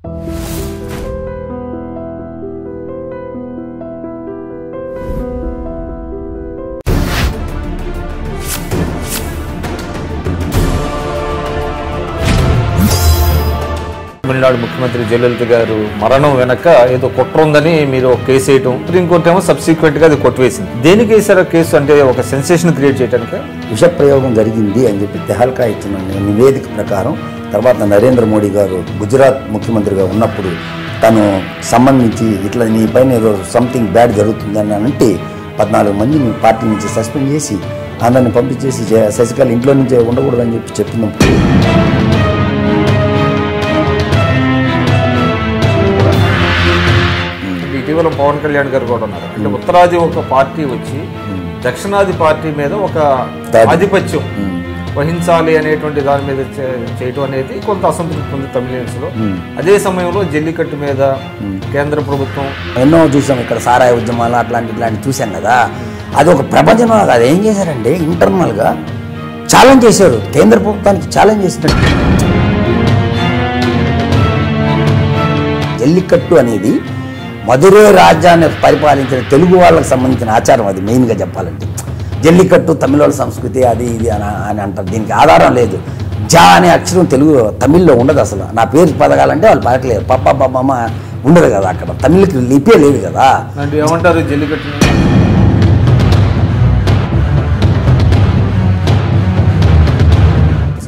తమిళనాడు ముఖ్యమంత్రి జయలలిత గారు మరణం వెనక ఏదో కుట్ర ఉందని మీరు ఒక కేసు వేయటం, సుప్రీంకోర్టు ఏమో సబ్సిక్వెంట్గా అది కొట్టివేసింది. దేనికి వేసారు కేసు? అంటే ఒక సెన్సేషన్ క్రియేట్ చేయడానికి విష ప్రయోగం జరిగింది అని చెప్పి తెహల్కా ఇచ్చిన నివేదిక ప్రకారం తర్వాత నరేంద్ర మోడీ గారు గుజరాత్ ముఖ్యమంత్రిగా ఉన్నప్పుడు తను సంబంధించి ఇట్లా నీ పైన ఏదో సంథింగ్ బ్యాడ్ జరుగుతుందని అంటే 14 మందిని పార్టీ నుంచి సస్పెండ్ చేసి అందరిని పంపించేసి శశికళ ఇంట్లో నుంచే ఉండకూడదని చెప్పినప్పుడు ఇటీవల పవన్ కళ్యాణ్ గారు కూడా ఉన్నారు. అంటే ఉత్తరాది ఒక పార్టీ వచ్చి దక్షిణాది పార్టీ మీద ఒక ఆధిపత్యం వహించాలి అనేటువంటి దాని మీద చేయటం అనేది కొంత అసంతృప్తి ఉంది తమిళన్స్ లో. అదే సమయంలో జల్లికట్టు మీద కేంద్ర ప్రభుత్వం ఎన్నో చూసాం, ఇక్కడ సారాయి ఉద్యమాలు ఇట్లాంటి చూసాం కదా. అది ఒక ప్రపంచంలో కాదు, ఏం చేశారంటే ఇంటర్నల్గా ఛాలెంజ్ చేశారు, కేంద్ర ప్రభుత్వానికి ఛాలెంజ్ చేసినట్టు. జల్లికట్టు అనేది మధురై రాజ్యాన్ని పరిపాలించిన తెలుగు వాళ్ళకి సంబంధించిన ఆచారం. అది మెయిన్గా చెప్పాలంటే జల్లికట్టు తమిళ సంస్కృతి అది ఇది అని అంటారు. దీనికి ఆధారం లేదు. జా అనే అక్షరం తమిళ్లో ఉండదు అసలు. నా పేరు పదగాలంటే వాళ్ళు పలకలేరు. పప్ప పప్పమ్మ ఉండదు కదా, అక్కడ తమిళకి లిపే లేదు కదా. ఏమంటారు జల్లికట్టు?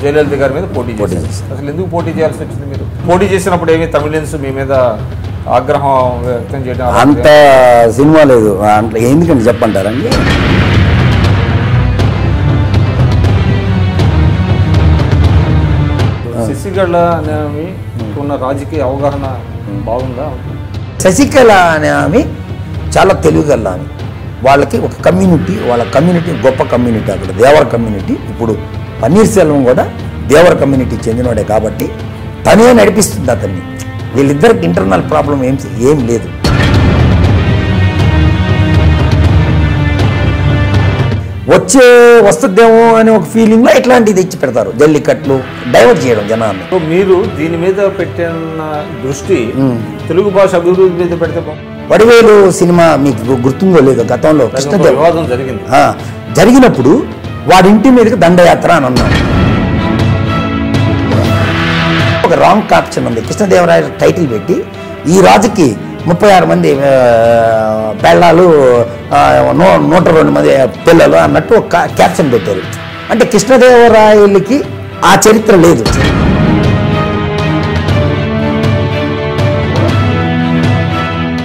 జయలలిత గారి మీద పోటీ చేశారు. అసలు ఎందుకు పోటీ చేయాల్సి వచ్చింది? మీరు పోటీ చేసినప్పుడు ఏమి తమిళన్స్ మీ మీద ఆగ్రహం వ్యక్తం చేయడం అంత సినిమా లేదు. అంటే ఎందుకంటే చెప్పంటారండి, శశికళ అనే ఉన్న రాజకీయ అవగాహన బాగుందా? శశికళ అనే ఆమె చాలా తెలివిగల ఆమె. వాళ్ళకి ఒక కమ్యూనిటీ, వాళ్ళ కమ్యూనిటీ గొప్ప కమ్యూనిటీ, అక్కడ దేవర కమ్యూనిటీ. ఇప్పుడు పన్నీర్ సెల్వం కూడా దేవర కమ్యూనిటీకి చెందినవాడే కాబట్టి తనే నడిపిస్తుంది అతన్ని. వీళ్ళిద్దరికి ఇంటర్నల్ ప్రాబ్లం ఏం లేదు. వస్తుందేమో అనే ఒక ఫీలింగ్లో ఇట్లాంటివి తెచ్చి పెడతారు. జల్లికట్లు డైవర్ట్ చేయడం జనాన్ని. మీరు దీని మీద పెట్టిన దృష్టి తెలుగు భాష అభివృద్ధి మీద పెడితే వడివేలు సినిమా మీకు గుర్తుందో లేదో, గతంలో వివాదం జరిగినప్పుడు వాడింటి మీదకి దండయాత్ర అని అన్నాం. ఒక రాంగ్ క్యాప్షన్ ఉంది. కృష్ణదేవరాయ టైటిల్ పెట్టి ఈ రాజుకి 36 మంది పెళ్ళాలు 102 మంది పిల్లలు అన్నట్టు ఒక క్యాప్షన్ పెట్టారు. అంటే కృష్ణదేవరాయలకి ఆ చరిత్ర లేదు.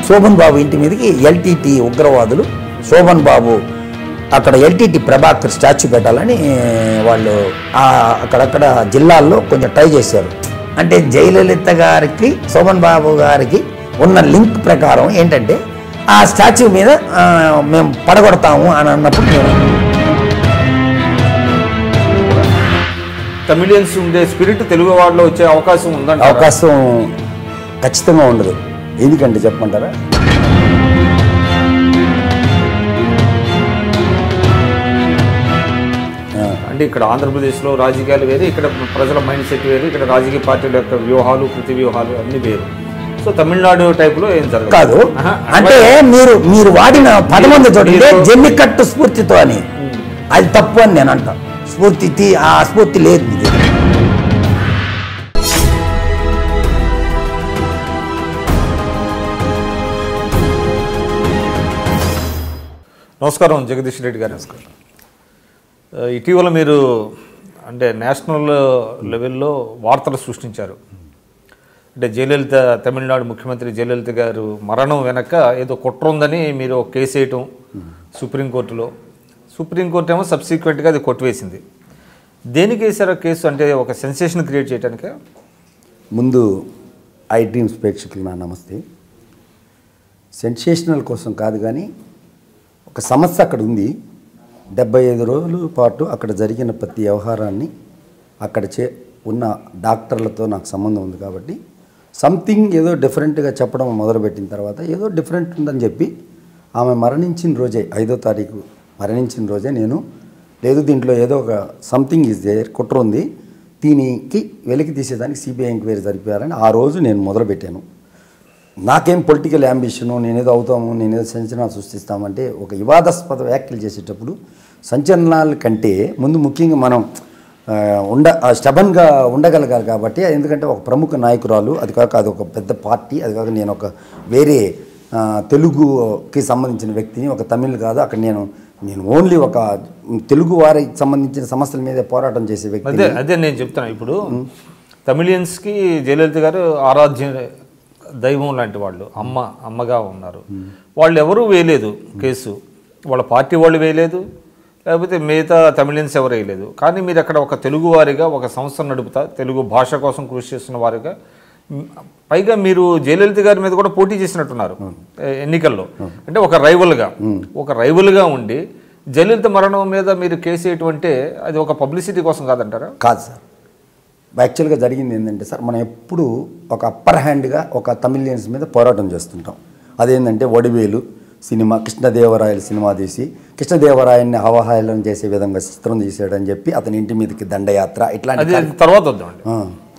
శోభన్ బాబు ఇంటి మీదకి ఎల్టీటీ ఉగ్రవాదులు శోభన్ బాబు అక్కడ ఎల్టీటీ ప్రభాకర్ స్టాచ్యూ పెట్టాలని వాళ్ళు అక్కడక్కడ జిల్లాల్లో కొంచెం ట్రై చేశారు. అంటే జయలలిత గారికి శోభన్ బాబు గారికి ఉన్న లింక్ ప్రకారం ఏంటంటే ఆ స్టాచ్యూ మీద మేము పడగొడతాము అని అన్నప్పుడు తమిళియన్స్ ఉండే స్పిరిట్ తెలుగు వాళ్ళలో వచ్చే అవకాశం ఉందండి? అవకాశం ఖచ్చితంగా ఉండదు. ఎందుకంటే చెప్పమంటారా, అంటే ఇక్కడ ఆంధ్రప్రదేశ్లో రాజకీయాలు వేరు, ఇక్కడ ప్రజల మైండ్ సెట్ వేరు, ఇక్కడ రాజకీయ పార్టీల యొక్క వ్యూహాలు ప్రతి వ్యూహాలు అన్ని వేరు. సో తమిళనాడు టైప్లో ఏం జరగదు కాదు. అంటే మీరు వాడిన పదమంది చూడండి జల్లికట్టు స్ఫూర్తితో అని, అది తప్పు అని నేను అంటా. ఆ స్ఫూర్తి లేదు. నమస్కారం జగదీష్ రెడ్డి గారు. నమస్కారం. ఇటీవల మీరు అంటే నేషనల్ లెవెల్లో వార్తలు సృష్టించారు. అంటే జయలలిత, తమిళనాడు ముఖ్యమంత్రి జయలలిత గారు మరణం వెనక ఏదో కుట్ర ఉందని మీరు ఒక కేసు వేయటం సుప్రీంకోర్టులో. సుప్రీంకోర్టు ఏమో సబ్సిక్వెంట్గా అది కొట్టివేసింది. దేనికి వేసారో కేసు? అంటే ఒక సెన్సేషన్ క్రియేట్ చేయడానికే? ముందు ఐ డ్రీమ్స్ ప్రేక్షకులు నా నమస్తే. సెన్సేషనల్ కోసం కాదు, కానీ ఒక సమస్య అక్కడ ఉంది. 75 రోజుల పాటు అక్కడ జరిగిన ప్రతి వ్యవహారాన్ని అక్కడ ఉన్న డాక్టర్లతో నాకు సంబంధం ఉంది కాబట్టి సంథింగ్ ఏదో డిఫరెంట్గా చెప్పడం మొదలుపెట్టిన తర్వాత ఏదో డిఫరెంట్ ఉందని చెప్పి ఆమె మరణించిన రోజే 5వ తారీఖు మరణించిన రోజే నేను లేదు దీంట్లో ఏదో ఒక సంథింగ్ ఈజ్ దేర్, కుట్ర ఉంది, దీనికి వెలికి తీసేదానికి సిబిఐ ఎంక్వైరీ జరిపారని ఆ రోజు నేను మొదలుపెట్టాను. నాకేం పొలిటికల్ యాంబిషను, నేనేదో అవుతాము, నేనేదో సంచలనాలు సృష్టిస్తామంటే ఒక వివాదాస్పద వ్యాఖ్యలు చేసేటప్పుడు సంచలనాల కంటే ముందు ముఖ్యంగా మనం స్టబన్గా ఉండగలగాలి. కాబట్టి ఎందుకంటే ఒక ప్రముఖ నాయకురాలు, అది కాక అది ఒక పెద్ద పార్టీ, అది కాక నేను ఒక వేరే తెలుగుకి సంబంధించిన వ్యక్తిని, ఒక తమిళ్ కాదు, అక్కడ నేను ఓన్లీ ఒక తెలుగు వారికి సంబంధించిన సమస్యల మీద పోరాటం చేసే వ్యక్తి. అదే నేను చెప్తాను. ఇప్పుడు తమిళియన్స్కి జయలలిత గారు ఆరాధ్య దైవం లాంటి వాళ్ళు, అమ్మగా ఉన్నారు. వాళ్ళు ఎవరూ వేయలేదు కేసు, వాళ్ళ పార్టీ వాళ్ళు వేయలేదు, లేకపోతే మిగతా తమిళియన్స్ ఎవరు వేయలేదు. కానీ మీరు అక్కడ ఒక తెలుగు వారిగా ఒక సంస్థ నడుపుతా తెలుగు భాష కోసం కృషి చేస్తున్న వారిగా, పైగా మీరు జయలలిత గారి మీద కూడా పోటీ చేసినట్టున్నారు ఎన్నికల్లో. అంటే ఒక రైవల్గా ఉండి జయలలిత మరణం మీద మీరు కేసు వేయటం అంటే అది ఒక పబ్లిసిటీ కోసం కాదంటారా? కాదు సార్, యాక్చువల్గా జరిగింది ఏంటంటే సార్, మనం ఎప్పుడు ఒక అప్పర్ హ్యాండ్గా ఒక తమిళియన్స్ మీద పోరాటం చేస్తుంటాం. అదేంటంటే వడివేలు సినిమా, కృష్ణదేవరాయల సినిమా తీసి కృష్ణదేవరాయన్ని అవహేళన చేసే విధంగా చిత్రం తీసాడని చెప్పి అతని ఇంటి మీదకి దండయాత్ర ఇట్లాంటి తర్వాత వద్దామండి.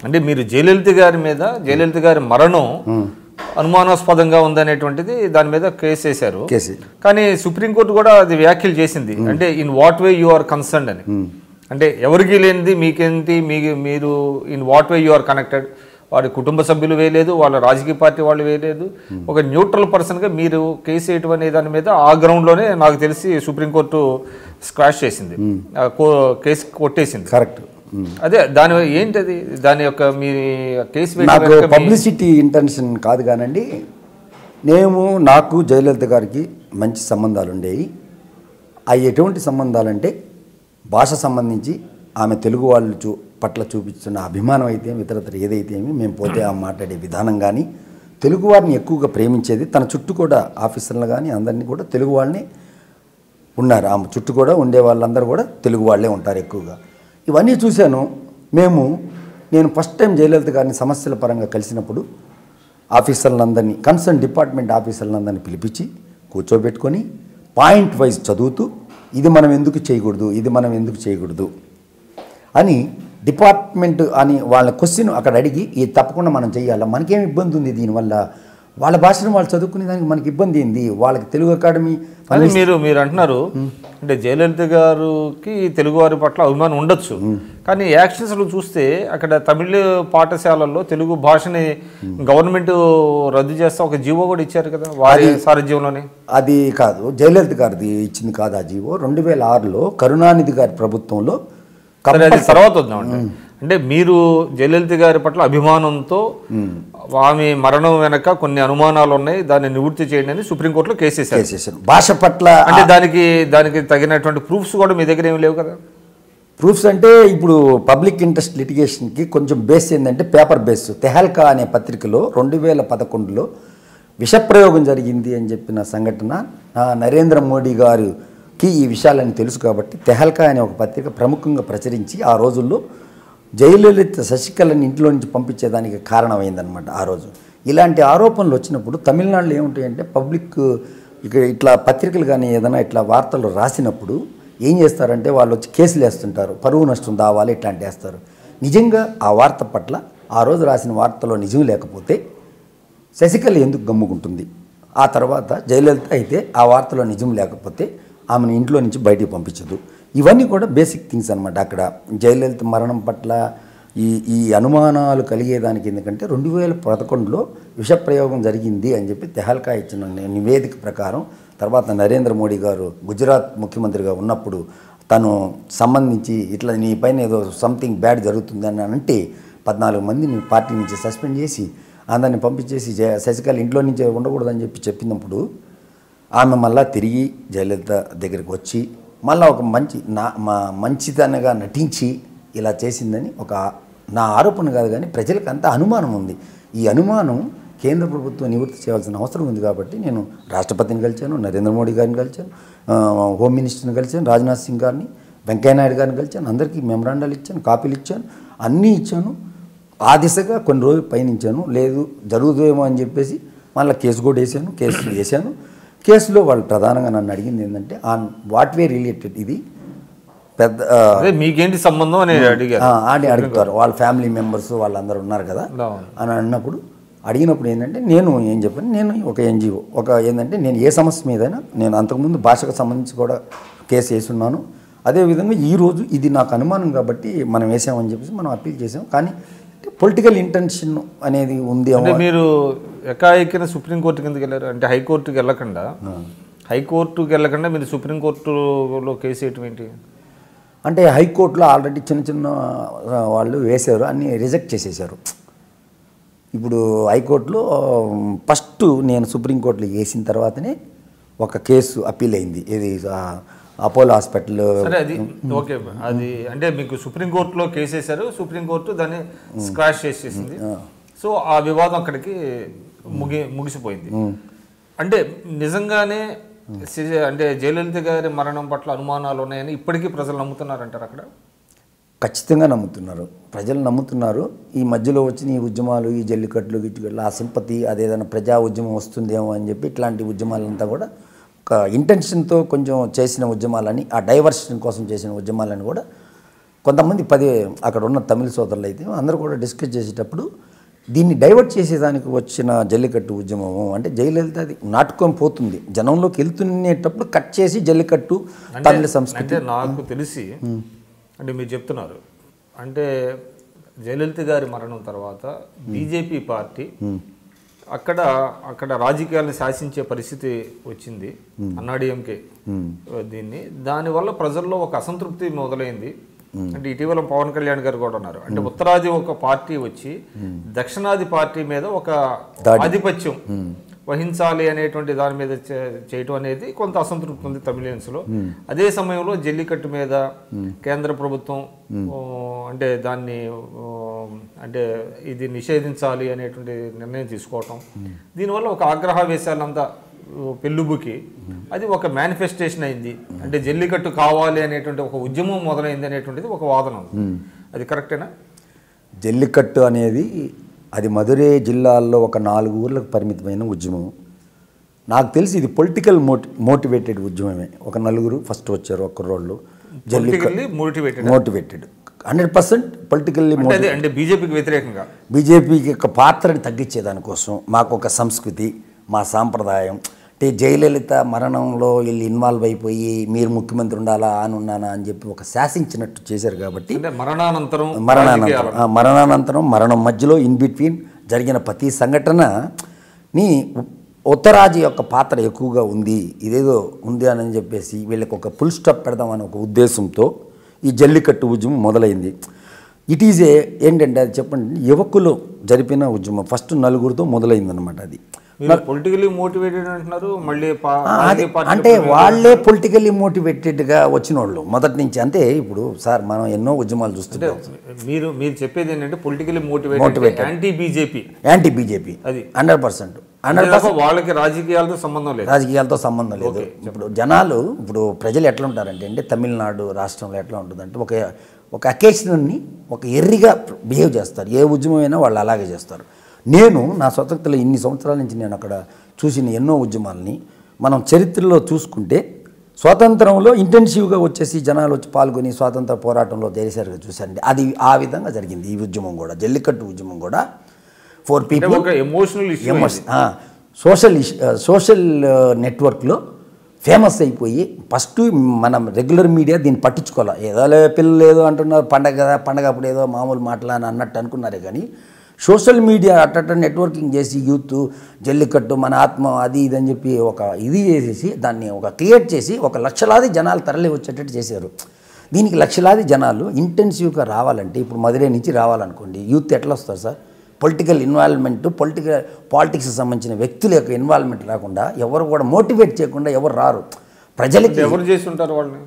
అంటే మీరు జయలలిత గారి మీద, జయలలిత గారి మరణం అనుమానాస్పదంగా ఉందనేటువంటిది దాని మీద కేసు వేశారు. కానీ సుప్రీంకోర్టు కూడా అది వ్యాఖ్యలు చేసింది. అంటే in what way you are concerned అని. అంటే ఎవరికి లేనిది మీకేంటి, మీరు in what way you are connected. వారి కుటుంబ సభ్యులు వేయలేదు, వాళ్ళ రాజకీయ పార్టీ వాళ్ళు వేయలేదు. ఒక న్యూట్రల్ పర్సన్గా మీరు కేసు వేయటం అనే దాని మీద ఆ గ్రౌండ్లోనే నాకు తెలిసి సుప్రీంకోర్టు స్క్వాష్ చేసింది, కేసు కొట్టేసింది. కరెక్ట్. అదే దాని ఏంటది, దాని యొక్క మీ కేసు నాకు పబ్లిసిటీ ఇంటెన్షన్ కాదు కానండి. నాకు జయలలిత గారికి మంచి సంబంధాలు ఉండేవి. అవి ఎటువంటి సంబంధాలంటే భాష సంబంధించి ఆమె తెలుగు వాళ్ళు పట్ల చూపిస్తున్న అభిమానం అయితే ఇతరత్ర ఏదైతే ఏమి మేము పోతే ఆ మాట్లాడే విధానం కానీ, తెలుగు వారిని ఎక్కువగా ప్రేమించేది. తన చుట్టూ కూడా ఆఫీసర్లు కానీ అందరినీ కూడా తెలుగు వాళ్ళని ఉన్నారు. ఆమె చుట్టూ కూడా ఉండే వాళ్ళందరూ కూడా తెలుగు వాళ్ళే ఉంటారు ఎక్కువగా. ఇవన్నీ చూశాను. నేను ఫస్ట్ టైం జయలలిత గారిని సమస్యల పరంగా కలిసినప్పుడు ఆఫీసర్లందరినీ, కన్సర్న్ డిపార్ట్మెంట్ ఆఫీసర్లందరినీ పిలిపించి కూర్చోబెట్టుకొని పాయింట్ వైజ్ చదువుతూ ఇది మనం ఎందుకు చేయకూడదు అని డిపార్ట్మెంట్ అని వాళ్ళ క్వశ్చన్ అక్కడ అడిగి ఇది తప్పకుండా మనం చేయాలా, మనకేం ఇబ్బంది ఉంది దీనివల్ల, వాళ్ళ భాషను వాళ్ళు చదువుకునే దానికి మనకి ఇబ్బంది ఏంది, వాళ్ళకి తెలుగు అకాడమీ అని మీరు అంటున్నారు. అంటే జయలలిత గారికి తెలుగు వారి పట్ల అభిమానం ఉండొచ్చు, కానీ యాక్షన్స్లో చూస్తే అక్కడ తమిళ పాఠశాలల్లో తెలుగు భాషని గవర్నమెంట్ రద్దు చేస్తా ఒక జీవో కూడా ఇచ్చారు కదా వారి సారథ్యంలోనే. అది కాదు, జయలలిత గారిది ఇచ్చింది కాదు ఆ జీవో. 2006లో కరుణానిధి గారి ప్రభుత్వంలో. తర్వాత వద్దామండి. అంటే మీరు జయలలిత గారి పట్ల అభిమానంతో ఆమె మరణం వెనక కొన్ని అనుమానాలు ఉన్నాయి, దాన్ని నివృత్తి చేయండి అని సుప్రీంకోర్టులో కేసు వేశారు. భాష పట్ల అంటే దానికి తగినటువంటి ప్రూఫ్స్ కూడా మీ దగ్గర ఏమి లేవు కదా? ప్రూఫ్స్ అంటే ఇప్పుడు పబ్లిక్ ఇంట్రెస్ట్ లిటిగేషన్కి కొంచెం బేస్ ఏంటంటే పేపర్ బేస్. తెహల్కా అనే పత్రికలో 2011లో విషప్రయోగం జరిగింది అని చెప్పిన సంఘటన నరేంద్ర మోడీ గారికి ఈ విషయాలని తెలుసు కాబట్టి తెహల్కా అనే ఒక పత్రిక ప్రముఖంగా ప్రచురించి ఆ రోజుల్లో జయలలిత శశికళని ఇంట్లో నుంచి పంపించేదానికి కారణమైందనమాట ఆ రోజు. ఇలాంటి ఆరోపణలు వచ్చినప్పుడు తమిళనాడులో ఏముంటాయంటే పబ్లిక్ ఇట్లా పత్రికలు కానీ ఏదైనా ఇట్లా వార్తలు రాసినప్పుడు ఏం చేస్తారంటే వాళ్ళు వచ్చి కేసులు వేస్తుంటారు, పరువు నష్టం దావాలి ఇట్లాంటి వేస్తారు. నిజంగా ఆ వార్త పట్ల ఆ రోజు రాసిన వార్తలో నిజం లేకపోతే శశికళ ఎందుకు గమ్ముకుంటుంది? ఆ తర్వాత జయలలిత అయితే ఆ వార్తలో నిజం లేకపోతే ఆమెను ఇంట్లో నుంచి బయటికి పంపించదు. ఇవన్నీ కూడా బేసిక్ థింగ్స్ అనమాట. అక్కడ జయలలిత మరణం పట్ల ఈ అనుమానాలు కలిగేదానికి ఎందుకంటే 2011లో విషప్రయోగం జరిగింది అని చెప్పి తెహల్కా ఇచ్చిన నివేదిక ప్రకారం తర్వాత నరేంద్ర మోడీ గారు గుజరాత్ ముఖ్యమంత్రిగా ఉన్నప్పుడు తను సంబంధించి ఇట్లా నీ పైన ఏదో సంథింగ్ బ్యాడ్ జరుగుతుంది అని అంటే 14 మందిని పార్టీ నుంచి సస్పెండ్ చేసి అందరిని పంపించేసి శశికళ ఇంట్లో నుంచి ఉండకూడదని చెప్పినప్పుడు ఆమె మళ్ళీ తిరిగి జయలలిత దగ్గరికి వచ్చి మళ్ళీ ఒక మంచితనంగా నటించి ఇలా చేసిందని నా ఆరోపణ కాదు, కానీ ప్రజలకు అంత అనుమానం ఉంది. ఈ అనుమానం కేంద్ర ప్రభుత్వం నివృత్తి చేయాల్సిన అవసరం ఉంది. కాబట్టి నేను రాష్ట్రపతిని కలిశాను, నరేంద్ర మోడీ గారిని కలిశాను, హోమ్ మినిస్టర్ని కలిశాను, రాజ్నాథ్ సింగ్ గారిని, వెంకయ్యనాయుడు గారిని కలిశాను. అందరికీ మెమరాండాలు ఇచ్చాను, కాపీలు ఇచ్చాను, అన్నీ ఇచ్చాను. ఆ దిశగా కొన్ని రోజులు పయనించాను. లేదు జరుగుతుందేమో అని చెప్పేసి మళ్ళీ కేసు కూడా వేసాను. కేసులో వాళ్ళు ప్రధానంగా నన్ను అడిగింది ఏంటంటే ఆన్ వాట్ వే రిలేటెడ్ ఇది పెద్ద అదే మీకేంటి సంబంధం అని అడిగారు. అని అడుగుతారు వాళ్ళ ఫ్యామిలీ మెంబర్స్ వాళ్ళందరూ ఉన్నారు కదా అని అన్నప్పుడు అడిగినప్పుడు ఏంటంటే నేను ఏం చెప్పాను, నేను ఒక ఎన్జిఓ ఏంటంటే నేను ఏ సమస్య మీదైనా నేను అంతకుముందు భాషకు సంబంధించి కూడా కేసు వేసున్నాను. అదేవిధంగా ఈరోజు ఇది నాకు అనుమానం కాబట్టి మనం వేసామని చెప్పేసి మనం అప్పీల్ చేసాం. కానీ పొలిటికల్ ఇంటెన్షన్ అనేది ఉంది. అంటే మీరు ఎకాఎక్కిన సుప్రీంకోర్టు కిందకి వెళ్ళారు అంటే హైకోర్టుకి వెళ్ళకుండా మీరు సుప్రీంకోర్టులో కేసు వేయటం ఏంటి? అంటే హైకోర్టులో ఆల్రెడీ చిన్న వాళ్ళు వేశారు, అన్నీ రిజెక్ట్ చేసేసారు. ఇప్పుడు హైకోర్టులో ఫస్ట్ నేను సుప్రీంకోర్టులో వేసిన తర్వాతనే ఒక కేసు అప్పీల్ అయింది. ఇది అపోలో హాస్పిటల్. సరే అది ఓకే, అది అంటే మీకు సుప్రీంకోర్టులో కేసు వేశారు, సుప్రీంకోర్టు దాన్ని స్క్రాష్ చేసేసింది. సో ఆ వివాదం అక్కడికి ముగిసిపోయింది. అంటే నిజంగానే అంటే జయలలిత గారి మరణం పట్ల అనుమానాలు ఉన్నాయని ఇప్పటికీ ప్రజలు నమ్ముతున్నారంటారు అక్కడ? ఖచ్చితంగా నమ్ముతున్నారు, ప్రజలు నమ్ముతున్నారు. ఈ మధ్యలో వచ్చిన ఈ ఉద్యమాలు, ఈ జల్లికట్లు గిట్టుకట్లు, ఆ సింపతి అదేదైనా ప్రజా ఉద్యమం వస్తుందేమో అని చెప్పి ఇట్లాంటి ఉద్యమాలంతా కూడా ఒక ఇంటెన్షన్తో కొంచెం చేసిన ఉద్యమాలని, ఆ డైవర్షన్ కోసం చేసిన ఉద్యమాలని కూడా కొంతమంది అక్కడ ఉన్న తమిళ సోదరులు అయితే అందరూ కూడా డిస్కస్ చేసేటప్పుడు దీన్ని డైవర్ట్ చేసేదానికి వచ్చిన జల్లికట్టు ఉద్యమము అంటే జయలలిత అది నాటుకొని పోతుంది, జనంలోకి వెళ్తునేటప్పుడు కట్ చేసి జల్లికట్టు తమిళ సంస్కృతి. నాకు తెలిసి అంటే మీరు చెప్తున్నారు అంటే జయలలిత గారి మరణం తర్వాత బీజేపీ పార్టీ అక్కడ రాజకీయాలను శాసించే పరిస్థితి వచ్చింది, అన్నాడీఎంకే దీన్ని. దానివల్ల ప్రజల్లో ఒక అసంతృప్తి మొదలైంది. అంటే ఇటీవల పవన్ కళ్యాణ్ గారు కూడా ఉన్నారు అంటే ఉత్తరాది ఒక పార్టీ వచ్చి దక్షిణాది పార్టీ మీద ఒక ఆధిపత్యం వహించాలి అనేటువంటి దాని మీద చేయటం అనేది కొంత అసంతృప్తి ఉంది తమిళియన్స్లో. అదే సమయంలో జల్లికట్టు మీద కేంద్ర ప్రభుత్వం అంటే దాన్ని అంటే ఇది నిషేధించాలి అనేటువంటి నిర్ణయం తీసుకోవటం, దీనివల్ల ఒక ఆగ్రహావేశాలంతా పెళ్ళుబుకి అది ఒక మేనిఫెస్టేషన్ అయింది. అంటే జల్లికట్టు కావాలి అనేటువంటి ఒక ఉద్యమం మొదలైంది అనేటువంటిది ఒక వాదన ఉంది. అది కరెక్టేనా? జల్లికట్టు అనేది అది మధురై జిల్లాల్లో ఒక 4 ఊర్లకు పరిమితమైన ఉద్యమం. నాకు తెలిసి ఇది పొలిటికల్ మోటివేటెడ్ ఉద్యమమే. ఒక 4 ఫస్ట్ వచ్చారు, ఒక్క రోళ్ళు మోటివేటెడ్ 100% పొలిటికల్లీ అంటే బీజేపీకి వ్యతిరేకంగా బీజేపీకి యొక్క పాత్రని తగ్గించేదానికోసం మాకు ఒక సంస్కృతి, మా సాంప్రదాయం అంటే జయలలిత మరణంలో వీళ్ళు ఇన్వాల్వ్ అయిపోయి మీరు ముఖ్యమంత్రి ఉండాలా అని ఉన్నానా అని చెప్పి ఒక శాసించినట్టు చేశారు. కాబట్టి మరణానంతరం మరణం మధ్యలో ఇన్ బిట్వీన్ జరిగిన ప్రతి సంఘటనని ఉత్తరాజు యొక్క పాత్ర ఎక్కువగా ఉంది, ఇదేదో ఉంది అని చెప్పేసి వీళ్ళకి ఒక ఫుల్ స్టాప్ పెడదామని ఒక ఉద్దేశంతో ఈ జల్లికట్టు ఉద్యమం మొదలైంది. ఇట్ ఈజ్ ఏంటంటే అది చెప్పండి, యువకులు జరిపిన ఉద్యమం ఫస్ట్ 4 మొదలైందనమాట. అది పొలిటికల్లీ మోటివేటెడ్ అంటున్నారు మళ్ళీ అంటే వాళ్ళే పొలిటికల్లీ మోటివేటెడ్గా వచ్చిన వాళ్ళు మొదటి నుంచి. అంటే ఇప్పుడు సార్ మనం ఎన్నో ఉద్యమాలు చూస్తుంటాం. మీరు చెప్పేది ఏంటంటే పొలిటికల్లీ మోటివేటెడ్ యాంటీ బీజేపీ అది 100%. వాళ్ళకి రాజకీయాలతో సంబంధం లేదు. ఇప్పుడు జనాలు ప్రజలు ఎట్లా ఉంటారంటే అంటే తమిళనాడు రాష్ట్రంలో ఎట్లా ఉంటుందంటే ఒక అకేషన్ని ఒక ఎర్రిగా బిహేవ్ చేస్తారు. ఏ ఉద్యమమైనా వాళ్ళు అలాగే చేస్తారు. నేను నా స్వతంత్రలో ఇన్ని సంవత్సరాల నుంచి నేను అక్కడ చూసిన ఎన్నో ఉద్యమాలని మనం చరిత్రలో చూసుకుంటే స్వాతంత్రంలో ఇంటెన్సివ్గా వచ్చేసి జనాలు వచ్చి పాల్గొని స్వాతంత్ర పోరాటంలో చేశారుగా చూసారండి. అది ఆ విధంగా జరిగింది. ఈ ఉద్యమం కూడా జల్లికట్టు ఉద్యమం కూడా 4 people సోషల్ నెట్వర్క్లో ఫేమస్ అయిపోయి ఫస్ట్ మనం రెగ్యులర్ మీడియా దీన్ని పట్టించుకోవాలి. ఏదో పిల్లలు ఏదో అంటున్నారు, పండగ అప్పుడు ఏదో మామూలు మాటలు అని అన్నట్టు అనుకున్నారే కానీ సోషల్ మీడియా అట్ట నెట్వర్కింగ్ చేసి యూత్ జల్లికట్టు మన ఆత్మ అది ఇది అని చెప్పి ఒక ఇది చేసేసి దాన్ని ఒక క్రియేట్ చేసి ఒక లక్షలాది జనాలు తరలి వచ్చేటట్టు చేశారు. దీనికి లక్షలాది జనాలు ఇంటెన్సివ్గా రావాలంటే ఇప్పుడు మధురై నుంచి రావాలనుకోండి, యూత్ ఎట్లా వస్తారు సార్? పొలిటికల్ ఇన్వాల్వ్మెంట్, పాలిటిక్స్కి సంబంధించిన వ్యక్తుల యొక్క ఇన్వాల్వ్మెంట్ రాకుండా ఎవరు కూడా మోటివేట్ చేయకుండా ఎవరు రారు. ప్రజలకి ఎవరు చేసి ఉంటారు వాళ్ళని?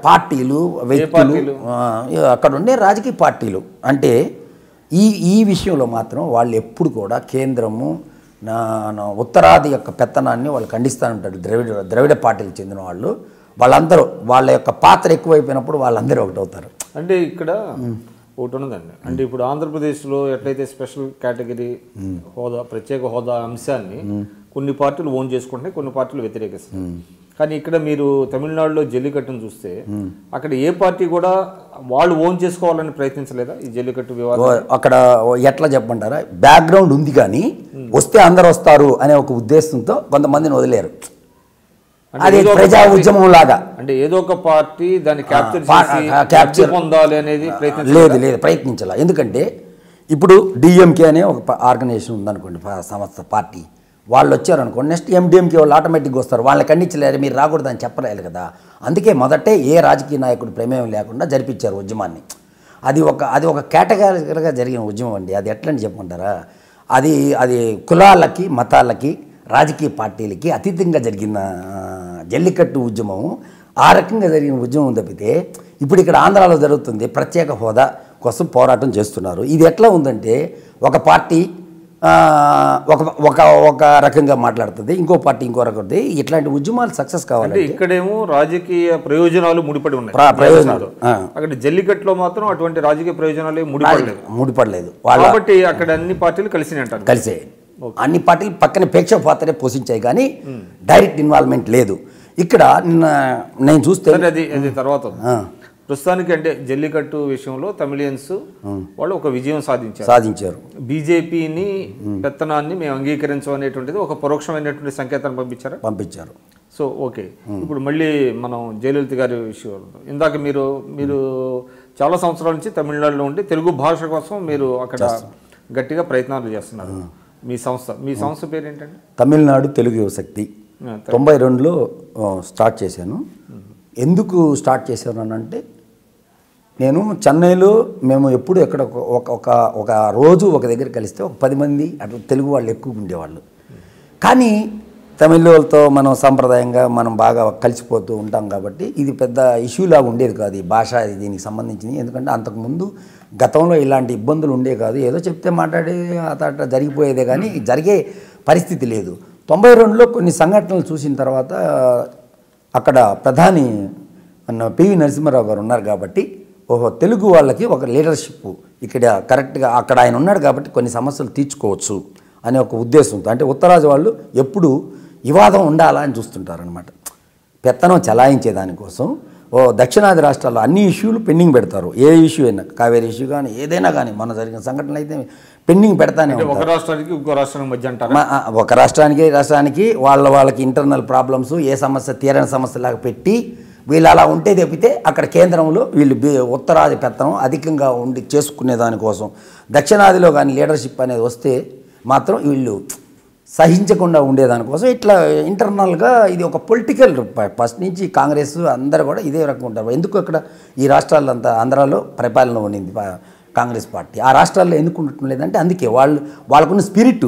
పార్టీలు, వ్యక్తులు, అక్కడ ఉండే రాజకీయ పార్టీలు. అంటే ఈ విషయంలో మాత్రం వాళ్ళు ఎప్పుడు కూడా కేంద్రము ఉత్తరాది యొక్క పెత్తనాన్ని వాళ్ళు ఖండిస్తూ ఉంటారు. ద్రవిడ పార్టీలకు చెందిన వాళ్ళందరూ వాళ్ళ యొక్క పాత్ర ఎక్కువైపోయినప్పుడు వాళ్ళందరూ ఒకటి అవుతారు. అంటే ఇక్కడ ఒకటి ఉన్నదండి, అంటే ఇప్పుడు ఆంధ్రప్రదేశ్లో ఎట్లయితే స్పెషల్ కేటగిరీ హోదా, ప్రత్యేక హోదా అంశాన్ని కొన్ని పార్టీలు ఓన్ చేసుకుంటే కొన్ని పార్టీలు వ్యతిరేకిస్తాయి. కానీ ఇక్కడ మీరు తమిళనాడులో జల్లికట్టును చూస్తే అక్కడ ఏ పార్టీ కూడా వాళ్ళు ఓన్ చేసుకోవాలని ప్రయత్నించలేదా ఈ జల్లికట్టు వివాదం? అక్కడ ఎట్లా చెప్పమంటారా, బ్యాక్గ్రౌండ్ ఉంది కానీ వస్తే అందరు వస్తారు అనే ఒక ఉద్దేశంతో కొంతమందిని వదిలేరు. అది ప్రజా ఉద్యమం లాగా, అంటే ఏదో ఒక పార్టీ దాన్ని క్యాప్చర్ పొందాలి అనేది లేదు ప్రయత్నించాల. ఎందుకంటే ఇప్పుడు డిఎంకే అనే ఒక ఆర్గనైజేషన్ ఉందనుకోండి, సంస్థ పార్టీ, వాళ్ళు వచ్చారనుకోండి, నెక్స్ట్ ఎండిఎంకే వాళ్ళు ఆటోమేటిక్గా వస్తారు. వాళ్ళని ఖండించలేరు, మీరు రాకూడదని చెప్పలేదు కదా. అందుకే మొదటే ఏ రాజకీయ నాయకుడు ప్రమేయం లేకుండా జరిపించారు ఉద్యమాన్ని. అది ఒక కేటగిరీగా జరిగిన ఉద్యమం అండి. అది ఎట్లని చెప్పుకుంటారా, అది కులాలకి మతాలకి రాజకీయ పార్టీలకి అతీతంగా జరిగిన జల్లికట్టు ఉద్యమం, ఆ రకంగా జరిగిన ఉద్యమం తప్పితే ఇప్పుడు ఇక్కడ ఆంధ్రాలో జరుగుతుంది ప్రత్యేక హోదా కోసం పోరాటం చేస్తున్నారు. ఇది ఎట్లా ఉందంటే ఒక పార్టీ ఒక రకంగా మాట్లాడుతుంది, ఇంకో పార్టీ ఇంకో రకం. ఇట్లాంటి ఉద్యమాలు సక్సెస్ కావాలంటే ఇక్కడేమో రాజకీయ ప్రయోజనాలు ముడిపడి ఉన్నాయి, ప్రయోజనాలు. అక్కడ జల్లికట్టులో మాత్రం అటువంటి రాజకీయ ప్రయోజనాలు ముడిపడలేదు. కాబట్టి అక్కడ అన్ని పార్టీలు కలిసే అన్ని పార్టీలు పక్కన ప్రేక్షక పాత్రే పోషించాయి కానీ డైరెక్ట్ ఇన్వాల్వ్మెంట్ లేదు. ఇక్కడ నేను చూస్తే అది తర్వాత ప్రస్తుతానికి అంటే జల్లికట్టు విషయంలో తమిళియన్స్ వాళ్ళు ఒక విజయం సాధించారు. బీజేపీని పెత్తనాన్ని మేము అంగీకరించం అనేటువంటిది ఒక పరోక్షమైనటువంటి సంకేతాన్ని పంపించారు. సో ఓకే, ఇప్పుడు మళ్ళీ మనం జయలలిత గారి విషయం, ఇందాక మీరు చాలా సంవత్సరాల నుంచి తమిళనాడులో ఉండి తెలుగు భాష కోసం మీరు అక్కడ గట్టిగా ప్రయత్నాలు చేస్తున్నారు. మీ సంస్థ పేరు ఏంటండి? తమిళనాడు తెలుగు యువశక్తి. 92లో స్టార్ట్ చేశాను. ఎందుకు స్టార్ట్ చేశాను అని అంటే, నేను చెన్నైలో మేము ఎప్పుడు ఎక్కడ ఒక రోజు ఒక దగ్గర కలిస్తే ఒక 10 మంది అట్లా తెలుగు వాళ్ళు ఎక్కువ ఉండేవాళ్ళు. కానీ తమిళతో మనం సాంప్రదాయంగా మనం బాగా కలిసిపోతూ ఉంటాం కాబట్టి ఇది పెద్ద ఇష్యూలాగా ఉండేది కాదు ఈ భాష దీనికి సంబంధించింది. ఎందుకంటే అంతకుముందు గతంలో ఇలాంటి ఇబ్బందులు ఉండే కాదు, ఏదో చెప్తే మాట్లాడే అట్లా జరిగిపోయేదే కానీ జరిగే పరిస్థితి లేదు. 92లో కొన్ని సంఘటనలు చూసిన తర్వాత అక్కడ ప్రధాని పివి నరసింహారావు గారు ఉన్నారు కాబట్టి, తెలుగు వాళ్ళకి ఒక లీడర్షిప్ ఇక్కడ కరెక్ట్గా అక్కడ ఆయన ఉన్నాడు కాబట్టి కొన్ని సమస్యలు తీర్చుకోవచ్చు అనే ఒక ఉద్దేశంతో, అంటే ఉత్తరాది వాళ్ళు ఎప్పుడు వివాదం ఉండాలా అని చూస్తుంటారనమాట. పెత్తనం చలాయించే దానికోసం దక్షిణాది రాష్ట్రాల్లో అన్ని ఇష్యూలు పెండింగ్ పెడతారు. ఏ ఇష్యూ అయినా, కావేరీ ఇష్యూ కానీ ఏదైనా కానీ, మన జరిగిన సంఘటనలు అయితే పెండింగ్ పెడతానే ఉంటారు. ఒక రాష్ట్రానికి ఇంకో రాష్ట్రానికి మధ్య అంటారు. ఒక రాష్ట్రానికి వాళ్ళకి ఇంటర్నల్ ప్రాబ్లమ్స్ ఏ సమస్య తీరని సమస్యలాగా పెట్టి వీళ్ళు అలా ఉంటే తప్పితే అక్కడ కేంద్రంలో వీళ్ళు ఉత్తరాది పెత్తనం అధికంగా ఉండి చేసుకునే దానికోసం, దక్షిణాదిలో కానీ లీడర్షిప్ అనేది వస్తే మాత్రం వీళ్ళు సహించకుండా ఉండేదానికోసం ఇట్లా ఇంటర్నల్గా ఇది ఒక పొలిటికల్. ఫస్ట్ నుంచి కాంగ్రెస్ అందరూ కూడా ఇదే రకంగా ఉంటారు. ఎందుకు అక్కడ ఈ రాష్ట్రాలంతా ఆంధ్రాలో పరిపాలన ఉండింది కాంగ్రెస్ పార్టీ, ఆ రాష్ట్రాల్లో ఎందుకు ఉండటం లేదంటే అందుకే వాళ్ళకున్న స్పిరిట్,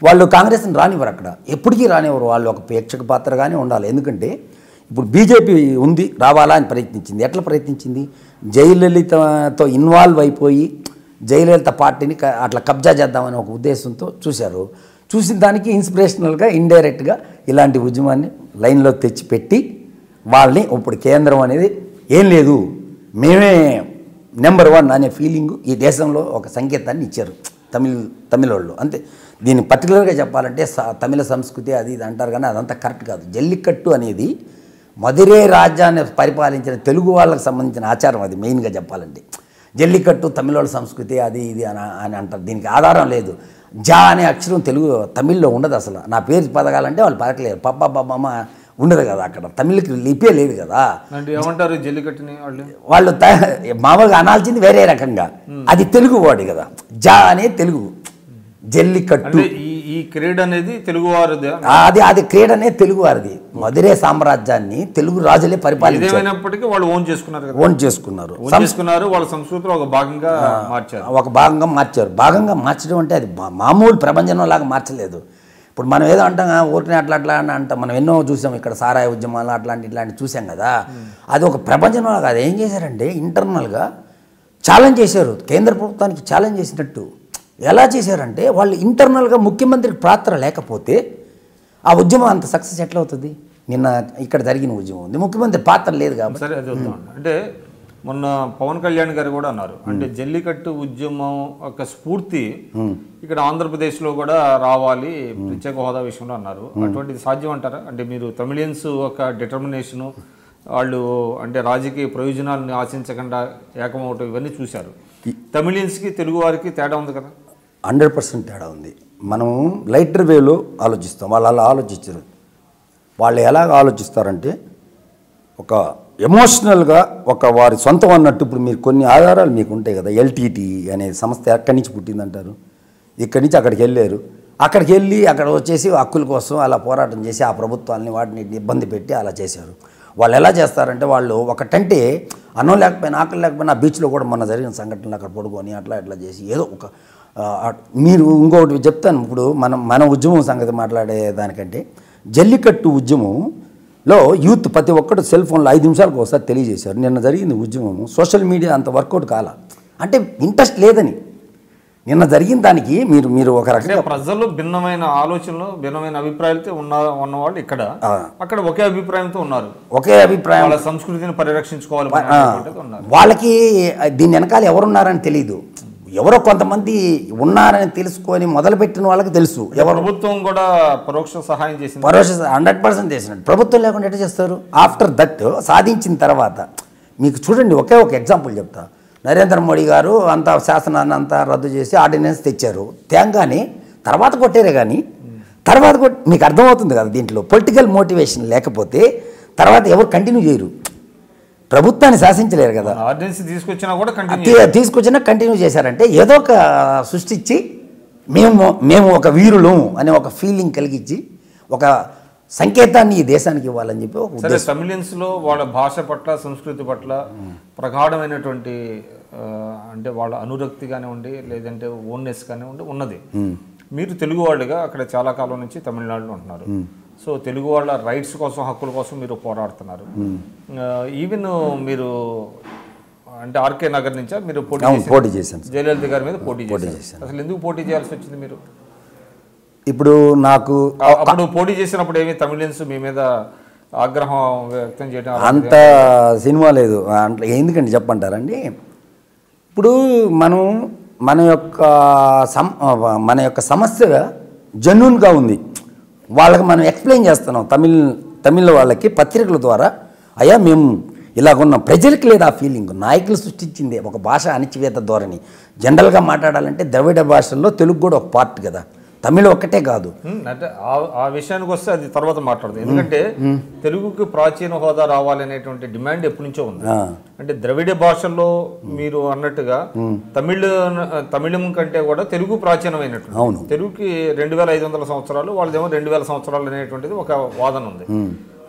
వాళ్ళు కాంగ్రెస్ని రానివ్వరు, అక్కడ ఎప్పటికీ రానివ్వరు. వాళ్ళు ఒక ప్రేక్షక పాత్రగానే ఉండాలి. ఎందుకంటే ఇప్పుడు బీజేపీ ఉంది, రావాలా అని ప్రయత్నించింది. ఎట్లా ప్రయత్నించింది? జయలలితతో ఇన్వాల్వ్ అయిపోయి జయలలిత పార్టీని అట్లా కబ్జా చేద్దామని ఒక ఉద్దేశంతో చూసిన దానికి ఇన్స్పిరేషనల్గా ఇండైరెక్ట్గా ఇలాంటి ఉద్యమాన్ని లైన్లో తెచ్చిపెట్టి వాళ్ళని ఇప్పుడు కేంద్రం అనేది ఏం లేదు, మేమే నెంబర్ 1 అనే ఫీలింగు ఈ దేశంలో ఒక సంకేతాన్ని ఇచ్చారు తమిళ వాళ్ళు. అంతే. దీన్ని పర్టికులర్గా చెప్పాలంటే తమిళ సంస్కృతి అది ఇది అంటారు కానీ అదంతా కరెక్ట్ కాదు. జల్లికట్టు అనేది మధురై రాజ్యాన్ని పరిపాలించిన తెలుగు వాళ్ళకి సంబంధించిన ఆచారం, అది మెయిన్గా చెప్పాలంటే. జల్లికట్టు తమిళ సంస్కృతి అది ఇది అని అంటారు. దీనికి ఆధారం లేదు. జా అనే అక్షరం తమిళ్లో ఉండదు అసలు. నా పేరు పదగాలంటే వాళ్ళు పలకలేరు. పప్ప బాబమ్మ ఉండదు కదా, అక్కడ తమిళకి లిపే లేదు కదా. ఏమంటారు జల్లికట్టుని వాళ్ళు మామూలుగా అనాల్సింది వేరే రకంగా, అది తెలుగు వాడి కదా. జా అనే తెలుగు, జల్లికట్టు ఈ క్రీడ అనేది తెలుగు వారిది. అది క్రీడ అనేది తెలుగు వారిది. మధురై సామ్రాజ్యాన్ని తెలుగు రాజులే పరిపాలించినప్పటికీ వాళ్ళు ఓన్ చేసుకున్నారు. వాళ్ళ సంస్కృతిలో ఒక భాగంగా మార్చారు. భాగంగా మార్చడం అంటే అది మామూలు ప్రపంచంలో లాగా మార్చలేదు. ఇప్పుడు మనం ఏదో అంటాం ఊరిని అట్లా అని అంటాం. మనం ఎన్నో చూసాం ఇక్కడ, సారాయి ఉద్యమాలు ఇట్లాంటివి చూసాం కదా. అది ఒక ప్రపంచంలో కాదు. ఏం చేశారంటే ఇంటర్నల్గా ఛాలెంజ్ చేశారు, కేంద్ర ప్రభుత్వానికి ఛాలెంజ్ చేసినట్టు. ఎలా చేశారంటే వాళ్ళు ఇంటర్నల్గా ముఖ్యమంత్రికి పాత్ర లేకపోతే ఆ ఉద్యమం అంత సక్సెస్ ఎట్లా అవుతుంది? నిన్న ఇక్కడ జరిగిన ఉద్యమం ఉంది, ముఖ్యమంత్రి పాత్ర లేదు కాబట్టి. సరే, అది అంటే మొన్న పవన్ కళ్యాణ్ గారు కూడా అన్నారు, అంటే జల్లికట్టు ఉద్యమం ఒక స్ఫూర్తి ఇక్కడ ఆంధ్రప్రదేశ్లో కూడా రావాలి ప్రత్యేక హోదా విషయంలో అన్నారు. అటువంటిది సాధ్యం అంటారా? అంటే మీరు తమిళియన్స్ ఒక డిటర్మినేషను, వాళ్ళు అంటే రాజకీయ ప్రయోజనాలను ఆశించకుండా ఏకమవటం ఇవన్నీ చూశారు. తమిళియన్స్కి తెలుగు వారికి తేడా ఉంది కదా? 100% తేడా ఉంది. మనం లైటర్ వేలో ఆలోచిస్తాం, వాళ్ళు అలా ఆలోచించరు. వాళ్ళు ఎలాగ ఆలోచిస్తారంటే ఒక ఎమోషనల్గా ఒక వారి సొంతం అన్నట్టు. ఇప్పుడు మీరు కొన్ని ఆధారాలు మీకు ఉంటాయి కదా, ఎల్టీటీ అనే సంస్థ ఎక్కడి నుంచి పుట్టిందంటారు, ఇక్కడి నుంచి అక్కడికి వెళ్ళారు, అక్కడికి వెళ్ళి అక్కడ వచ్చేసి హక్కుల కోసం అలా పోరాటం చేసి ఆ ప్రభుత్వాన్ని వాటిని ఇబ్బంది పెట్టి అలా చేశారు. వాళ్ళు ఎలా చేస్తారంటే వాళ్ళు ఒకటంటే అన్నం లేకపోయినా ఆకలి లేకపోయినా బీచ్లో కూడా మొన్న జరిగిన సంఘటనలు అక్కడ పడుకొని అట్లా ఇట్లా చేసి ఏదో ఒక మీరు ఇంకొకటి చెప్తాను. ఇప్పుడు మన ఉద్యమం సంగతి మాట్లాడే దానికంటే జల్లికట్టు ఉద్యమంలో యూత్ ప్రతి ఒక్కరు సెల్ ఫోన్లో 5 నిమిషాలకు ఒకసారి తెలియజేశారు. నిన్న జరిగింది ఉద్యమం, సోషల్ మీడియా అంత వర్కౌట్ కాల, అంటే ఇంట్రెస్ట్ లేదని. నిన్న జరిగిన దానికి మీరు ఒక రకంగా ప్రజలు భిన్నమైన ఆలోచనలు, భిన్నమైన అభిప్రాయాలతో ఉన్నవాళ్ళు ఇక్కడ అక్కడ ఒకే అభిప్రాయంతో ఉన్నారు. ఒకే అభిప్రాయం, వాళ్ళ సంస్కృతిని పరిరక్షించుకోవాలి. వాళ్ళకి దీని వెనకాల ఎవరున్నారని తెలియదు. ఎవరో కొంతమంది ఉన్నారని తెలుసుకొని మొదలుపెట్టిన వాళ్ళకి తెలుసు. ఎవరు ప్రభుత్వం కూడా పరోక్ష సహాయం చేసింది, పరోక్ష 100% చేసినట్టు. ప్రభుత్వం లేకుండా ఎట్లా చేస్తారు? ఆఫ్టర్ దట్ సాధించిన తర్వాత మీకు చూడండి, ఒకే ఒక ఎగ్జాంపుల్ చెప్తా. నరేంద్ర మోడీ గారు అంతా శాసనాన్ని అంతా రద్దు చేసి ఆర్డినెన్స్ తెచ్చారు. తేంగానే తర్వాత కొట్టారే కానీ తర్వాత మీకు అర్థమవుతుంది కదా, దీంట్లో పొలిటికల్ మోటివేషన్ లేకపోతే తర్వాత ఎవరు కంటిన్యూ చేయరు, ప్రభుత్వాన్ని శాసించలేరు కదా. ఆర్డినెన్స్ తీసుకొచ్చినా కంటిన్యూ చేశారంటే ఏదో ఒక సృష్టించి మేము ఒక వీరులు అనే ఒక ఫీలింగ్ కలిగించి ఒక సంకేతాన్ని ఈ దేశానికి ఇవ్వాలని చెప్పి ఒక ఉద్దేశం. తమిళియన్స్లో వాళ్ళ భాష పట్ల, సంస్కృతి పట్ల ప్రగాఢమైనటువంటి అంటే వాళ్ళ అనురక్తి కానివ్వండి, లేదంటే ఓన్నెస్ కానివ్వండి ఉన్నది. మీరు తెలుగు వాళ్ళుగా అక్కడ చాలా కాలం నుంచి తమిళనాడులో ఉంటున్నారు. సో తెలుగు వాళ్ళ రైట్స్ కోసం, హక్కుల కోసం మీరు పోరాడుతున్నారు. ఈవెన్ మీరు అంటే ఆర్కే నగర్ నుంచా మీరు పోటీ చేశాను, జయలలిత గారి మీద పోటీ చేశారు. అసలు ఎందుకు పోటీ చేయాల్సి వచ్చింది మీరు? ఇప్పుడు నాకు అప్పుడు పోటీ చేసినప్పుడు ఏమి తమిళియన్స్ మీ మీద ఆగ్రహం వ్యక్తం చేయడం అంత సినిమా లేదు. ఎందుకంటే చెప్పంటారండి, ఇప్పుడు మన యొక్క సమస్య జెన్యూన్గా ఉంది, వాళ్ళకి మనం ఎక్స్ప్లెయిన్ చేస్తున్నాం. తమిళ వాళ్ళకి పత్రికల ద్వారా, అయ్యా మేము ఇలాగున్నాం. ప్రజలకి లేదు ఆ ఫీలింగ్, నాయకులు సృష్టించింది ఒక భాష అణిచివేత ధోరణి. జనరల్గా మాట్లాడాలంటే ద్రవిడ భాషల్లో తెలుగు కూడా ఒక పార్ట్ కదా, తమిళ ఒక్కటే కాదు. అంటే ఆ విషయానికి వస్తే అది తర్వాత మాట్లాడదు. ఎందుకంటే తెలుగుకి ప్రాచీన హోదా రావాలనేటువంటి డిమాండ్ ఎప్పటి నుంచో ఉంది. అంటే ద్రవిడ భాషల్లో మీరు అన్నట్టుగా తమిళం కంటే కూడా తెలుగు ప్రాచీనమైనట్టు. తెలుగుకి 2500 సంవత్సరాలు, వాళ్ళదేమో 2000 సంవత్సరాలు అనేటువంటిది ఒక వాదన ఉంది.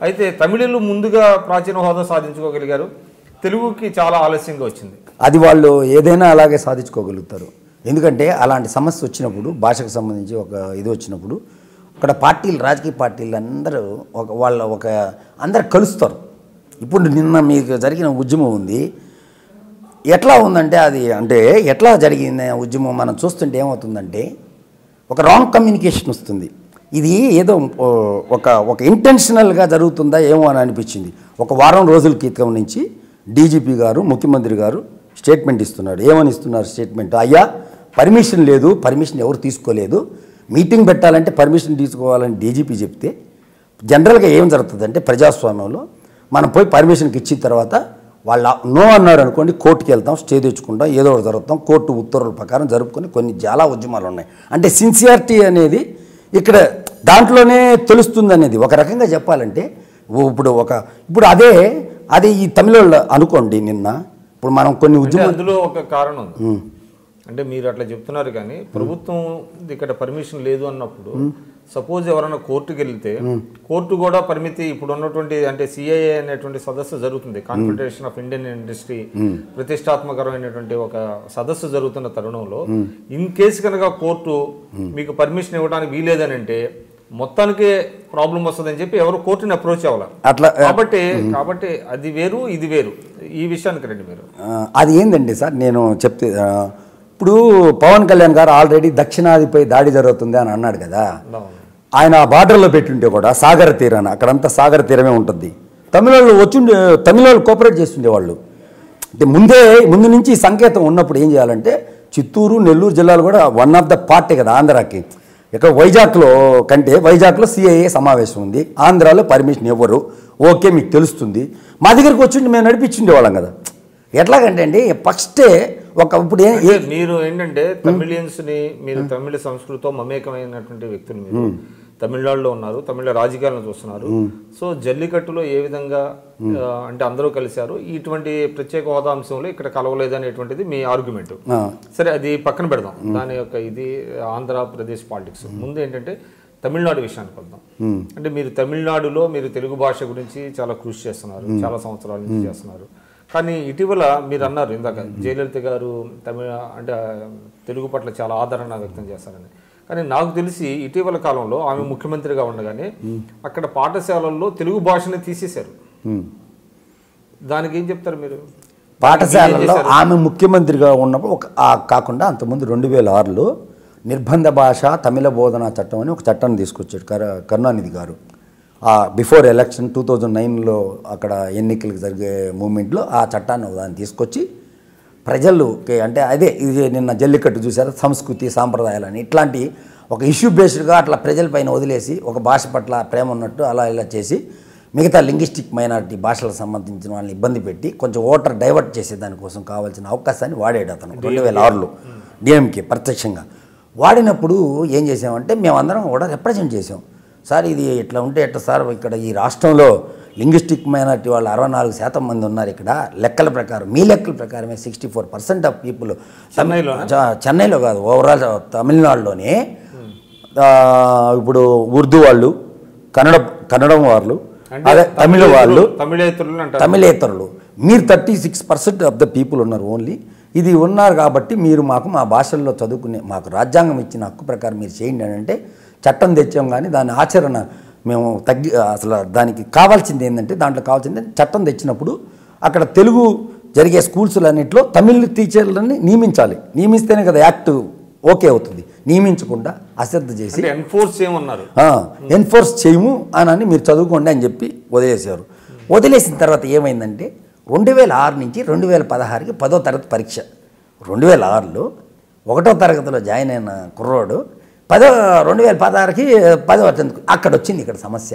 అయితే తమిళులు ముందుగా ప్రాచీన హోదా సాధించుకోగలిగారు, తెలుగుకి చాలా ఆలస్యంగా వచ్చింది. అది వాళ్ళు ఏదైనా అలాగే సాధించుకోగలుగుతారు. ఎందుకంటే అలాంటి సమస్య వచ్చినప్పుడు, భాషకు సంబంధించి ఒక ఇది వచ్చినప్పుడు అక్కడ పార్టీలు, రాజకీయ పార్టీలు అందరూ అందరు కలుస్తారు. ఇప్పుడు నిన్న మీకు జరిగిన ఉద్యమం ఉంది, ఎట్లా ఉందంటే అది అంటే ఎట్లా జరిగింది ఉద్యమం మనం చూస్తుంటే ఏమవుతుందంటే ఒక రాంగ్ కమ్యూనికేషన్ వస్తుంది. ఇది ఏదో ఒక ఇంటెన్షనల్గా జరుగుతుందా ఏమో అని అనిపించింది. ఒక వారం రోజుల క్రితం నుంచి డీజీపీ గారు, ముఖ్యమంత్రి గారు స్టేట్మెంట్ ఇస్తున్నాడు. ఏమని ఇస్తున్నారు స్టేట్మెంట్? అయ్యా పర్మిషన్ లేదు, పర్మిషన్ ఎవరు తీసుకోలేదు, మీటింగ్ పెట్టాలంటే పర్మిషన్ తీసుకోవాలని డీజీపీ చెప్తే జనరల్గా ఏం జరుగుతుందంటే ప్రజాస్వామ్యంలో మనం పోయి పర్మిషన్కి ఇచ్చిన తర్వాత వాళ్ళు నో అన్నారు అనుకోండి, కోర్టుకి వెళ్తాం, స్టే తెచ్చుకుంటాం, ఏదో ఒకటి జరుగుతాం, కోర్టు ఉత్తర్వుల ప్రకారం జరుపుకొని కొన్ని చాలా ఉద్యమాలు ఉన్నాయి. అంటే సిన్సియారిటీ అనేది ఇక్కడ దాంట్లోనే తెలుస్తుంది అనేది. ఒక రకంగా చెప్పాలంటే ఇప్పుడు అదే ఈ తమిళ అనుకోండి, నిన్న ఇప్పుడు మనం కొన్ని ఉద్యమాలు, అందులో ఒక కారణం అంటే మీరు అట్లా చెప్తున్నారు కానీ ప్రభుత్వం ఇక్కడ పర్మిషన్ లేదు అన్నప్పుడు సపోజ్ ఎవరైనా కోర్టుకి వెళ్తే కోర్టు కూడా పరిమితి ఇప్పుడు ఉన్నటువంటి అంటే సిఐఏ అనేటువంటి సదస్సు జరుగుతుంది, కాన్ఫెడరేషన్ ఆఫ్ ఇండియన్ ఇండస్ట్రీ, ప్రతిష్టాత్మకమైనటువంటి ఒక సదస్సు జరుగుతున్న తరుణంలో ఇన్ కేసు కనుక కోర్టు మీకు పర్మిషన్ ఇవ్వడానికి వీలేదని అంటే మొత్తానికి ప్రాబ్లం వస్తుందని చెప్పి ఎవరు కోర్టుని అప్రోచ్ అవ్వాలి. అట్లా కాబట్టి అది వేరు ఇది వేరు. ఈ విషయానికి రండి మీరు. అది ఏందండి సార్, నేను చెప్తే ఇప్పుడు పవన్ కళ్యాణ్ గారు ఆల్రెడీ దక్షిణాదిపై దాడి జరుగుతుంది అని అన్నాడు కదా, ఆయన ఆ బార్డర్లో పెట్టుంటే కూడా సాగర తీరాన, అక్కడంతా సాగర తీరమే ఉంటుంది, తమిళ వాళ్ళు కోఆపరేట్ చేస్తుండేవాళ్ళు. అంటే ముందు నుంచి ఈ సంకేతం ఉన్నప్పుడు ఏం చేయాలంటే చిత్తూరు నెల్లూరు జిల్లాలు కూడా వన్ ఆఫ్ ద పార్టీ కదా ఆంధ్రాకి. ఇక్కడ వైజాగ్లో సిఐఏ సమావేశం ఉంది, ఆంధ్రాలో పర్మిషన్ ఇవ్వరు, ఓకే మీకు తెలుస్తుంది, మా దగ్గరికి వచ్చి మేము నడిపించుండేవాళ్ళం కదా. ఎట్లాగంటే అండి ఫస్టే ఇప్పుడు మీరు ఏంటంటే తమిళియన్స్ని, మీరు తమిళ సంస్కృతితో మమేకమైనటువంటి వ్యక్తులు, మీరు తమిళనాడులో ఉన్నారు, తమిళ రాజకీయాలను చూస్తున్నారు. సో జల్లికట్టులో ఏ విధంగా అంటే అందరూ కలిశారు, ఇటువంటి ప్రత్యేక హోదా అంశంలో ఇక్కడ కలవలేదు అనేటువంటిది మీ ఆర్గ్యుమెంట్. సరే అది పక్కన పెడదాం, దాని యొక్క ఇది ఆంధ్రప్రదేశ్ పాలిటిక్స్. ముందు ఏంటంటే తమిళనాడు విషయానికి వద్దాం. అంటే మీరు తమిళనాడులో మీరు తెలుగు భాష గురించి చాలా కృషి చేస్తున్నారు, చాలా సంవత్సరాల నుంచి చేస్తున్నారు. కానీ ఇటీవల మీరు అన్నారు ఇందాక జయలలిత గారు అంటే తెలుగు పట్ల చాలా ఆదరణ వ్యక్తం చేస్తారని. కానీ నాకు తెలిసి ఇటీవల కాలంలో ఆమె ముఖ్యమంత్రిగా ఉండగానే అక్కడ పాఠశాలల్లో తెలుగు భాషని తీసేశారు. దానికి ఏం చెప్తారు మీరు? పాఠశాలలో ఆమె ముఖ్యమంత్రిగా ఉన్నప్పుడు కాకుండా అంతకుముందు 2006లో నిర్బంధ భాష తమిళ బోధనా చట్టం అని ఒక చట్టాన్ని తీసుకొచ్చాడు కరుణానిధి గారు. బిఫోర్ ఎలక్షన్ 2009లో అక్కడ ఎన్నికలకు జరిగే మూమెంట్లో ఆ చట్టాన్ని దాన్ని తీసుకొచ్చి ప్రజలుకి అంటే అదే ఇది నిన్న జల్లికట్టు చూసారు, సంస్కృతి సాంప్రదాయాలని ఇట్లాంటి ఒక ఇష్యూ బేస్డ్గా అట్లా ప్రజలపైన వదిలేసి ఒక భాష పట్ల ప్రేమ ఉన్నట్టు అలా ఇలా చేసి మిగతా లింగ్విస్టిక్ మైనారిటీ భాషలకు సంబంధించిన వాళ్ళని ఇబ్బంది పెట్టి కొంచెం ఓటర్ డైవర్ట్ చేసే దానికోసం కావాల్సిన అవకాశాన్ని వాడాడు అతను 2006లో డిఎంకే ప్రత్యక్షంగా. వాడినప్పుడు ఏం చేసామంటే మేమందరం కూడా రిప్రజెంట్ చేసాం. సార్ ఇది ఇట్లా ఉంటే ఎట్లా సార్, ఇక్కడ ఈ రాష్ట్రంలో లింగ్విస్టిక్ మైనారిటీ వాళ్ళు 64% మంది ఉన్నారు. ఇక్కడ లెక్కల ప్రకారం మీ లెక్కల ప్రకారమే 64% ఆఫ్ పీపుల్ చెన్నైలో కాదు ఓవరాల్ తమిళనాడులోనే ఇప్పుడు ఉర్దూ వాళ్ళు, కన్నడం వాళ్ళు, అదే తమిళ వాళ్ళు, తమిళేతరులు మీరు 36% ఆఫ్ ద పీపుల్ ఉన్నారు ఓన్లీ. ఇది ఉన్నారు కాబట్టి మీరు మాకు మా భాషల్లో చదువుకునే మాకు రాజ్యాంగం ఇచ్చిన హక్కు ప్రకారం మీరు చేయండి అని అంటే చట్టం తెచ్చాం. కానీ దాని ఆచరణ మేము అసలు దానికి కావాల్సింది ఏంటంటే దాంట్లో కావాల్సింది చట్టం తెచ్చినప్పుడు అక్కడ తెలుగు జరిగే స్కూల్స్లన్నింటిలో తమిళ టీచర్లని నియమించాలి. నియమిస్తేనే కదా యాక్ట్ ఓకే అవుతుంది. నియమించకుండా అశ్రద్ధ చేసి ఎన్ఫోర్స్ చేయము అని మీరు చదువుకోండి అని చెప్పి వదిలేశారు. వదిలేసిన తర్వాత ఏమైందంటే 2006 నుంచి 2016కి 10వ తరగతి పరీక్ష. 2006లో 1వ తరగతిలో జాయిన్ అయిన కుర్రోడు 2016కి 10వ తరగతి అక్కడ వచ్చింది. ఇక్కడ సమస్య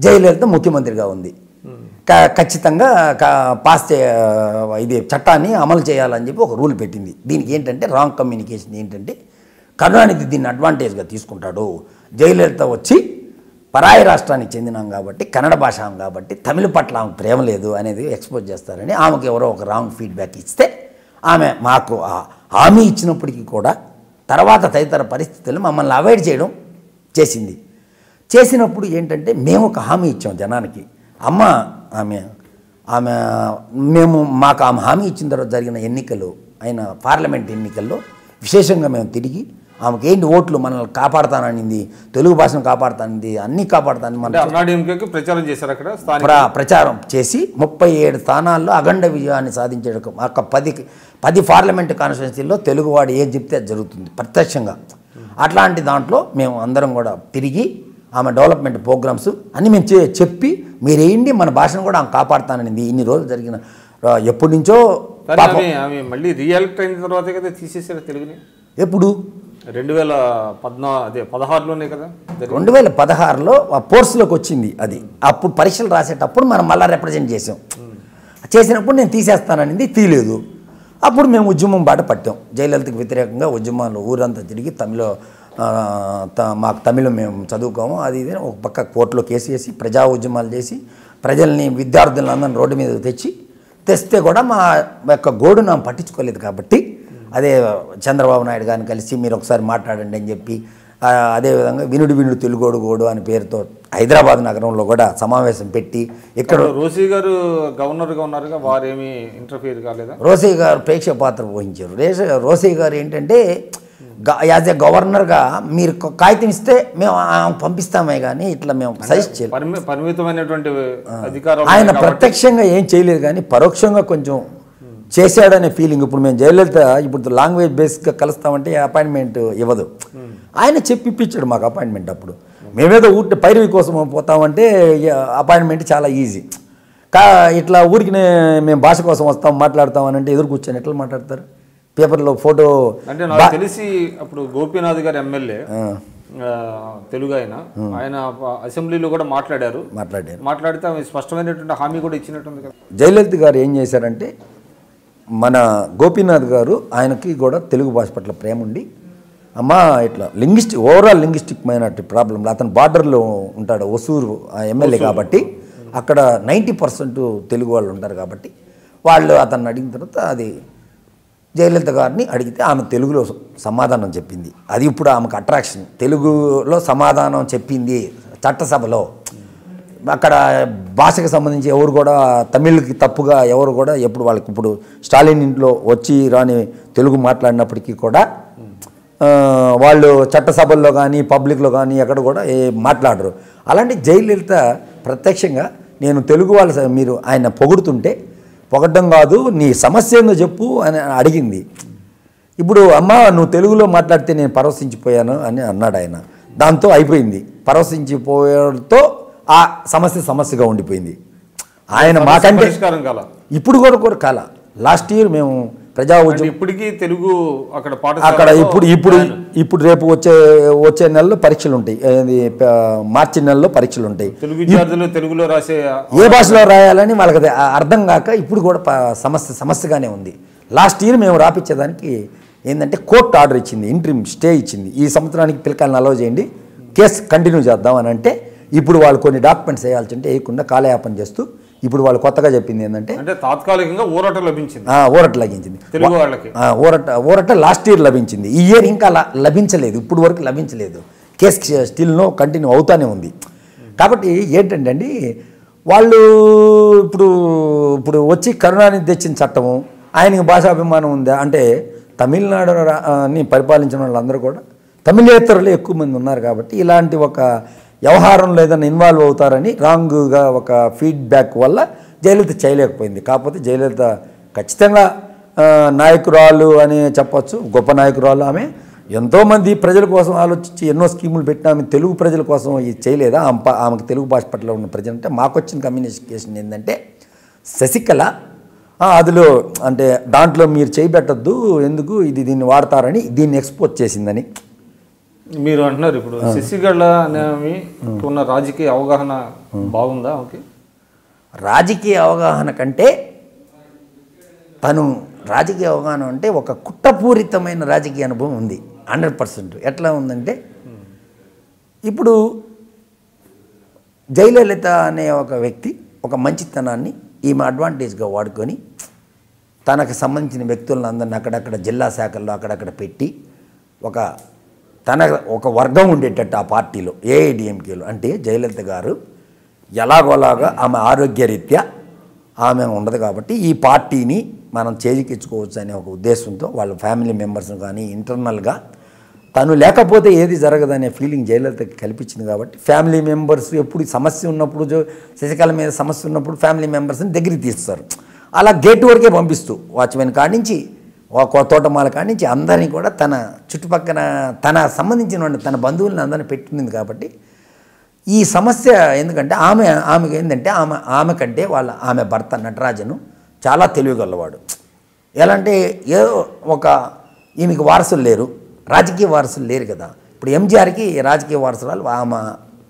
జయలలిత ముఖ్యమంత్రిగా ఉంది, ఖచ్చితంగా ఇది చట్టాన్ని అమలు చేయాలని చెప్పి ఒక రూల్ పెట్టింది. దీనికి ఏంటంటే రాంగ్ కమ్యూనికేషన్ ఏంటంటే కరుణానిధి దీన్ని అడ్వాంటేజ్గా తీసుకుంటాడు. జయలలిత వచ్చి పరాయి రాష్ట్రానికి చెందినాం కాబట్టి కన్నడ భాష కాబట్టి తమిళ పట్ల ఆమెకు ప్రేమ లేదు అనేది ఎక్స్పోజ్ చేస్తారని ఆమెకు ఎవరో ఒక రాంగ్ ఫీడ్బ్యాక్ ఇస్తే ఆమె మాకు హామీ ఇచ్చినప్పటికీ కూడా తర్వాత తదితర పరిస్థితుల్లో మమ్మల్ని అవాయిడ్ చేయడం చేసింది. చేసినప్పుడు ఏంటంటే మేము ఒక హామీ ఇచ్చాం జనానికి, అమ్మ మాకు ఆమె హామీ ఇచ్చిన తర్వాత జరిగిన ఎన్నికలు అయిన పార్లమెంట్ ఎన్నికల్లో విశేషంగా మేము తిరిగి ఆమెకి ఏంటి ఓట్లు మనల్ని కాపాడుతాననింది, తెలుగు భాషను కాపాడుతానింది, అన్నీ కాపాడుతాను ప్రచారం చేశారు. అక్కడ ప్రచారం చేసి 37 స్థానాల్లో అఖండ విజయాన్ని సాధించే ఒక 10 పార్లమెంటు కాన్స్టిట్యున్సీల్లో తెలుగువాడు ఏం చెప్తే అది జరుగుతుంది ప్రత్యక్షంగా. అట్లాంటి దాంట్లో మేము అందరం కూడా తిరిగి ఆమె డెవలప్మెంట్ ప్రోగ్రామ్స్ అన్నీ మేము చెప్పి మీరేంటి మన భాషను కూడా ఆమె కాపాడుతాననింది. ఇన్ని రోజులు జరిగిన ఎప్పటి నుంచో మళ్ళీ రీఎలక్ట్ అయిన తర్వాత కదా తీసేసారు తెలుగుని. ఎప్పుడు 2016లోనే కదా, 2016లో ఫోర్స్లోకి వచ్చింది అది. అప్పుడు పరీక్షలు రాసేటప్పుడు మనం మళ్ళీ రిప్రజెంట్ చేసినప్పుడు నేను తీసేస్తాననింది, తీయలేదు. అప్పుడు మేము ఉద్యమం బాట పట్టాం. జయలలితకు వ్యతిరేకంగా ఉద్యమాలు ఊరంతా తిరిగి మాకు తమిళం మేము చదువుకోము అది ఇది ఒక పక్క కోర్టులో కేసు వేసి ప్రజా ఉద్యమాలు చేసి ప్రజల్ని విద్యార్థులందరినీ రోడ్డు మీద తెస్తే కూడా మా యొక్క గోడు మేము పట్టించుకోలేదు. కాబట్టి అదే చంద్రబాబు నాయుడు గారిని కలిసి మీరు ఒకసారి మాట్లాడండి అని చెప్పి అదేవిధంగా వినుడు తెలుగోడు గోడు అనే పేరుతో హైదరాబాద్ నగరంలో కూడా సమావేశం పెట్టి ఇక్కడ రోసీ గారు గవర్నర్గా ఉన్నారుగా, వారేమీ ఇంటర్ఫియర్ కాలేదా? రోసీ గారు ప్రేక్షక పాత్ర వహించారు. రోసీ గారు ఏంటంటే యాజ్ ఏ గవర్నర్గా మీరు కాగితం ఇస్తే మేము పంపిస్తామే కానీ ఇట్లా మేము సజెస్ట్ చేయలేదు. పరిమితమైనటువంటి అధికారం ఆయన ప్రత్యక్షంగా ఏం చేయలేదు కానీ పరోక్షంగా కొంచెం చేశాడనే ఫీలింగ్. ఇప్పుడు మేము జయలలిత ఇప్పుడు లాంగ్వేజ్ బేస్గా కలుస్తామంటే అపాయింట్మెంట్ ఇవ్వదు, ఆయన చెప్పిప్పించాడు మాకు అపాయింట్మెంట్. అప్పుడు మేమేదో ఊటి పైరవి కోసం పోతామంటే అపాయింట్మెంట్ చాలా ఈజీ. ఇట్లా ఊరికి మేము భాష కోసం వస్తాం మాట్లాడతాం అని అంటే ఎదురు కూర్చొని ఎట్లా మాట్లాడతారు? పేపర్లో ఫోటో అంటే నాకు తెలిసి అప్పుడు గోపీనాథ్ గారు ఎమ్మెల్యే తెలుగు ఆయన అసెంబ్లీలో కూడా మాట్లాడితే ఆమె స్పష్టమైనటువంటి హామీ కూడా ఇచ్చినట్టుంది కదా. జయలలిత గారు ఏం చేశారంటే, మన గోపీనాథ్ గారు ఆయనకి కూడా తెలుగు భాష పట్ల ప్రేమ ఉండి, అమ్మ ఇట్లా ఓవరాల్ లింగ్విస్టిక్ మైనారిటీ ప్రాబ్లం, అతను బార్డర్లో ఉంటాడు, ఒసూరు ఎమ్మెల్యే కాబట్టి అక్కడ 90% తెలుగు వాళ్ళు ఉంటారు కాబట్టి వాళ్ళు అతన్ని అడిగిన తర్వాత అది జయలలిత గారిని అడిగితే ఆమె తెలుగులో సమాధానం చెప్పింది. అది ఇప్పుడు ఆమెకు అట్రాక్షన్. తెలుగులో సమాధానం చెప్పింది చట్టసభలో. అక్కడ భాషకు సంబంధించి ఎవరు కూడా తమిళ్కి తప్పుగా ఎవరు కూడా ఎప్పుడు వాళ్ళకి ఇప్పుడు స్టాలిన్ ఇంట్లో వచ్చి రాని తెలుగు మాట్లాడినప్పటికీ కూడా వాళ్ళు చట్టసభల్లో కానీ పబ్లిక్లో కానీ ఎక్కడ కూడా మాట్లాడరు. అలాంటి జయలలిత ప్రత్యక్షంగా నేను తెలుగు వాళ్ళ మీరు ఆయన పొగడడం కాదు, నీ సమస్య ఏందో చెప్పు అని అడిగింది. ఇప్పుడు అమ్మ నువ్వు తెలుగులో మాట్లాడితే నేను పరవశించిపోయాను అని అన్నాడు ఆయన. దాంతో అయిపోయింది. పరవశించిపోయడంతో ఆ సమస్యగా ఉండిపోయింది. ఆయన మాకంటే ఇప్పుడు కూడా కాల. లాస్ట్ ఇయర్ మేము ప్రజా ఉద్యమం ఇప్పటికీ తెలుగు అక్కడ ఇప్పుడు రేపు వచ్చే నెలలో పరీక్షలు ఉంటాయి, మార్చి నెలలో పరీక్షలు ఉంటాయి. తెలుగులో రాసే ఏ భాషలో రాయాలని వాళ్ళకి అర్థం కాక ఇప్పుడు కూడా సమస్యగానే ఉంది. లాస్ట్ ఇయర్ మేము రాపించేదానికి ఏంటంటే కోర్టు ఆర్డర్ ఇచ్చింది, ఇంట్రీమ్ స్టే ఇచ్చింది. ఈ సంవత్సరానికి పిల్లకాయలను అలౌ చేయండి, కేసు కంటిన్యూ చేద్దాం అని అంటే ఇప్పుడు వాళ్ళు కొన్ని డాక్యుమెంట్స్ వేయాల్సి ఉంటే వేయకుండా కాలయాపన చేస్తూ ఇప్పుడు వాళ్ళు కొత్తగా చెప్పింది ఏంటంటే తాత్కాలికంగా ఊరట లభించింది. తెలుగు వాళ్ళకి ఊరట లాస్ట్ ఇయర్ లభించింది. ఈ ఇయర్ ఇంకా లభించలేదు, ఇప్పుడు వరకు లభించలేదు. కేసు స్టిల్ కంటిన్యూ అవుతానే ఉంది. కాబట్టి ఏంటంటే అండి, వాళ్ళు ఇప్పుడు వచ్చి కరుణానిధి తెచ్చిన చట్టము, ఆయనకి భాషాభిమానం ఉందా అంటే తమిళనాడుని పరిపాలించిన వాళ్ళందరూ కూడా తమిళేతరులు ఎక్కువ మంది ఉన్నారు కాబట్టి ఇలాంటి ఒక వ్యవహారంలో ఏదైనా ఇన్వాల్వ్ అవుతారని రాంగ్గా ఒక ఫీడ్బ్యాక్ వల్ల జయలలిత చేయలేకపోయింది. కాకపోతే జయలలిత ఖచ్చితంగా నాయకురాలు అని చెప్పచ్చు, గొప్ప నాయకురాలు. ఆమె ఎంతోమంది ప్రజల కోసం ఆలోచించి ఎన్నో స్కీములు పెట్టిన ఆమె తెలుగు ప్రజల కోసం ఇది చేయలేదా? ఆమెకు తెలుగు భాష పట్ల ఉన్న ప్రజలు అంటే మాకు వచ్చిన కమ్యూనికేషన్ ఏంటంటే శశికళ అందులో అంటే దాంట్లో మీరు చేయబెట్టద్దు, ఎందుకు దీన్ని వాడతారని దీన్ని ఎక్స్పోజ్ చేసిందని మీరు అంటున్నారు. ఇప్పుడు శశికళ అనేవి ఉన్న రాజకీయ అవగాహన బాగుందా? ఓకే, రాజకీయ అవగాహన కంటే తను రాజకీయ అవగాహన అంటే ఒక కుట్రపూరితమైన రాజకీయ అనుభవం ఉంది 100%. ఎట్లా ఉందంటే ఇప్పుడు జయలలిత అనే ఒక వ్యక్తి ఒక మంచితనాన్ని ఈమె అడ్వాంటేజ్గా వాడుకొని తనకు సంబంధించిన వ్యక్తులను అందరిని అక్కడక్కడ జిల్లా శాఖల్లో అక్కడక్కడ పెట్టి ఒక వర్గం ఉండేటట్టు ఆ పార్టీలో ఏఐడిఎంకేలో. అంటే జయలలిత గారు ఎలాగోలాగా ఆమె ఆరోగ్యరీత్యా ఆమె ఉండదు కాబట్టి ఈ పార్టీని మనం చేజిక్కించుకోవచ్చు అనే ఒక ఉద్దేశంతో వాళ్ళ ఫ్యామిలీ మెంబర్స్ని కానీ ఇంటర్నల్గా తను లేకపోతే ఏది జరగదనే ఫీలింగ్ జయలలితకి కల్పించింది. కాబట్టి ఫ్యామిలీ మెంబర్స్ ఎప్పుడు సమస్య ఉన్నప్పుడు శశికళ మీద సమస్య ఉన్నప్పుడు ఫ్యామిలీ మెంబర్స్ని దగ్గరికి తీస్తారు. అలా గేట్ వరకే పంపిస్తూ వాచ్మెన్ కాడి నుంచి తోటమాల కాడి నుంచి అందరినీ కూడా తన చుట్టుపక్కల తన సంబంధించిన తన బంధువులను అందరినీ పెట్టింది. కాబట్టి ఈ సమస్య ఎందుకంటే ఆమెకి ఏంటంటే ఆమె కంటే ఆమె భర్త నటరాజను చాలా తెలివిగలవాడు. ఎలా అంటే ఏదో ఈమెకి వారసులు లేరు, రాజకీయ వారసులు లేరు కదా. ఇప్పుడు ఎంజీఆర్కి రాజకీయ వారసురాలు ఆమె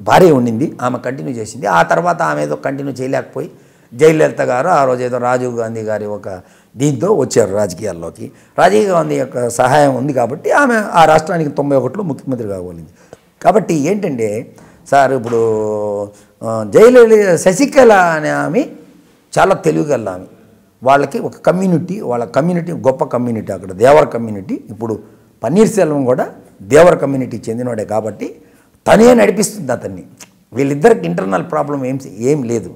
భార్య ఉండింది, ఆమె కంటిన్యూ చేసింది. ఆ తర్వాత ఆమె ఏదో కంటిన్యూ చేయలేకపోయి జయలలిత గారు ఆ రోజు ఏదో రాజీవ్ గాంధీ గారి ఒక దీంతో వచ్చారు రాజకీయాల్లోకి. రాజీవ్ గాంధీ యొక్క సహాయం ఉంది కాబట్టి ఆమె ఆ రాష్ట్రానికి 91లో ముఖ్యమంత్రి కాగలిగింది. కాబట్టి ఏంటంటే సార్ ఇప్పుడు శశికళ అనే ఆమె చాలా తెలివిగల ఆమె. వాళ్ళకి ఒక కమ్యూనిటీ, వాళ్ళ కమ్యూనిటీ గొప్ప కమ్యూనిటీ అక్కడ దేవర కమ్యూనిటీ. ఇప్పుడు పన్నీర్ సెల్వం కూడా దేవర కమ్యూనిటీకి చెందినవాడే కాబట్టి తనే నడిపిస్తుంది అతన్ని. వీళ్ళిద్దరికి ఇంటర్నల్ ప్రాబ్లం ఏం లేదు.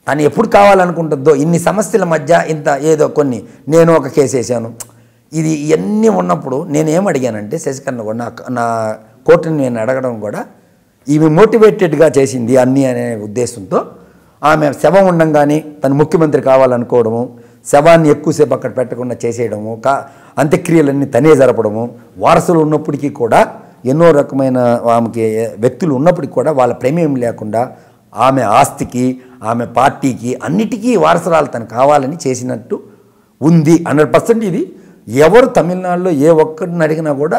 తను ఎప్పుడు కావాలనుకుంటుందో ఇన్ని సమస్యల మధ్య ఏదో కొన్ని నేను ఒక కేసు వేసాను ఇవన్నీ ఉన్నప్పుడు నేనేం అడిగానంటే శశికళను కూడా నా కోర్టుని నేను అడగడం కూడా ఈమె మోటివేటెడ్గా చేసింది అన్నీ అనే ఉద్దేశంతో ఆమె శవం ఉండంగానే తను ముఖ్యమంత్రి కావాలనుకోవడము, శవాన్ని ఎక్కువసేపు అక్కడ పెట్టకుండా చేసేయడము, అంత్యక్రియలన్నీ తనే జరపడము, వారసులు ఉన్నప్పటికీ కూడా ఎన్నో రకమైన ఆమెకి వ్యక్తులు ఉన్నప్పటికీ కూడా వాళ్ళ ప్రమేయం లేకుండా ఆమె ఆస్తికి ఆమె పార్టీకి అన్నిటికీ వారసురాలు తను కావాలని చేసినట్టు ఉంది 100%. ఇది ఎవరు తమిళనాడులో ఏ ఒక్కరిని అడిగినా కూడా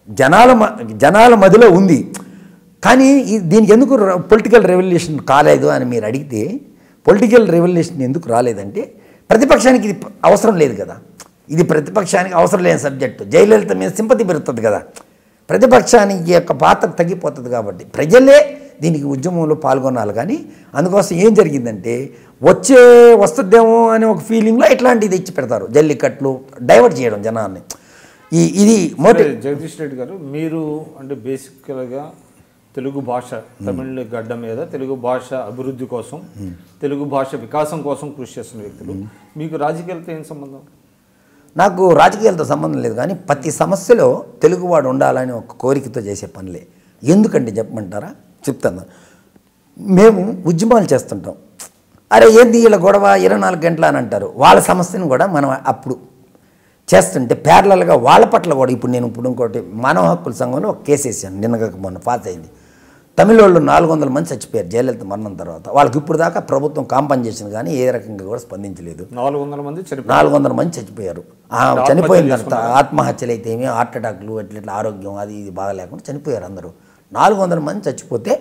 జనాల మధ్యలో ఉంది. కానీ దీనికి ఎందుకు పొలిటికల్ రెవల్యూషన్ కాలేదు అని మీరు అడిగితే, పొలిటికల్ రెవల్యూషన్ ఎందుకు రాలేదంటే ప్రతిపక్షానికి ఇది అవసరం లేదు కదా. ఇది ప్రతిపక్షానికి అవసరం లేని సబ్జెక్టు. జయలలిత మీద సింపతి పెరుగుతుంది కదా, ప్రతిపక్షానికి యొక్క పాత్ర తగ్గిపోతుంది. కాబట్టి ప్రజలే దీనికి ఉద్యమంలో పాల్గొనాలి. కానీ అందుకోసం ఏం జరిగిందంటే వస్తుందేమో అనే ఒక ఫీలింగ్లో ఇట్లాంటిది ఇచ్చి పెడతారు, జల్లికట్లు డైవర్ట్ చేయడం జనాన్ని. ఇది జగదీష్ రెడ్డి గారు, మీరు అంటే బేసిక్గా తెలుగు భాష, తమిళ గడ్డ మీద తెలుగు భాష అభివృద్ధి కోసం, తెలుగు భాష వికాసం కోసం కృషి చేస్తున్న వ్యక్తులు, మీకు రాజకీయాలతో ఏం సంబంధం? నాకు రాజకీయాలతో సంబంధం లేదు, కానీ ప్రతి సమస్యలో తెలుగువాడు ఉండాలని ఒక కోరికతో చేసే పనులే. ఎందుకంటే చెప్పమంటారా? చెప్తాను. మేము ఉద్యమాలు చేస్తుంటాం, అరే ఏంది వీళ్ళ గొడవ 24 గంటలు అని అంటారు. వాళ్ళ సమస్యను కూడా మనం అప్పుడు చేస్తుంటే ప్యారలల్గా వాళ్ళ పట్ల కూడా ఇప్పుడు ఇంకోటి మానవ హక్కుల సంఘంలో ఒక కేసు వేసాను, మొన్న పాస్ అయింది. తమిళ వాళ్ళు 400 మంది చచ్చిపోయారు జయలలిత మరణం తర్వాత. వాళ్ళకి ఇప్పుడు దాకా ప్రభుత్వం కాంపన్సేషన్ కానీ ఏ రకంగా కూడా స్పందించలేదు. 400 మంది చచ్చిపోయారు. చనిపోయిన తర్వాత ఆత్మహత్యలు అయితే ఏమి, హార్ట్ అటాక్లు, ఎట్లా ఆరోగ్యం అది ఇది బాగా లేకుండా చనిపోయారు అందరూ. 400 మంది చచ్చిపోతే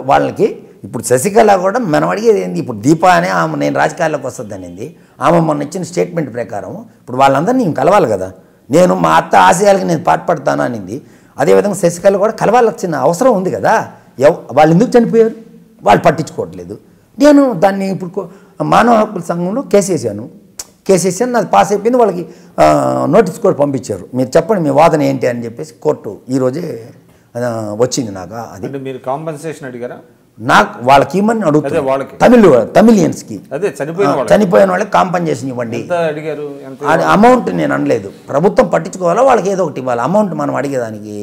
వాళ్ళకి ఇప్పుడు శశికళ కూడా మనం అడిగేది ఏంది, ఇప్పుడు దీపా అనే ఆమె నేను రాజకీయాల్లోకి వస్తుంది అనేది ఆమె మొన్న ఇచ్చిన స్టేట్మెంట్ ప్రకారం ఇప్పుడు వాళ్ళందరినీ నేను కలవాలి కదా. నేను మా అత్త ఆశయాలకి నేను పాటుపడతాను అనింది. అదేవిధంగా శశికళ కూడా కలవాల్సిన అవసరం ఉంది కదా. వాళ్ళు ఎందుకు చనిపోయారు? వాళ్ళు పట్టించుకోవట్లేదు. నేను దాన్ని ఇప్పుడు మానవ హక్కుల సంఘంలో కేసు వేసాను, నాది పాస్ అయిపోయింది. వాళ్ళకి నోటీస్ కూడా పంపించారు. మీరు చెప్పండి మీ వాదన ఏంటి అని చెప్పేసి కోర్టు ఈరోజే వచ్చింది నాకు. అది మీరు కాంపెన్సేషన్ అడిగారా? నాకు వాళ్ళకి ఇవ్వమని అడుగుతారు, తమిళియన్స్కి చనిపోయిన వాళ్ళకి కాంపెన్సేషన్ ఇవ్వండి. అమౌంట్ నేను అనలేదు, ప్రభుత్వం పట్టించుకోవాలా, వాళ్ళకి ఏదో ఒకటి ఇవ్వాలి. అమౌంట్ మనం అడిగేదానికి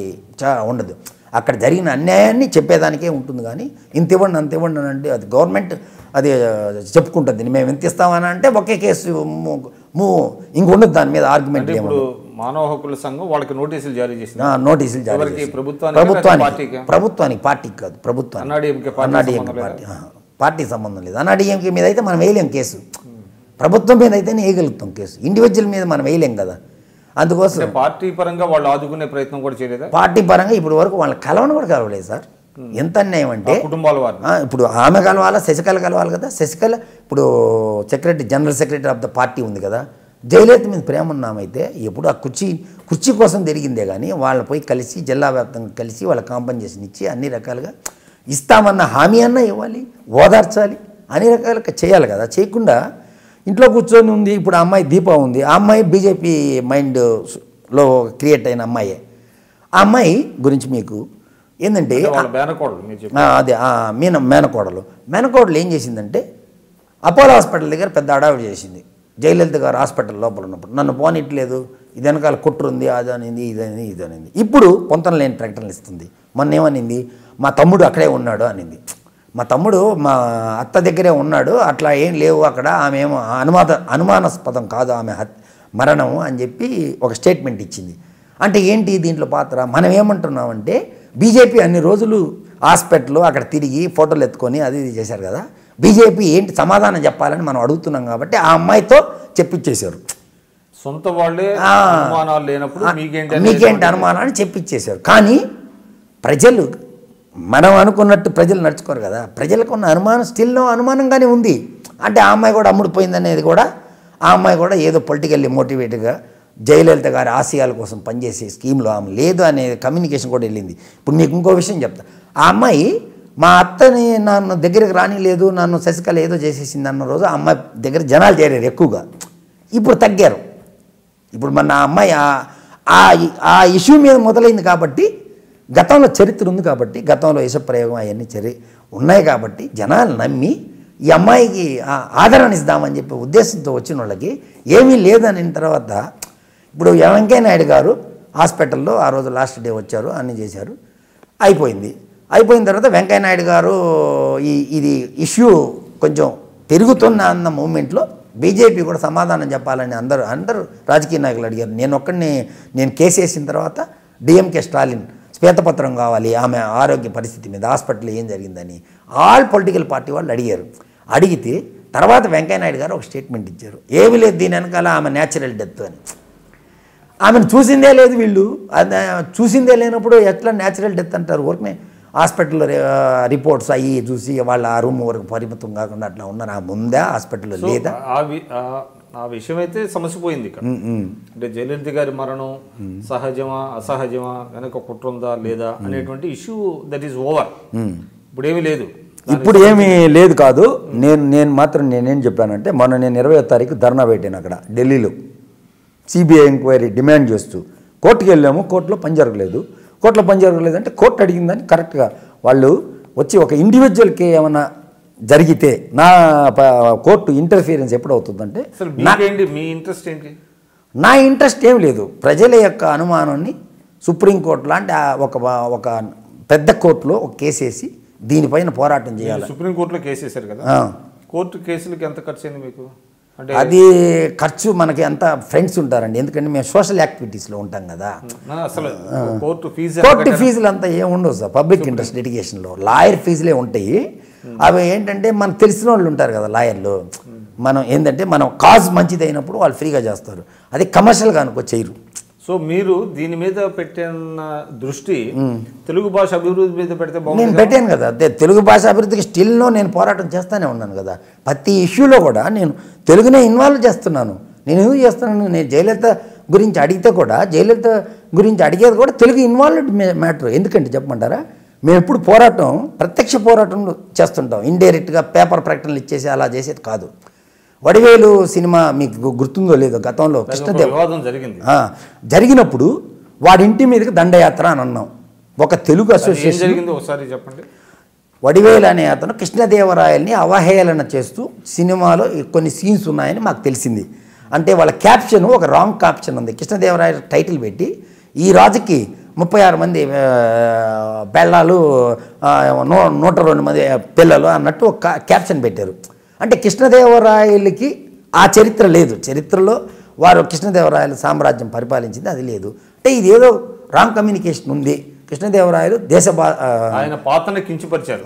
ఉండదు. అక్కడ జరిగిన అన్యాయాన్ని చెప్పేదానికే ఉంటుంది. కానీ ఇంత ఇవ్వండి అంత ఇవ్వండి అని అంటే అది గవర్నమెంట్ అది చెప్పుకుంటుంది. మేము ఎంత ఇస్తామని అంటే ఒకే కేసు ఇంక ఉండదు దాని మీద ఆర్గ్యుమెంట్. మానవ హక్కుల సంఘం వాళ్ళకి నోటీసులు జారీ చేసింది. నోటీసులు జారీ చేసి ప్రభుత్వానికి పార్టీకి కాదు, ప్రభుత్వానికి. పార్టీ సంబంధం లేదు. అన్నాడీఎంకే మీద అయితే మనం వేయలేం కేసు, ప్రభుత్వం మీద అయితేనే వేయగలుగుతాం కేసు. ఇండివిజువల్ మీద మనం వేయలేం కదా. అందుకోసం పార్టీ పరంగా వాళ్ళు ఆదుకునే ప్రయత్నం కూడా చేయలేదు. పార్టీ పరంగా ఇప్పటి వరకు వాళ్ళని కలవలేదు సార్. ఎంత అన్యాయం అంటే కుటుంబాల వారు ఇప్పుడు ఆమె కలవాలా, శశికళ కలవాలి కదా. శశికళ ఇప్పుడు general secretary of the party ఉంది కదా. జయలలిత మీద ప్రేమ ఉన్నామైతే ఎప్పుడు ఆ కుర్చీ కోసం తిరిగిందే కానీ వాళ్ళ పోయి కలిసి జిల్లా వ్యాప్తంగా కలిసి వాళ్ళ కాంపెన్సేషన్ ఇచ్చి అన్ని రకాలుగా ఇస్తామన్న హామీ అన్నా ఇవ్వాలి, ఓదార్చాలి, అన్ని రకాలుగా చేయాలి కదా. చేయకుండా ఇంట్లో కూర్చొని ఉంది. ఇప్పుడు ఆ అమ్మాయి దీప ఉంది, ఆ అమ్మాయి బీజేపీ మైండ్లో క్రియేట్ అయిన అమ్మాయే. ఆ అమ్మాయి గురించి మీకు ఏంటంటే అదే మేనకోడలు ఏం చేసిందంటే అపోలో హాస్పిటల్ దగ్గర పెద్ద అడావిడి చేసింది. జయలలిత గారు హాస్పిటల్ లోపల ఉన్నప్పుడు నన్ను పోనిట్లేదు, ఇది వెనకాల కుట్రు ఉంది, అది అనింది, ఇది అనింది. ఇప్పుడు పొంతన లేని ప్రకటనలు ఇస్తుంది. మొన్న ఏమనింది, మా తమ్ముడు అక్కడే ఉన్నాడు అనింది. మా తమ్ముడు మా అత్త దగ్గరే ఉన్నాడు, అట్లా ఏం లేవు అక్కడ, ఆమె ఏమో అనుమానాస్పదం కాదు ఆమె మరణము అని చెప్పి ఒక స్టేట్మెంట్ ఇచ్చింది. అంటే ఏంటి దీంట్లో పాత్ర? మనం ఏమంటున్నామంటే బీజేపీ అన్ని రోజులు హాస్పిటల్ అక్కడ తిరిగి ఫోటోలు ఎత్తుకొని అది ఇది చేశారు కదా. బీజేపీ ఏంటి సమాధానం చెప్పాలని మనం అడుగుతున్నాం కాబట్టి ఆ అమ్మాయితో చెప్పించేశారు. సొంత వాళ్ళే మీకేంటి అనుమానాన్ని చెప్పించేశారు. కానీ ప్రజలు మనం అనుకున్నట్టు ప్రజలు నడుచుకోరు కదా. ప్రజలకు ఉన్న అనుమానం స్టిల్లో అనుమానంగానే ఉంది. అంటే ఆ అమ్మాయి కూడా అమ్ముడుపోయిందనేది కూడా ఆ అమ్మాయి కూడా ఏదో పొలిటికల్లీ మోటివేట్గా జయలలిత గారి ఆశయాల కోసం పనిచేసే స్కీమ్లో ఆమె లేదు అనే కమ్యూనికేషన్ కూడా వెళ్ళింది. ఇప్పుడు మీకు ఇంకో విషయం చెప్తా. ఆ అమ్మాయి మా అత్తని నన్ను దగ్గరికి రానిలేదు, నన్ను శశికళ ఏదో చేసేసింది అన్న రోజు ఆ అమ్మాయి దగ్గర జనాలు చేరారు ఎక్కువగా. ఇప్పుడు తగ్గారు. ఇప్పుడు మన ఆ అమ్మాయి ఆ ఇష్యూ మీద మొదలైంది కాబట్టి, గతంలో చరిత్ర ఉంది కాబట్టి, గతంలో విషప్రయోగం అవన్నీ ఉన్నాయి కాబట్టి జనాలు నమ్మి ఈ అమ్మాయికి ఆదరణ ఇద్దామని చెప్పి ఉద్దేశంతో వచ్చిన వాళ్ళకి ఏమీ లేదని తర్వాత ఇప్పుడు వెంకయ్య నాయుడు గారు హాస్పిటల్లో ఆ రోజు లాస్ట్ డే వచ్చారు, అన్నీ చేశారు, అయిపోయిన తర్వాత వెంకయ్య నాయుడు గారు ఇది ఇష్యూ కొంచెం పెరుగుతున్న అన్న మూమెంట్లో బీజేపీ కూడా సమాధానం చెప్పాలని అందరూ రాజకీయ నాయకులు అడిగారు. నేను కేసు వేసిన తర్వాత డిఎంకే స్టాలిన్ శ్వేతపత్రం కావాలి ఆమె ఆరోగ్య పరిస్థితి మీద, హాస్పిటల్ ఏం జరిగిందని ఆల్ పొలిటికల్ పార్టీ వాళ్ళు అడిగారు. అడిగితే తర్వాత వెంకయ్యనాయుడు గారు ఒక స్టేట్మెంట్ ఇచ్చారు, ఏమీ లేదు దీని వెనకాల ఆమె న్యాచురల్ డెత్ అని. ఆమెను చూసిందే లేదు వీళ్ళు, చూసిందే లేనప్పుడు ఎట్లా న్యాచురల్ డెత్ అంటారు? ఊరికనే హాస్పిటల్లో రిపోర్ట్స్ అయ్యి చూసి వాళ్ళ ఆ రూమ్ వరకు పరిమితం కాకుండా అట్లా ఉన్నారు. ఆ ముందా హాస్పిటల్లో లేదా? ఆ విషయం అయితే సమస్య పోయింది ఇక్కడ. అంటే జయలలిత గారి మరణం సహజమా అసహజమా వెనక కుట్ర ఉందా లేదా అనేటువంటి ఇష్యూ దట్ ఈస్ ఓవర్. ఇప్పుడు ఏమీ లేదు, ఇప్పుడు ఏమీ లేదు కాదు. నేను మాత్రం నేనేం చెప్పానంటే, మొన్న నేను 20వ తారీఖు ధర్నా పెట్టాను అక్కడ ఢిల్లీలో, సిబిఐ ఎంక్వైరీ డిమాండ్ చేస్తూ. కోర్టుకు వెళ్ళాము, కోర్టులో పని జరగలేదు. కోర్టులో పని జరగలేదంటే కోర్టు అడిగిందని కరెక్ట్గా వాళ్ళు వచ్చి ఒక ఇండివిజువల్కి ఏమైనా జరిగితే నా కోర్టు ఇంటర్ఫియరెన్స్ ఎప్పుడు అవుతుందంటే, మీ ఇంట్రెస్ట్ ఏంటి? నా ఇంట్రెస్ట్ ఏం లేదు. ప్రజల యొక్క అనుమానాన్ని సుప్రీంకోర్టు లాంటి ఒక పెద్ద కోర్టులో ఒక కేసు వేసి దీనిపైన పోరాటం చేయాలి. సుప్రీంకోర్టులో కేసు వేశారు కదా, కోర్టు కేసులకి ఎంత ఖర్చు అయింది మీకు? అంటే అది ఖర్చు మనకి అంత ఫ్రెండ్స్ ఉంటారండి, ఎందుకంటే మేము సోషల్ యాక్టివిటీస్లో ఉంటాం కదా. అసలు కోర్టు ఫీజులు అంతా ఏమి ఉండవు సార్ పబ్లిక్ ఇంట్రెస్ట్ లిటిగేషన్లో. లాయర్ ఫీజులే ఉంటాయి. అవి ఏంటంటే మనకు తెలిసిన వాళ్ళు ఉంటారు కదా లాయర్లు, మనం ఏంటంటే మనం కాజ్ మంచిది అయినప్పుడు వాళ్ళు ఫ్రీగా చేస్తారు. అది కమర్షియల్గా అనుకో చేయరు. సో మీరు దీని మీద పెట్టిన దృష్టి తెలుగు భాష అభివృద్ధి మీద పెడితే బాగుంది. నేను పెట్టాను కదా, అదే తెలుగు భాష అభివృద్ధికి స్టిల్లో నేను పోరాటం చేస్తూనే ఉన్నాను కదా. ప్రతి ఇష్యూలో కూడా నేను తెలుగునే ఇన్వాల్వ్ చేస్తున్నాను. నేను ఎందుకు చేస్తున్నాను? నేను జయలలిత గురించి అడిగితే కూడా, జయలలిత గురించి అడిగేది కూడా తెలుగు ఇన్వాల్వ్డ్ మ్యాటర్. ఎందుకంటే చెప్పమంటారా, మేము ఎప్పుడు పోరాటం ప్రత్యక్ష పోరాటం చేస్తుంటాం, ఇండైరెక్ట్గా పేపర్ ప్రకటనలు ఇచ్చేసి అలా చేసేది కాదు. వడివేలు సినిమా మీకు గుర్తుందో లేదో, గతంలో కృష్ణదేవ జరిగినప్పుడు వాడి ఇంటి మీదకి దండయాత్ర అని అన్నాం. ఒక తెలుగు అసోసియేషన్ ఒకసారి చెప్పండి. వడివేలు అనే అతను కృష్ణదేవరాయల్ని అవహేళన చేస్తూ సినిమాలో కొన్ని సీన్స్ ఉన్నాయని మాకు తెలిసింది. అంటే వాళ్ళ క్యాప్షన్ ఒక రాంగ్ క్యాప్షన్ ఉంది. కృష్ణదేవరాయలు టైటిల్ పెట్టి ఈ రాజుకి 36 మంది పెళ్ళాలు 102 మంది పిల్లలు అన్నట్టు ఒక క్యాప్షన్ పెట్టారు. అంటే కృష్ణదేవరాయలకి ఆ చరిత్ర లేదు. చరిత్రలో వారు కృష్ణదేవరాయల సామ్రాజ్యం పరిపాలించింది అది లేదు. అంటే ఇదేదో రాంగ్ కమ్యూనికేషన్ ఉంది. కృష్ణదేవరాయలు ఆయన పాత్రను కించపరిచారు.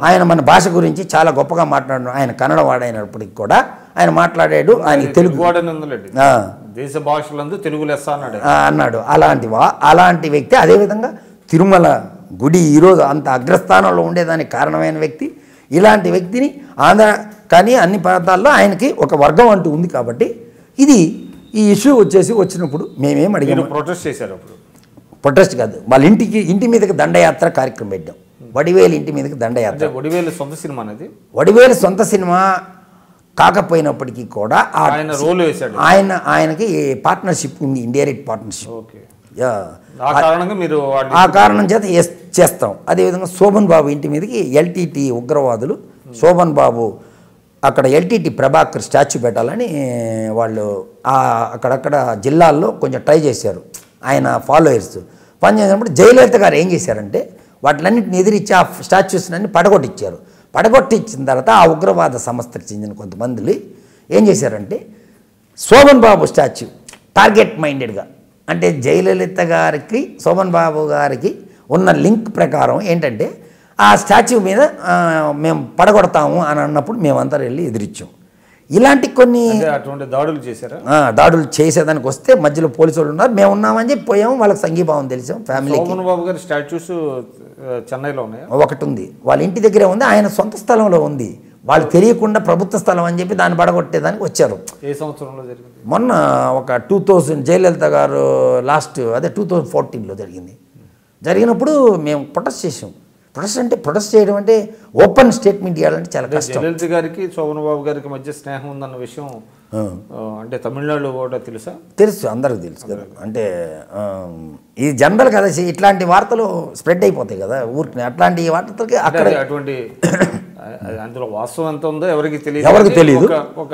ఆయన మన భాష గురించి చాలా గొప్పగా మాట్లాడాడు. ఆయన కన్నడ వాడైనప్పటికి కూడా ఆయన మాట్లాడాడు. ఆయన తెలుగు దేశ భాషలందు తెలుగు లెస్స అన్నాడు. అలాంటి వ్యక్తి. అదేవిధంగా తిరుమల గుడి ఈరోజు అంత అగ్రస్థానంలో ఉండేదానికి కారణమైన వ్యక్తి. ఇలాంటి వ్యక్తిని కానీ అన్ని ప్రాంతాల్లో ఆయనకి ఒక వర్గం అంటూ ఉంది. కాబట్టి ఈ ఇష్యూ వచ్చినప్పుడు మేమేం అడిగాము, ప్రొటెస్ట్ చేశారు. అప్పుడు ప్రొటెస్ట్ కాదు, వాళ్ళ ఇంటి మీదకి దండయాత్ర కార్యక్రమం పెట్టాం. వడివేలు ఇంటి మీదకి దండయాత్ర. వడివేలు సొంత సినిమా అనేది, వడివేలు సొంత సినిమా కాకపోయినప్పటికీ కూడా ఆయనకి పార్ట్నర్షిప్ ఉంది, ఇండైరెక్ట్ పార్ట్నర్షిప్. ఆ కారణం చేత చేస్తాం. అదేవిధంగా శోభన్ బాబు ఇంటి మీదకి ఎల్టీటీ ఉగ్రవాదులు శోభన్ బాబు అక్కడ ఎల్టీటీ ప్రభాకర్ స్టాచ్యూ పెట్టాలని వాళ్ళు అక్కడక్కడ జిల్లాల్లో కొంచెం ట్రై చేశారు. ఆయన ఫాలోయర్స్ పనిచేసినప్పుడు జయలలిత గారు ఏం చేశారంటే వాటిలన్నింటిని ఎదిరించి ఆ స్టాచ్యూస్ అన్ని పడగొట్టించారు. పడగొట్టించిన తర్వాత ఆ ఉగ్రవాద సంస్థకు చెందిన కొంతమంది ఏం చేశారంటే శోభన్ బాబు స్టాచ్యూ టార్గెట్ మైండెడ్గా, అంటే జయలలిత గారికి శోభన్ బాబు గారికి ఉన్న లింక్ ప్రకారం ఏంటంటే ఆ స్టాచ్యూ మీద మేము పడగొడతాము అని అన్నప్పుడు మేమంతా వెళ్ళి ఎదిరించాం. ఇలాంటి కొన్ని దాడులు చేసేదానికి వస్తే మధ్యలో పోలీసు వాళ్ళు ఉన్నారు, మేము ఉన్నామని చెప్పి పోయాము. వాళ్ళకి సంఘీభావం తెలిసాం. ఫ్యామిలీ బాబు గారి స్టాచ్యూస్ చెన్నైలో ఉన్నాయి, ఒకటి ఉంది, వాళ్ళ ఇంటి దగ్గరే ఉంది, ఆయన సొంత స్థలంలో ఉంది. వాళ్ళు తెలియకుండా ప్రభుత్వ స్థలం అని చెప్పి దాన్ని పడగొట్టేదానికి వచ్చారు. ఏ సంవత్సరంలో జరిగింది? మొన్న ఒక 2000 జయలలిత గారు లాస్ట్ 2014లో జరిగింది. జరిగినప్పుడు మేము ప్రొటెస్ట్ చేసాం. ప్రొటెస్ట్ చేయడం అంటే ఓపెన్ స్టేట్మెంట్ ఇవ్వాలంటే చాలా కష్టం. జయలలిత గారికి శోభన్ బాబు గారికి మధ్య స్నేహం ఉందన్న విషయం అంటే తమిళనాడులో కూడా తెలుసు, అందరికీ తెలుసు కదా. అంటే ఇది జనరల్ కదా, ఇట్లాంటి వార్తలు స్ప్రెడ్ అయిపోతాయి కదా ఊరికి. అట్లాంటి వార్తలకి అక్కడ అటువంటి అందులో వాస్తవం ఎంత ఉందో ఎవరికి తెలియదు. ఒక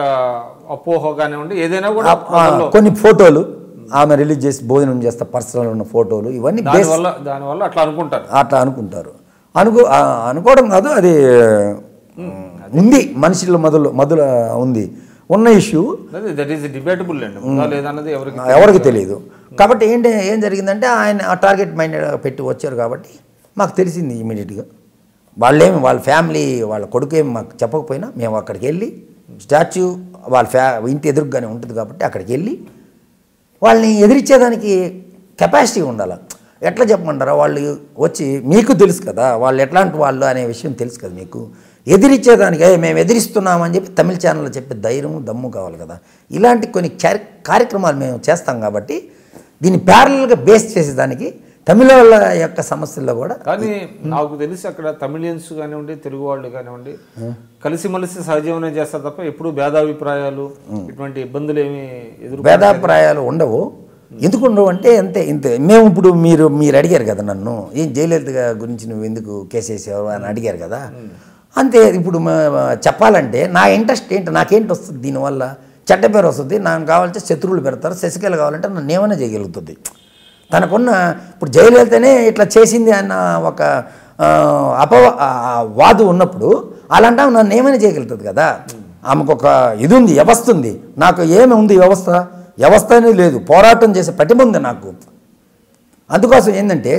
అపోహ కానివ్వండి ఏదైనా కూడా కొన్ని ఫోటోలు ఆమె రిలీజ్ చేసి భోజనం చేస్తా పర్సనల్ ఉన్న ఫోటోలు ఇవన్నీ దానివల్ల అట్లా అనుకుంటారు. అనుకోవడం కాదు, అది ఉంది మనుషుల మొదలు ఉంది ఉన్న ఇష్యూ. ఎవరికి తెలియదు. కాబట్టి ఏం జరిగిందంటే ఆయన ఆ టార్గెట్ మైండ్ పెట్టి వచ్చారు కాబట్టి మాకు తెలిసింది ఇమీడియట్గా. వాళ్ళ ఫ్యామిలీ వాళ్ళ కొడుకేం మాకు చెప్పకపోయినా మేము అక్కడికి వెళ్ళి స్టాచ్యూ వాళ్ళ ఇంటి ఎదురుగానే ఉంటుంది కాబట్టి అక్కడికి వెళ్ళి వాళ్ళని ఎదిరించేదానికి కెపాసిటీ ఉండాలి. ఎట్లా చెప్పమంటారా, వాళ్ళు వచ్చి మీకు తెలుసు కదా వాళ్ళు ఎట్లాంటి వాళ్ళు అనే విషయం తెలుసు కదా మీకు, ఎదిరించేదానికి మేము ఎదిరిస్తున్నామని చెప్పి తమిళ ఛానల్లో చెప్పే ధైర్యము దమ్ము కావాలి కదా. ఇలాంటి కొన్ని కార్యక్రమాలు మేము చేస్తాం కాబట్టి దీన్ని ప్యారలల్గా బేస్ చేసేదానికి తమిళ వాళ్ళ యొక్క సమస్యల్లో కూడా. కానీ నాకు తెలిసి అక్కడ తమిళియన్స్ కానివ్వండి, తెలుగు వాళ్ళు కానివ్వండి కలిసిమలిసి సహజీవనం చేస్తారు తప్ప ఎప్పుడు భేదాభిప్రాయాలు ఇటువంటి ఇబ్బందులు ఏమి భేదాభిప్రాయాలు ఉండవు. ఎందుకు ఉండవు అంటే ఇంతే మేము ఇప్పుడు మీరు అడిగారు కదా నన్ను, ఏం జయలలిత గురించి నువ్వు ఎందుకు కేసు వేసావు అని అడిగారు కదా. అంతే, ఇప్పుడు చెప్పాలంటే నా ఇంట్రెస్ట్ ఏంటి, నాకేంటి వస్తుంది దీనివల్ల, చెడ్డ పేరు వస్తుంది, నాకు కావాలంటే శత్రువులు పెడతారు, శశికళ కావాలంటే నన్ను ఏమైనా చేయగలుగుతుంది. తనకున్న ఇప్పుడు జయలలితనే ఇట్లా చేసింది అన్న ఒక వాదు ఉన్నప్పుడు అలాంటి నన్ను ఏమైనా చేయగలుగుతుంది కదా. ఆమెకు ఒక ఇది ఉంది, వ్యవస్థ ఉంది, నాకు ఏమి ఉంది వ్యవస్థ అనేది లేదు, పోరాటం చేసే ప్రతిభ ఉంది నాకు. అందుకోసం ఏంటంటే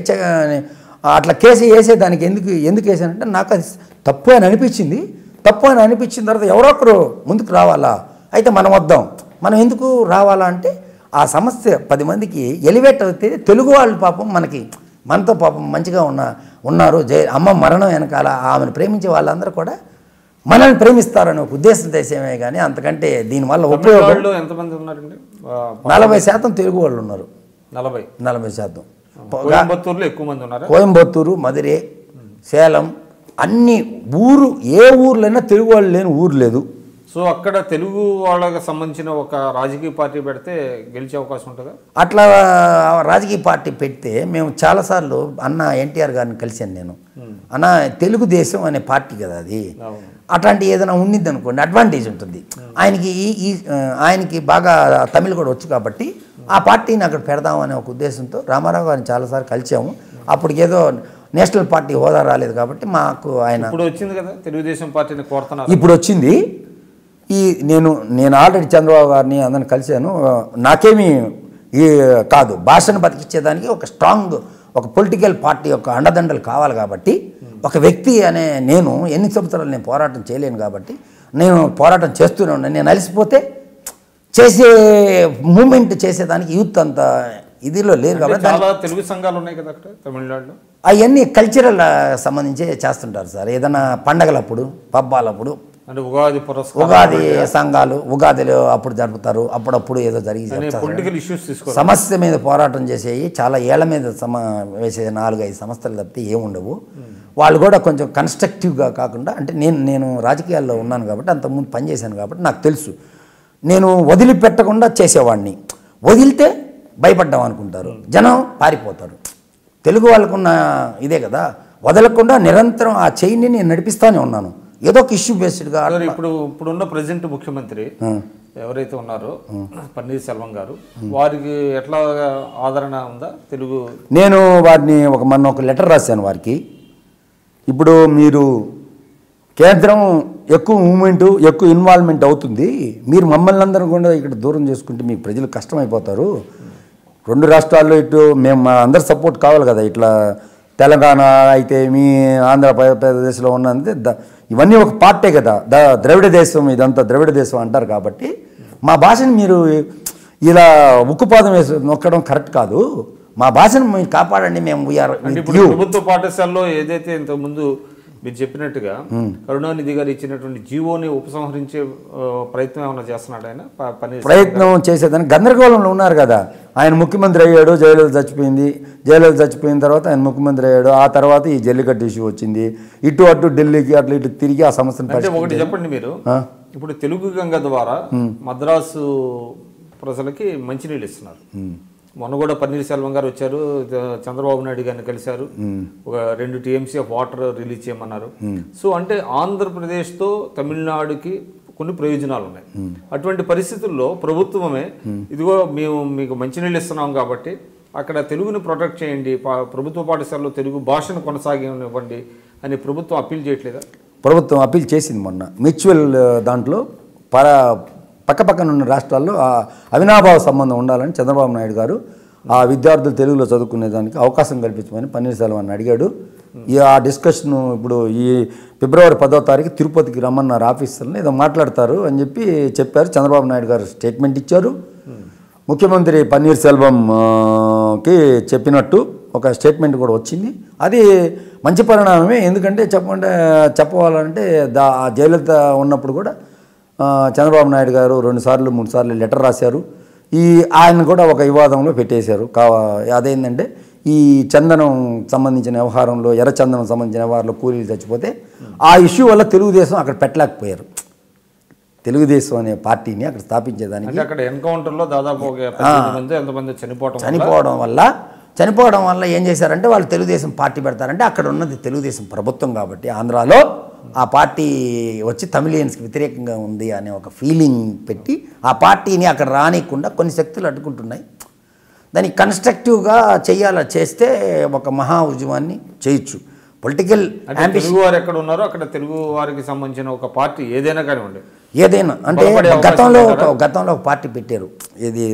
అట్లా కేసు వేసేదానికి ఎందుకు వేసానంటే నాకు అది తప్పు అని అనిపించింది. తప్పు అని అనిపించిన తర్వాత ఎవరో ఒకరు ముందుకు రావాలా, అయితే మనం వద్దాం, మనం ఎందుకు రావాలా అంటే ఆ సమస్య 10 మందికి ఎలివేట్ అవుతే తెలుగు వాళ్ళు పాపం మనతో పాపం మంచిగా ఉన్నారు. అమ్మ మరణం వెనకాల ఆమెను ప్రేమించే వాళ్ళందరూ కూడా మనల్ని ప్రేమిస్తారనే ఒక ఉద్దేశం దేశమే కానీ అంతకంటే దీనివల్ల ఉపయోగం. ఎంతమంది ఉన్నారండి? 40% తెలుగు వాళ్ళు ఉన్నారు. 40%. 40%. ఎక్కువ మంది ఉన్నారు. కోయంబత్తూరు, మధురై, సేలం అన్ని ఏ ఊర్లైనా తెలుగు వాళ్ళు లేని ఊరు లేదు. సో అక్కడ తెలుగు వాళ్ళకి సంబంధించిన ఒక రాజకీయ పార్టీ పెడితే గెలిచే అవకాశం ఉంటుందా? అట్లా రాజకీయ పార్టీ పెడితే మేము చాలాసార్లు అన్న ఎన్టీఆర్ గారిని కలిశాను నేను. అన్న తెలుగుదేశం అనే పార్టీ కదా అది, అట్లాంటి ఏదైనా ఉండింది అనుకోండి అడ్వాంటేజ్ ఉంటుంది ఆయనకి బాగా తమిళ్ కూడా వచ్చు కాబట్టి ఆ పార్టీని అక్కడ పెడదామనే ఒక ఉద్దేశంతో రామారావు గారిని చాలాసార్లు కలిసాము. అప్పటికి ఏదో నేషనల్ పార్టీ హోదా రాలేదు కాబట్టి మాకు ఆయన ఇప్పుడు వచ్చింది కదా తెలుగుదేశం పార్టీని కోరుతున్నారు. ఇప్పుడు వచ్చింది. నేను ఆల్రెడీ చంద్రబాబు గారిని అందరిని కలిశాను. నాకేమీ కాదు, భాషను బతికించేదానికి ఒక స్ట్రాంగ్ ఒక పొలిటికల్ పార్టీ యొక్క అండదండలు కావాలి కాబట్టి ఒక వ్యక్తి అనే నేను ఎన్ని సంవత్సరాలు నేను పోరాటం చేయలేను కాబట్టి నేను పోరాటం చేస్తూనే ఉన్నాను. నేను అలసిపోతే చేసే మూమెంట్ చేసేదానికి యూత్ అంత ఇదిలో లేరు కాబట్టి చాలా తెలుగు సంఘాలు ఉన్నాయి కదా అక్కడ తమిళనాడులో. అవన్నీ కల్చరల్ సంబంధించి చేస్తుంటారు సార్. ఏదైనా పండగలప్పుడు పబ్బాలప్పుడు అంటే ఉగాది సంఘాలు ఉగాదిలో అప్పుడు జరుపుతారు. అప్పుడప్పుడు ఏదో జరిగి సమస్య మీద పోరాటం చేసేవి చాలా ఏళ్ల మీద వేసే 4-5 సంస్థలు తప్పితే ఏముండవు. వాళ్ళు కూడా కొంచెం కన్స్ట్రక్టివ్గా కాకుండా అంటే నేను రాజకీయాల్లో ఉన్నాను కాబట్టి అంతకుముందు పనిచేశాను కాబట్టి నాకు తెలుసు. నేను వదిలిపెట్టకుండా చేసేవాడిని, వదిలితే భయపడ్డాం అనుకుంటారు, జనం పారిపోతారు. తెలుగు వాళ్ళకున్న ఇదే కదా, వదలకుండా నిరంతరం ఆ చైన్ని నేను నడిపిస్తూనే ఉన్నాను ఏదో ఒక ఇష్యూ బేస్డ్గా. ఇప్పుడున్న ప్రెసిడెంట్ ముఖ్యమంత్రి ఎవరైతే ఉన్నారో పన్నీర్ సెల్వం గారు, వారికి ఎట్లా ఆదరణ ఉందా తెలుగు? నేను వారిని మొన్న ఒక లెటర్ రాశాను వారికి. ఇప్పుడు మీరు కేంద్రం ఎక్కువ మూమెంట్ ఎక్కువ ఇన్వాల్వ్మెంట్ అవుతుంది, మీరు మమ్మల్ని అందరూ కూడా ఇక్కడ దూరం చేసుకుంటే మీకు ప్రజలు కష్టమైపోతారు. 2 రాష్ట్రాల్లో ఇటు మేము అందరు సపోర్ట్ కావాలి కదా, ఇట్లా తెలంగాణ అయితే మీ ఆంధ్రప్రదేశ్లో ఉన్నంతే ఇవన్నీ ఒక పార్టే కదా, ద్రవిడ దేశం ఇదంతా ద్రవిడ దేశం అంటారు కాబట్టి మా భాషని మీరు ఇలా ఉక్కుపాదం వేసి నొక్కడం కరెక్ట్ కాదు, మా భాషను మీరు కాపాడండి. మేము ప్రభుత్వ పాఠశాలలో ఏదైతే ఇంతకుముందు మీరు చెప్పినట్టుగా కరుణానిధి గారు ఇచ్చినటువంటి జీవోని ఉపసంహరించే ప్రయత్నం ఏమైనా చేస్తున్నాడు ఆయన? ప్రయత్నం చేసేదాన్ని గందరగోళంలో ఉన్నారు కదా. ఆయన ముఖ్యమంత్రి అయ్యాడు, జయలలిత చచ్చిపోయిన తర్వాత ఆయన ముఖ్యమంత్రి అయ్యాడు. ఆ తర్వాత ఈ జల్లికట్టు ఇష్యూ వచ్చింది, ఇటు అటు ఢిల్లీకి అట్లా ఇటు తిరిగి ఆ సమస్యను. ఒకటి చెప్పండి మీరు, ఇప్పుడు తెలుగు గంగ ద్వారా మద్రాసు ప్రజలకి మంచినీళ్ళు ఇస్తున్నారు. మొన్న కూడా పన్నీర్ సెల్వం గారు వచ్చారు, చంద్రబాబు నాయుడు గారిని కలిశారు, ఒక 2 TMC ఆఫ్ వాటర్ రిలీజ్ చేయమన్నారు. సో అంటే ఆంధ్రప్రదేశ్తో తమిళనాడుకి కొన్ని ప్రయోజనాలు ఉన్నాయి. అటువంటి పరిస్థితుల్లో ప్రభుత్వమే ఇదిగో మేము మీకు మంచినీళ్ళు ఇస్తున్నాం కాబట్టి అక్కడ తెలుగుని ప్రొటెక్ట్ చేయండి, ప్రభుత్వ పాఠశాలలో తెలుగు భాషను కొనసాగివ్వండి అని ప్రభుత్వం అప్పీల్ చేయట్లేదా? ప్రభుత్వం అప్పీల్ చేసింది మొన్న మ్యూచువల్ దాంట్లో. పక్కపక్కన ఉన్న రాష్ట్రాల్లో అవినాభావ సంబంధం ఉండాలని చంద్రబాబు నాయుడు గారు ఆ విద్యార్థులు తెలుగులో చదువుకునేదానికి అవకాశం కల్పించమని పన్నీర్సెల్వం అడిగాడు. ఆ డిస్కషన్ ఇప్పుడు ఈ ఫిబ్రవరి 10వ తారీఖు తిరుపతికి రమ్మన్నారు ఆఫీసర్ని, ఏదో మాట్లాడతారు అని చెప్పారు. చంద్రబాబు నాయుడు గారు స్టేట్మెంట్ ఇచ్చారు. ముఖ్యమంత్రి పన్నీర్సెల్వంకి చెప్పినట్టు ఒక స్టేట్మెంట్ కూడా వచ్చింది. అది మంచి పరిణామమే. ఎందుకంటే చెప్పవాలంటే జయలలిత ఉన్నప్పుడు కూడా చంద్రబాబు నాయుడు గారు 2 సార్లు 3 సార్లు లెటర్ రాశారు. ఆయన కూడా ఒక వివాదంలో పెట్టేశారు. అదేంటంటే ఈ చందనం సంబంధించిన వ్యవహారంలో, ఎర్రచందనం సంబంధించిన వ్యవహారంలో కూలీలు చచ్చిపోతే ఆ ఇష్యూ వల్ల తెలుగుదేశం అక్కడ పెట్టలేకపోయారు. తెలుగుదేశం అనే పార్టీని అక్కడ స్థాపించేదానికి అక్కడ ఎన్కౌంటర్లో దాదాపు చనిపోవడం వల్ల ఏం చేశారంటే వాళ్ళు తెలుగుదేశం పార్టీ పెడతారంటే అక్కడ ఉన్నది తెలుగుదేశం ప్రభుత్వం కాబట్టి ఆంధ్రాలో ఆ పార్టీ వచ్చి తమిళియన్స్కి వ్యతిరేకంగా ఉంది అనే ఒక ఫీలింగ్ పెట్టి ఆ పార్టీని అక్కడ రానియకుండా కొన్ని శక్తులు అడ్డుకుంటున్నాయి. దాన్ని కన్స్ట్రక్టివ్గా చేస్తే ఒక మహా ఉద్యమాన్ని చేయొచ్చు. పొలిటికల్ తెలుగు వారు ఎక్కడ ఉన్నారో అక్కడ తెలుగు వారికి సంబంధించిన ఒక పార్టీ ఏదైనా కానివ్వండి, ఏదైనా అంటే గతంలో ఒక పార్టీ పెట్టారు. ఇది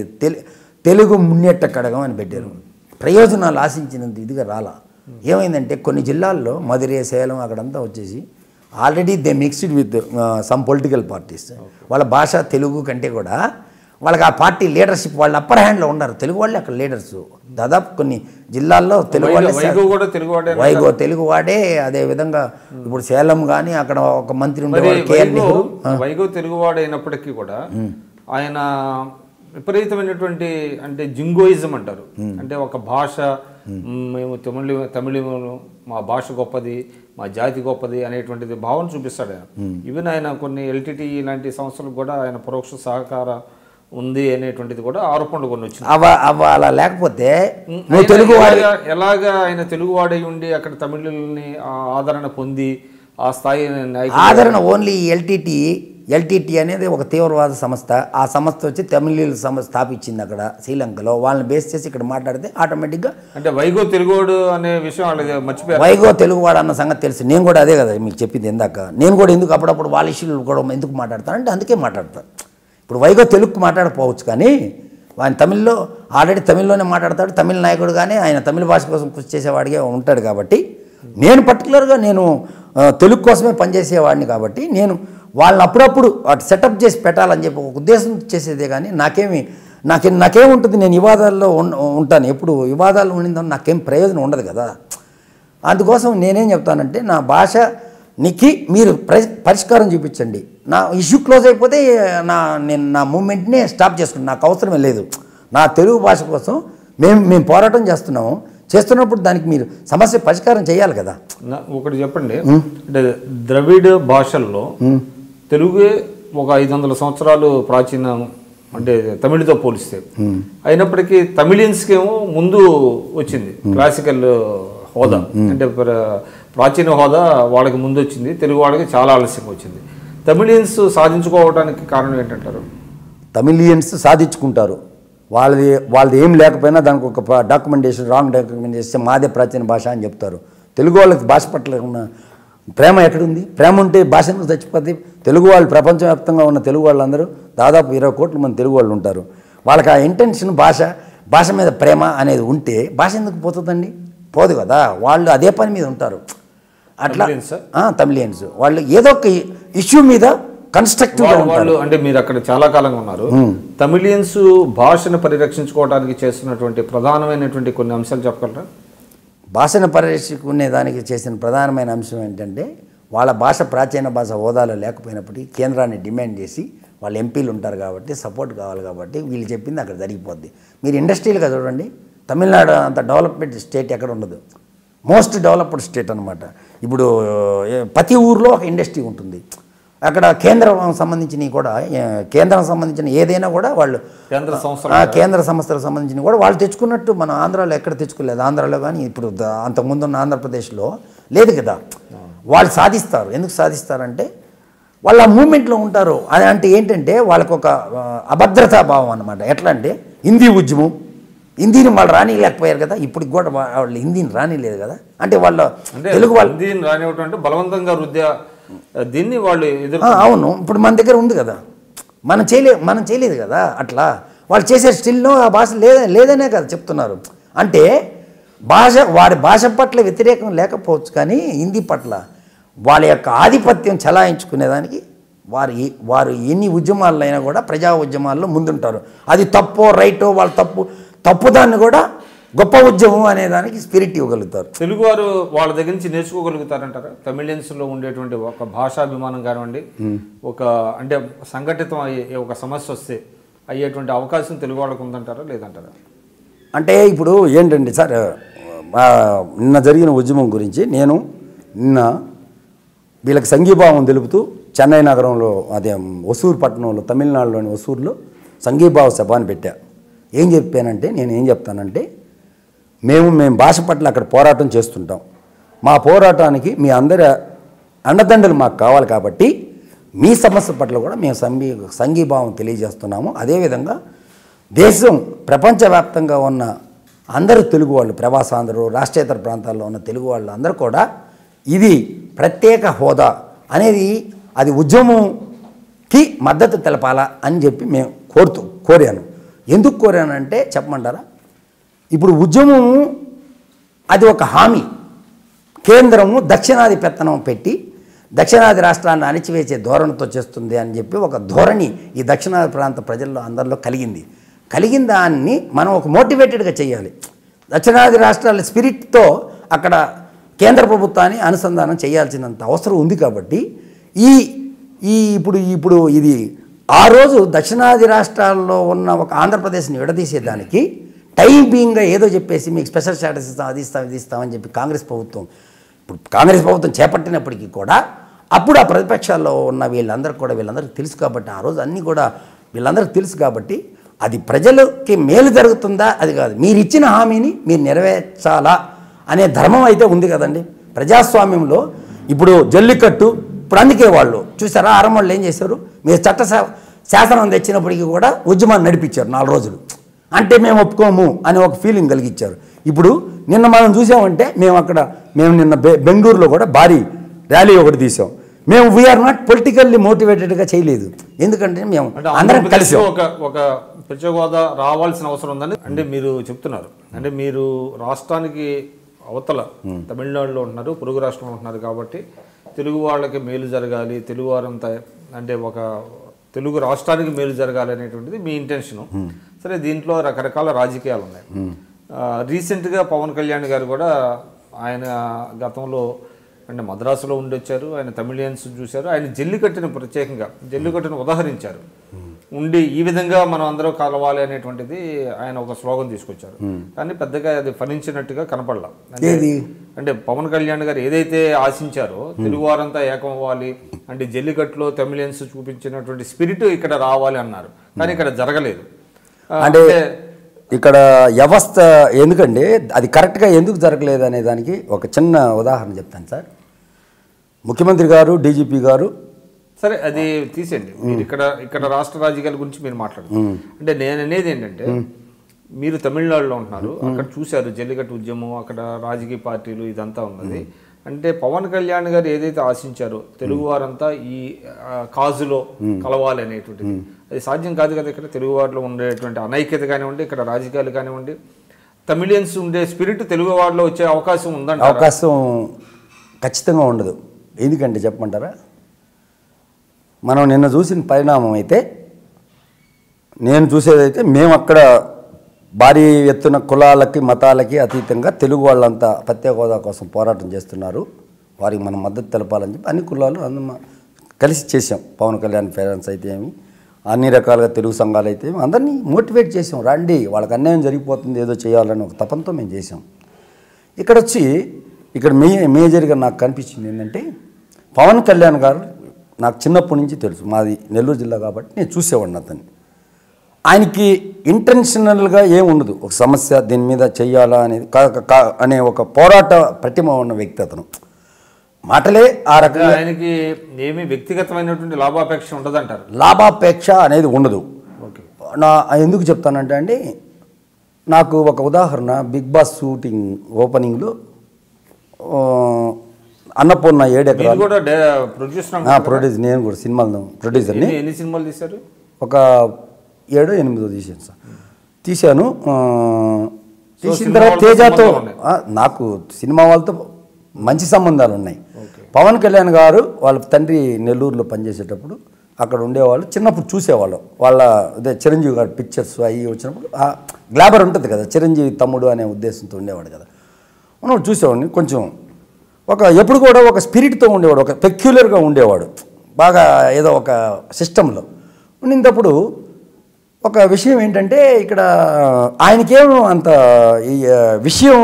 తెలుగు మున్నేట్ట కడగం అని పెట్టారు. ప్రయోజనాలు ఆశించినంత ఇదిగా రాలా. ఏమైందంటే కొన్ని జిల్లాల్లో మధురై, సేలం అక్కడంతా వచ్చేసి already they mixed with some political parties. వాళ్ళ భాష తెలుగు కంటే కూడా వాళ్ళకి ఆ పార్టీ లీడర్షిప్ వాళ్ళు అప్పర్ హ్యాండ్లో ఉన్నారు. తెలుగు వాళ్ళే అక్కడ లీడర్స్. దాదాపు కొన్ని జిల్లాల్లో తెలుగు వాళ్ళే, వైగో తెలుగువాడే. అదేవిధంగా ఇప్పుడు సేలం కానీ అక్కడ ఒక మంత్రి ఉండేవాడు కేఎల్ నెహ్రూ. వైగో తెలుగువాడు అయినప్పటికీ కూడా ఆయన విపరీతమైనటువంటి అంటే జింగోయిజం అంటారు. అంటే ఒక భాష, మేము తమిళ మా భాష గొప్పది, మా జాతి గొప్పది అనేటువంటిది భావన చూపిస్తాడు ఆయన. ఈవెన్ ఆయన కొన్ని ఎల్టీటీ లాంటి సంస్థలకు కూడా ఆయన పరోక్ష సహకార ఉంది అనేటువంటిది కూడా ఆరోపణలు కొన్ని వచ్చింది. అలా లేకపోతే ఎలాగా ఆయన తెలుగువాడై ఉండి అక్కడ తమిళుల్ని ఆదరణ పొంది ఆ స్థాయి ఆదరణ ఓన్లీ ఎల్టీటీ అనేది ఒక తీవ్రవాద సంస్థ. ఆ సంస్థ వచ్చి తమిళీయుల స్థాపించింది అక్కడ శ్రీలంకలో. వాళ్ళని బేస్ చేసి ఇక్కడ మాట్లాడితే ఆటోమేటిక్గా అంటే వైగో తెలుగువాడు అనే విషయం వాళ్ళకి మర్చిపోయారు. వైగో తెలుగువాడు అన్న సంగతి తెలుసు. నేను కూడా అదే కదా మీకు చెప్పింది ఇందాక. నేను కూడా ఎందుకు అప్పుడప్పుడు వాళ్ళ ఇష్యూలు కూడా ఎందుకు మాట్లాడతాను అంటే అందుకే మాట్లాడతాను. ఇప్పుడు వైగో తెలుగుకు మాట్లాడకపోవచ్చు కానీ ఆయన తమిళ్లో ఆల్రెడీ తమిళ్లోనే మాట్లాడతాడు. తమిళ నాయకుడు కానీ ఆయన తమిళ భాష కోసం కృషి చేసేవాడిగా ఉంటాడు. కాబట్టి నేను పర్టికులర్గా నేను తెలుగు కోసమే పనిచేసేవాడిని. కాబట్టి నేను వాళ్ళని అప్పుడప్పుడు అటు సెటప్ చేసి పెట్టాలని చెప్పి ఒక ఉద్దేశం చేసేదే కానీ నాకేముంటుంది. నేను వివాదాల్లో ఉంటాను. ఎప్పుడు వివాదాలు ఉండిందని నాకేం ప్రయోజనం ఉండదు కదా. అందుకోసం నేనేం చెప్తానంటే నా భాషకి మీరు పరిష్కారం చూపించండి. నా ఇష్యూ క్లోజ్ అయిపోతే నేను నా మూమెంట్ని స్టాప్ చేసుకుంటాను. నాకు అవసరమే లేదు. నా తెలుగు భాష కోసం మేము పోరాటం చేస్తున్నప్పుడు దానికి మీరు సమస్య పరిష్కారం చేయాలి కదా. ఒకటి చెప్పండి, అంటే ద్రవిడ భాషల్లో తెలుగే ఒక 500 సంవత్సరాలు ప్రాచీనం అంటే తమిళతో పోలిస్తే. అయినప్పటికీ తమిళియన్స్కేమో ముందు వచ్చింది క్లాసికల్ హోదా, అంటే ప్రాచీన హోదా వాళ్ళకి ముందు వచ్చింది. తెలుగు వాళ్ళకి చాలా ఆలస్యంగా వచ్చింది. తమిళియన్స్ సాధించుకోవడానికి కారణం ఏంటంటారు? తమిళియన్స్ సాధించుకుంటారు. వాళ్ళది ఏం లేకపోయినా దానికి ఒక రాంగ్ డాక్యుమెంటేషన్ మాదే ప్రాచీన భాష అని చెప్తారు. తెలుగు వాళ్ళకి భాష పట్ల ఉన్న ప్రేమ ఎక్కడుంది? ప్రేమ ఉంటే భాష ఎందుకు చచ్చిపోద్ది? తెలుగు వాళ్ళు ప్రపంచవ్యాప్తంగా ఉన్న తెలుగు వాళ్ళందరూ దాదాపు 20 కోట్ల మంది తెలుగు వాళ్ళు ఉంటారు. వాళ్ళకి ఆ ఇంటెన్షన్ భాష మీద ప్రేమ అనేది ఉంటే భాష ఎందుకు పోతుందండి? పోదు కదా. వాళ్ళు అదే పని మీద ఉంటారు. అట్లా తమిళియన్స్ వాళ్ళు ఏదో ఒక ఇష్యూ మీద కన్స్ట్రక్టివ్గా ఉంటారు. అంటే మీరు అక్కడ చాలా కాలంగా ఉన్నారు. తమిళియన్స్ భాషను పరిరక్షించుకోవడానికి చేస్తున్నటువంటి ప్రధానమైనటువంటి కొన్ని అంశాలు చెప్పగలరా? భాషను పరిరక్షించుకునే దానికి చేసిన ప్రధానమైన అంశం ఏంటంటే వాళ్ళ భాష ప్రాచీన భాష హోదాలో లేకపోయినప్పటికీ కేంద్రాన్ని డిమాండ్ చేసి వాళ్ళు ఎంపీలు ఉంటారు కాబట్టి సపోర్ట్ కావాలి కాబట్టి వీళ్ళు చెప్పింది అక్కడ జరిగిపోద్ది. మీరు ఇండస్ట్రియల్గా చూడండి, తమిళనాడు అంత డెవలప్మెంట్ స్టేట్ ఎక్కడ ఉండదు. మోస్ట్ డెవలప్డ్ స్టేట్ అనమాట. ఇప్పుడు ప్రతి ఊర్లో ఒక ఇండస్ట్రీ ఉంటుంది. అక్కడ కేంద్రం సంబంధించిన ఏదైనా కూడా వాళ్ళు కేంద్ర సంస్థలకు సంబంధించిన కూడా వాళ్ళు తెచ్చుకున్నట్టు మన ఆంధ్రాలో ఎక్కడ తెచ్చుకోలేదు. ఆంధ్రాలో కానీ ఇప్పుడు అంతకుముందున్న ఆంధ్రప్రదేశ్లో లేదు కదా. వాళ్ళు సాధిస్తారు. ఎందుకు సాధిస్తారంటే వాళ్ళ మూమెంట్లో ఉంటారు. అంటే ఏంటంటే వాళ్ళకు ఒక అభద్రతా భావం అనమాట. ఎట్లా అంటే హిందీ ఉద్యమం, హిందీని వాళ్ళు రానిలేకపోయారు కదా. ఇప్పటికి కూడా వాళ్ళు హిందీని రానిలేదు కదా. అంటే వాళ్ళ తెలుగు వాళ్ళు హిందీని రానివ్వటం అంటే బలవంతంగా దీన్ని వాళ్ళు అవును. ఇప్పుడు మన దగ్గర ఉంది కదా, మనం చేయలేదు కదా. అట్లా వాళ్ళు చేసే స్టిల్లో ఆ భాష లేదనే కదా చెప్తున్నారు. అంటే వారి భాష పట్ల వ్యతిరేకం లేకపోవచ్చు, కానీ హిందీ పట్ల వాళ్ళ యొక్క ఆధిపత్యం చలాయించుకునేదానికి వారు ఎన్ని ఉద్యమాల్లో అయినా కూడా ప్రజా ఉద్యమాల్లో ముందుంటారు. అది తప్పో రైటో వాళ్ళ తప్పుదాన్ని కూడా గొప్ప ఉద్యమం అనేదానికి స్పిరిట్ ఇవ్వగలుగుతారు. తెలుగువారు వాళ్ళ దగ్గర నుంచి నేర్చుకోగలుగుతారంటారా? తమిళియన్స్లో ఉండేటువంటి ఒక భాషాభిమానం కానివ్వండి, ఒక అంటే సంఘటితం అయ్యే ఒక సమస్య వస్తే అయ్యేటువంటి అవకాశం తెలుగు వాళ్ళకు ఉందంటారా లేదంటారా? అంటే ఇప్పుడు ఏంటండి సార్, నిన్న జరిగిన ఉద్యమం గురించి నేను నిన్న వీళ్ళకి సంఘీభావం తెలుపుతూ చెన్నై నగరంలో అదే ఒసూరు పట్టణంలో తమిళనాడులోని ఒసూరులో సంఘీభావ సభని పెట్టా. ఏం చెప్పానంటే నేనేం చెప్తానంటే మేము భాష పట్ల అక్కడ పోరాటం చేస్తుంటాం. మా పోరాటానికి మీ అందరి అండదండలు మాకు కావాలి కాబట్టి మీ సమస్య పట్ల కూడా మేము సంఘీభావం తెలియజేస్తున్నాము. అదేవిధంగా దేశం ప్రపంచవ్యాప్తంగా ఉన్న అందరూ తెలుగు వాళ్ళు, ప్రవాసాంధ్రులు, రాష్ట్రేతర ప్రాంతాల్లో ఉన్న తెలుగు వాళ్ళు అందరూ కూడా ఇది ప్రత్యేక హోదా అనేది అది ఉద్యమంకి మద్దతు తెలపాలా అని చెప్పి మేము కోరాను. ఎందుకు కోరానంటే చెప్పమంటారా, ఇప్పుడు ఉద్యమము అది ఒక హామీ. కేంద్రము దక్షిణాది పెత్తనం పెట్టి దక్షిణాది రాష్ట్రాన్ని అణిచివేసే ధోరణితో చేస్తుంది అని చెప్పి ఒక ధోరణి ఈ దక్షిణాది ప్రాంత ప్రజల్లో అందరిలో కలిగిన దాన్ని మనం ఒక మోటివేటెడ్గా చేయాలి. దక్షిణాది రాష్ట్రాల స్పిరిట్తో అక్కడ కేంద్ర ప్రభుత్వాన్ని అనుసంధానం చేయాల్సినంత అవసరం ఉంది. కాబట్టి ఇప్పుడు ఇది ఆ రోజు దక్షిణాది రాష్ట్రాల్లో ఉన్న ఒక ఆంధ్రప్రదేశ్ని విడదీసేదానికి టైం బీయింగ్గా ఏదో చెప్పేసి మీకు స్పెషల్ స్టేటస్ ఇస్తాం, అది ఇస్తామని చెప్పి కాంగ్రెస్ ప్రభుత్వం చేపట్టినప్పటికీ కూడా అప్పుడు ఆ ప్రతిపక్షాల్లో ఉన్న వీళ్ళందరికీ తెలుసు కాబట్టి ఆ రోజు అన్నీ కూడా వీళ్ళందరికీ తెలుసు కాబట్టి అది ప్రజలకి మేలు జరుగుతుందా అది కాదు, మీరు ఇచ్చిన హామీని మీరు నెరవేర్చాలా అనే ధర్మం అయితే ఉంది కదండి ప్రజాస్వామ్యంలో. ఇప్పుడు జల్లికట్టు ఇప్పుడు అందుకే వాళ్ళు చూసారా ఆరంభంలో ఏం చేశారు, మీరు శాసనం తెచ్చినప్పటికీ కూడా ఉద్యమాన్ని నడిపించారు 4 రోజులు. అంటే మేము ఒప్పుకోము అనే ఒక ఫీలింగ్ కలిగించారు. ఇప్పుడు నిన్న మనం చూసామంటే మేము నిన్న బెంగళూరులో కూడా భారీ ర్యాలీ ఒకటి తీసాం. మేము వీఆర్ నాట్ పొలిటికల్లీ మోటివేటెడ్గా చేయలేదు, ఎందుకంటే మేము అందరం కలిసి ఒక ప్రత్యేక హోదా రావాల్సిన అవసరం ఉందని అంటే మీరు చెప్తున్నారు. అంటే మీరు రాష్ట్రానికి అవతల తమిళనాడులో ఉంటున్నారు, పొరుగు రాష్ట్రంలో ఉంటున్నారు కాబట్టి తెలుగు వాళ్ళకి మేలు జరగాలి, తెలుగు వారంతా అంటే ఒక తెలుగు రాష్ట్రానికి మేలు జరగాలి అనేటువంటిది మీ ఇంటెన్షను. సరే, దీంట్లో రకరకాల రాజకీయాలు ఉన్నాయి. రీసెంట్గా పవన్ కళ్యాణ్ గారు కూడా ఆయన గతంలో అంటే మద్రాసులో ఉండొచ్చారు, ఆయన తమిళియన్స్ చూశారు, ఆయన జల్లికట్టును ఉదాహరించారు. ఉండి ఈ విధంగా మనం అందరూ కలవాలి అనేటువంటిది ఆయన ఒక స్లోగన్ తీసుకొచ్చారు. కానీ పెద్దగా అది ఫలించినట్టుగా కనపడలా. అంటే పవన్ కళ్యాణ్ గారు ఏదైతే ఆశించారో తెలుగు వారంతా ఏకం అవ్వాలి అంటే జల్లికట్టులో తమిళియన్స్ చూపించినటువంటి స్పిరిట్ ఇక్కడ రావాలి అన్నారు, కానీ ఇక్కడ జరగలేదు. అంటే ఇక్కడ వ్యవస్థ ఎందుకంటే అది కరెక్ట్గా ఎందుకు జరగలేదు అనే దానికి ఒక చిన్న ఉదాహరణ చెప్తాను సార్. ముఖ్యమంత్రి గారు, డీజీపీ గారు, సరే అది తీసేయండి, మీరు ఇక్కడ రాష్ట్ర రాజకీయాల గురించి మీరు మాట్లాడారు. అంటే నేను అనేది ఏంటంటే మీరు తమిళనాడులో ఉంటున్నారు, అక్కడ చూశారు జల్లికట్టు ఉద్యమం, అక్కడ రాజకీయ పార్టీలు ఇదంతా ఉన్నది. అంటే పవన్ కళ్యాణ్ గారు ఏదైతే ఆశించారో తెలుగు వారంతా ఈ కాజులో కలవాలి అనేటువంటిది అది సాధ్యం కాదు కదా. ఇక్కడ తెలుగు వారిలో ఉండేటువంటి అనైక్యత కానివ్వండి, ఇక్కడ రాజకీయాలు కానివ్వండి, తమిళియన్స్ ఉండే స్పిరిట్ తెలుగు వారిలో వచ్చే అవకాశం ఉందంటే అవకాశం ఖచ్చితంగా ఉండదు. ఎందుకంటే చెప్పమంటారా, మనం నిన్న చూసిన పరిణామం అయితే నేను చూసేదైతే మేము అక్కడ భారీ ఎత్తున కులాలకి మతాలకి అతీతంగా తెలుగు వాళ్ళంతా ప్రత్యేక హోదా కోసం పోరాటం చేస్తున్నారు, వారికి మనం మద్దతు తెలపాలని చెప్పి అన్ని కులాలు కలిసి చేసాం. పవన్ కళ్యాణ్ పేరెంట్స్ అయితే ఏమి, అన్ని రకాలుగా తెలుగు సంఘాలు అయితే అందరినీ మోటివేట్ చేసాం, రండి వాళ్ళకి అన్యాయం జరిగిపోతుంది ఏదో చేయాలని ఒక తపంతో మేము చేసాం. ఇక్కడ మేజర్గా నాకు కనిపించింది ఏంటంటే పవన్ కళ్యాణ్ గారు నాకు చిన్నప్పటి నుంచి తెలుసు, మాది నెల్లూరు జిల్లా కాబట్టి నేను చూసేవాడిని అతన్ని. ఆయనకి ఇంటెన్షనల్గా ఏముండదు, ఒక సమస్య దీని మీద చెయ్యాలా అనేది అనే ఒక పోరాట ప్రతిమ ఉన్న వ్యక్తి అతను. మాటలే ఆ రకంగా, ఆయనకి ఏమి వ్యక్తిగతమైనటువంటి లాభాపేక్ష ఉండదంటారు. లాభాపేక్ష అనేది ఉండదు. ఎందుకు చెప్తానంటే అండి, నాకు ఒక ఉదాహరణ, బిగ్ బాస్ షూటింగ్ ఓపెనింగ్లో అన్నపూర్ణ 7 ఎకరాలు ప్రొడ్యూస్, నేను కూడా సినిమాలు ప్రొడ్యూసర్ని. ఎన్ని సినిమాలు తీశారు? ఒక 7, 8 తీసాను సార్. తీశాను. తీసిన తర్వాత తేజతో నాకు సినిమా వాళ్ళతో మంచి సంబంధాలు ఉన్నాయి. పవన్ కళ్యాణ్ గారు వాళ్ళ తండ్రి నెల్లూరులో పనిచేసేటప్పుడు అక్కడ ఉండేవాళ్ళు. చిన్నప్పుడు చూసేవాళ్ళం వాళ్ళ అదే చిరంజీవి గారి పిక్చర్స్ అవి వచ్చినప్పుడు గ్లాబర్ ఉంటుంది కదా, చిరంజీవి తమ్ముడు అనే ఉద్దేశంతో ఉండేవాడు కదా, మనం చూసేవాడిని. కొంచెం ఎప్పుడు కూడా ఒక స్పిరిట్తో ఉండేవాడు, ఒక పెక్యులర్గా ఉండేవాడు, బాగా ఏదో ఒక సిస్టంలో ఉండినప్పుడు. ఒక విషయం ఏంటంటే ఇక్కడ ఆయనకేమో అంత ఈ విషయం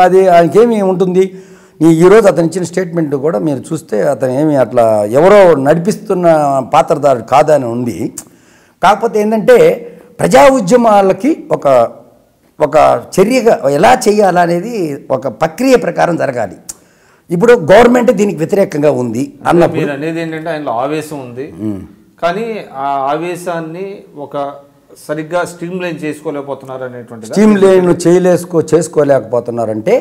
అది ఆయనకేమి ఉంటుంది. ఈరోజు అతను ఇచ్చిన స్టేట్మెంట్ కూడా మీరు చూస్తే అతను ఏమి అట్లా ఎవరో నడిపిస్తున్న పాత్రధారుడు కాదని ఉంది. కాకపోతే ఏంటంటే ప్రజా ఉద్యమాలకి ఒక చర్యగా ఎలా చేయాలనేది ఒక ప్రక్రియ ప్రకారం జరగాలి. ఇప్పుడు గవర్నమెంట్ దీనికి వ్యతిరేకంగా ఉంది అన్నప్పుడు మీరు అనేది ఏంటంటే ఆయనలో ఆవేశం ఉంది, కానీ ఆ ఆవేశాన్ని ఒక సరిగ్గా స్ట్రీమ్ లైన్ చేసుకోలేకపోతున్నారు అనేటువంటి స్ట్రీమ్ లైన్ చేసుకోలేకపోతున్నారంటే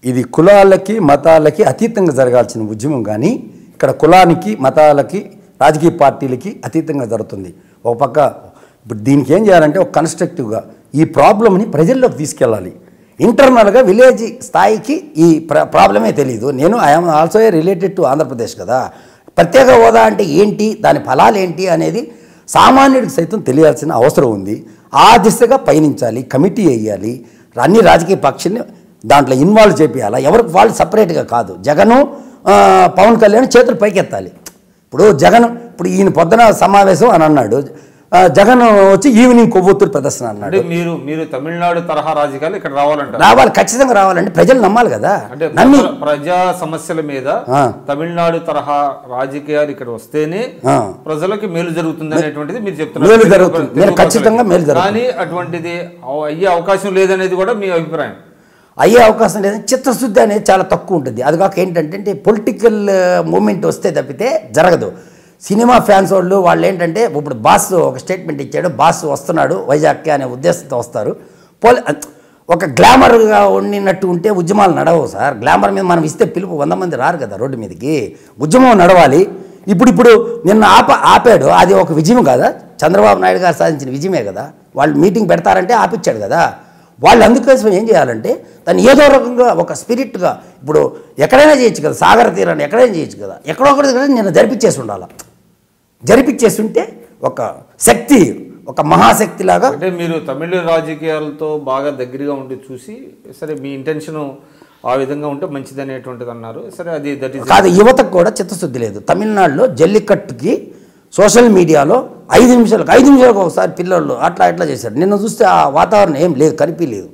ఇది కులాలకి మతాలకి అతీతంగా జరగాల్సిన ఉద్యమం. కానీ ఇక్కడ కులానికి మతాలకి రాజకీయ పార్టీలకి అతీతంగా జరుగుతుంది. ఒక పక్క ఇప్పుడు దీనికి ఏం చేయాలంటే ఒక కన్స్ట్రక్టివ్గా ఈ ప్రాబ్లమ్ని ప్రజల్లోకి తీసుకెళ్ళాలి. ఇంటర్నల్గా విలేజ్ స్థాయికి ఈ ప్రాబ్లమే తెలియదు. నేను I'm also related to Andhra Pradesh కదా. ప్రత్యేక హోదా అంటే ఏంటి, దాని ఫలాలు ఏంటి అనేది సామాన్యుడికి సైతం తెలియాల్సిన అవసరం ఉంది. ఆ దిశగా పయనించాలి, కమిటీ వేయాలి, అన్ని రాజకీయ పక్షాన్ని దాంట్లో ఇన్వాల్వ్ చేయాలి. ఎవరికి వాళ్ళు సపరేట్గా కాదు. జగను పవన్ కళ్యాణ్ చేతులు పైకెత్తాలి. ఇప్పుడు ఈయన పొద్దున సమావేశం అని అన్నాడు, జగన్ వచ్చి ఈవినింగ్ కొవ్వొత్తులు ప్రదర్శన అన్నాడు. మీరు తమిళనాడు తరహా రాజకీయాలు ఇక్కడ రావాలి, ఖచ్చితంగా రావాలంటే ప్రజలు నమ్మాలి కదా. నమ్మి ప్రజా సమస్యల మీద తమిళనాడు తరహా రాజకీయాలు ఇక్కడ వస్తేనే ప్రజలకి మేలు జరుగుతుంది అనేటువంటిది మీరు చెప్తున్నారు. ఖచ్చితంగా మేలు జరుగుతుంది. కానీ అటువంటిది అయ్యే అవకాశం లేదనేది కూడా మీ అభిప్రాయం. అయ్యే అవకాశం లేదని చిత్తశుద్ధి అనేది చాలా తక్కువ ఉంటుంది. అది కాక ఏంటంటే పొలిటికల్ మూమెంట్ వస్తే తప్పితే జరగదు. సినిమా ఫ్యాన్స్ వాళ్ళు ఏంటంటే ఇప్పుడు బాస్ ఒక స్టేట్మెంట్ ఇచ్చాడు, బాస్ వస్తున్నాడు వైజాగ్కి అనే ఉద్దేశంతో వస్తారు. ఒక గ్లామర్గా ఉండినట్టు ఉంటే ఉద్యమాలు నడవవు సార్. గ్లామర్ మీద మనం ఇస్తే పిలుపు 100 మంది రారు కదా రోడ్డు మీదకి. ఉద్యమం నడవాలి. ఇప్పుడు నిన్న ఆపాడు, అది ఒక విజయం కదా, చంద్రబాబు నాయుడు గారు సాధించిన విజయమే కదా. వాళ్ళు మీటింగ్ పెడతారంటే ఆపిచ్చాడు కదా. వాళ్ళు అందుకోసం ఏం చేయాలంటే దాన్ని ఏదో రకంగా ఒక స్పిరిట్గా ఇప్పుడు ఎక్కడైనా చేయొచ్చు కదా, సాగర తీరాన్ని ఎక్కడైనా చేయొచ్చు కదా, ఎక్కడో ఒకటి కదా నిన్న జరిపించేసి ఉండాలి. జరిపించేస్తుంటే ఒక శక్తి, ఒక మహాశక్తి లాగా. అంటే మీరు తమిళ రాజకీయాలతో బాగా దగ్గరగా ఉండి చూసి సరే మీ ఇంటెన్షన్ ఆ విధంగా ఉంటే మంచిది అనేటువంటిది అన్నారు. సరే అది కాదు, యువతకు కూడా చిత్తశుద్ధి లేదు. తమిళనాడులో జల్లికట్టుకి సోషల్ మీడియాలో 5 నిమిషాలకు ఒకసారి పిల్లలు అట్లా చేశారు. నిన్న చూస్తే ఆ వాతావరణం ఏం లేదు, కనిపించలేదు.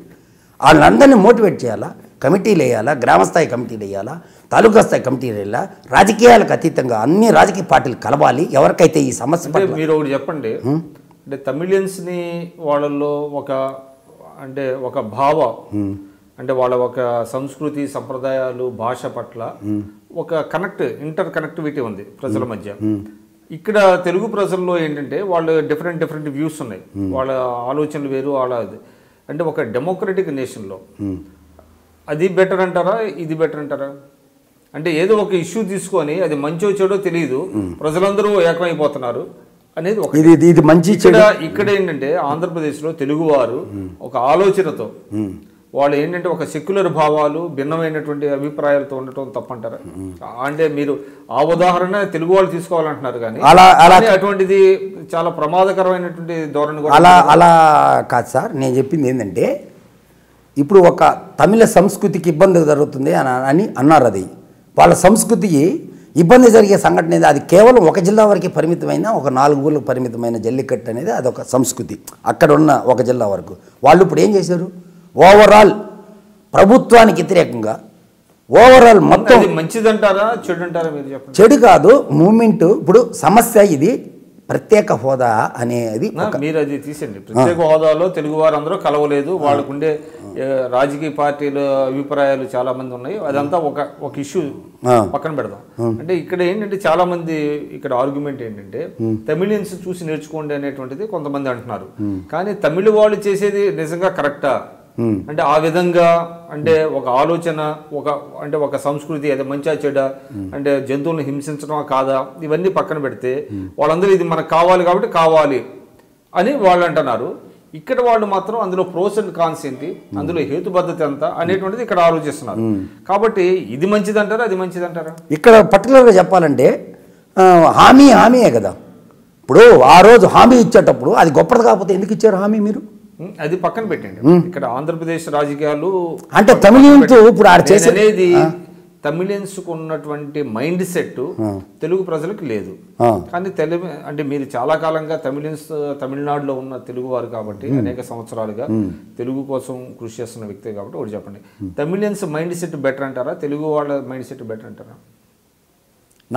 వాళ్ళందరినీ మోటివేట్ చేయాలా, కమిటీలు వేయాలా, గ్రామస్థాయి కమిటీలు వేయాలా, తాలూకా స్థాయి కమిటీలు వేయాలా, రాజకీయాలకు అతీతంగా అన్ని రాజకీయ పార్టీలు కలవాలి. ఎవరికైతే ఈ సమస్య మీరు ఒకటి చెప్పండి, అంటే తమిళియన్స్ని వాళ్ళల్లో ఒక భావ అంటే వాళ్ళ ఒక సంస్కృతి సంప్రదాయాలు భాష పట్ల ఒక ఇంటర్ కనెక్టివిటీ ఉంది ప్రజల మధ్య. ఇక్కడ తెలుగు ప్రజల్లో ఏంటంటే వాళ్ళు డిఫరెంట్ వ్యూస్ ఉన్నాయి, వాళ్ళ ఆలోచనలు వేరు. అంటే ఒక డెమోక్రటిక్ నేషన్లో అది బెటర్ అంటారా, ఇది బెటర్ అంటారా? అంటే ఏదో ఒక ఇష్యూ తీసుకొని అది మంచో చెడో తెలియదు, ప్రజలందరూ ఏకమైపోతున్నారు అనేది ఒక ఇది మంచి. ఇక్కడ ఏంటంటే ఆంధ్రప్రదేశ్లో తెలుగువారు ఒక ఆలోచనతో వాళ్ళు ఏంటంటే ఒక సెక్యులర్ భావాలు భిన్నమైనటువంటి అభిప్రాయాలతో ఉండటం తప్పంటారా? అంటే మీరు ఆ ఉదాహరణ తెలుగు వాళ్ళు తీసుకోవాలంటున్నారు, కానీ అటువంటిది చాలా ప్రమాదకరమైనటువంటి ధోరణి. అలా కాదు సార్, నేను చెప్పింది ఏంటంటే ఇప్పుడు ఒక తమిళ సంస్కృతికి ఇబ్బంది జరుగుతుంది అని అన్నారు. అది వాళ్ళ సంస్కృతికి ఇబ్బంది జరిగే సంఘటన అనేది అది కేవలం ఒక జిల్లా వరకు పరిమితమైన, ఒక 4 ఊళ్ళకు పరిమితమైన జల్లికట్టు అనేది అదొక సంస్కృతి. అక్కడ ఉన్న ఒక జిల్లా వరకు వాళ్ళు ఇప్పుడు ఏం చేశారు, ఓవరాల్ ప్రభుత్వానికి వ్యతిరేకంగా ఓవరాల్ మొత్తం. మంచిదంటారా చెడు అంటారా మీరు చెప్పండి? చెడు కాదు, మూమెంట్. ఇప్పుడు సమస్య ఇది ప్రత్యేక హోదా అనేది మీరు అది తీసండి. ప్రత్యేక హోదాలో తెలుగు వారు అందరూ కలవలేదు, వాళ్ళకుండే రాజకీయ పార్టీల అభిప్రాయాలు చాలా మంది ఉన్నాయి, అదంతా ఒక ఇష్యూ పక్కన పెడదాం. అంటే ఇక్కడ ఏంటంటే చాలా మంది ఇక్కడ ఆర్గ్యుమెంట్ ఏంటంటే తమిళియన్స్ చూసి నేర్చుకోండి అనేటువంటిది కొంతమంది అంటున్నారు. కానీ తమిళ వాళ్ళు చేసేది నిజంగా కరెక్టా? అంటే ఆ విధంగా అంటే ఒక ఆలోచన అంటే ఒక సంస్కృతి అది మంచిగా చెడా, అంటే జంతువులను హింసించడం కాదా, ఇవన్నీ పక్కన పెడితే వాళ్ళందరూ ఇది మనకు కావాలి కాబట్టి కావాలి అని వాళ్ళు అంటున్నారు. ఇక్కడ వాళ్ళు మాత్రం అందులో ప్రోస్ అండ్ కాన్స్ ఏంటి, అందులో హేతుబద్ధత ఎంత అనేటువంటిది ఇక్కడ ఆలోచిస్తున్నారు. కాబట్టి ఇది మంచిది అంటారా, అది మంచిది అంటారా? ఇక్కడ పర్టికులర్గా చెప్పాలంటే హామీయే కదా. ఇప్పుడు ఆ రోజు హామీ ఇచ్చేటప్పుడు అది గొప్పది కాకపోతే ఎందుకు ఇచ్చారు హామీ మీరు? అది పక్కన పెట్టండి. ఇక్కడ ఆంధ్రప్రదేశ్ రాజకీయాలు అంటే తమిళియన్స్ ఇప్పుడు ఆడ చేసే అనేది తమిళియన్స్ ఉన్నటువంటి మైండ్ సెట్ తెలుగు ప్రజలకు లేదు. కానీ తెలుగు అంటే మీరు చాలా కాలంగా తమిళనాడులో ఉన్న తెలుగు వారు కాబట్టి అనేక సంవత్సరాలుగా తెలుగు కోసం కృషి చేస్తున్న వ్యక్తి కాబట్టి ఒకటి చెప్పండి, తమిళియన్స్ మైండ్ సెట్ బెటర్ అంటారా, తెలుగు వాళ్ళ మైండ్ సెట్ బెటర్ అంటారా?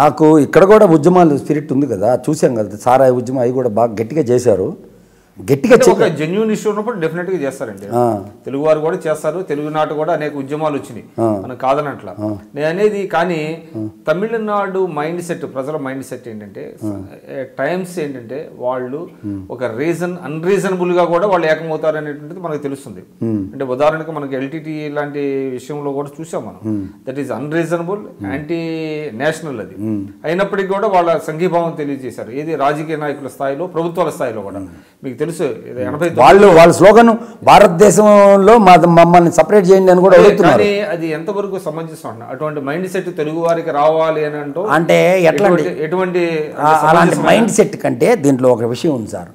నాకు ఇక్కడ కూడా ఉద్యమాలు స్పిరిట్ ఉంది కదా, చూసాం కదా, సారాయి ఉద్యమం అవి కూడా బాగా గట్టిగా చేశారు. గట్టిగా ఒక జెన్యూన్ ఇష్యూ ఉన్నప్పుడు డెఫినెట్ గా చేస్తారండి. తెలుగు వారు కూడా చేస్తారు, తెలుగునాడు కూడా అనేక ఉద్యమాలు వచ్చినాయి, మనం కాదనట్లా నేను అనేది. కానీ తమిళనాడు మైండ్ సెట్, ప్రజల మైండ్ సెట్ ఏంటంటే టైమ్స్ ఏంటంటే వాళ్ళు ఒక అన్రీజనబుల్ గా కూడా వాళ్ళు ఏకమవుతారు అనేటువంటిది మనకు తెలుస్తుంది. అంటే ఉదాహరణకు మనకి ఎల్టీటీ లాంటి విషయంలో కూడా చూసాం మనం. That is unreasonable, anti national. అది అయినప్పటికీ కూడా వాళ్ళ సంఘీభావం తెలియజేశారు. ఏది రాజకీయ నాయకుల స్థాయిలో, ప్రభుత్వాల స్థాయిలో కూడా. మీకు తెలుసు వాళ్ళ స్లోగన్ భారతదేశంలో మమ్మల్ని సపరేట్ చేయండి అని కూడా అడుగుతున్నారు. అది ఎంతవరకు సమంజసం అన్న అటువంటి మైండ్ సెట్ తెలుగు వారికి రావాలి అని అంటూ అంటే ఎటువంటి అలాంటి మైండ్ సెట్ కంటే దీంట్లో ఒక విషయం ఉంది సార్.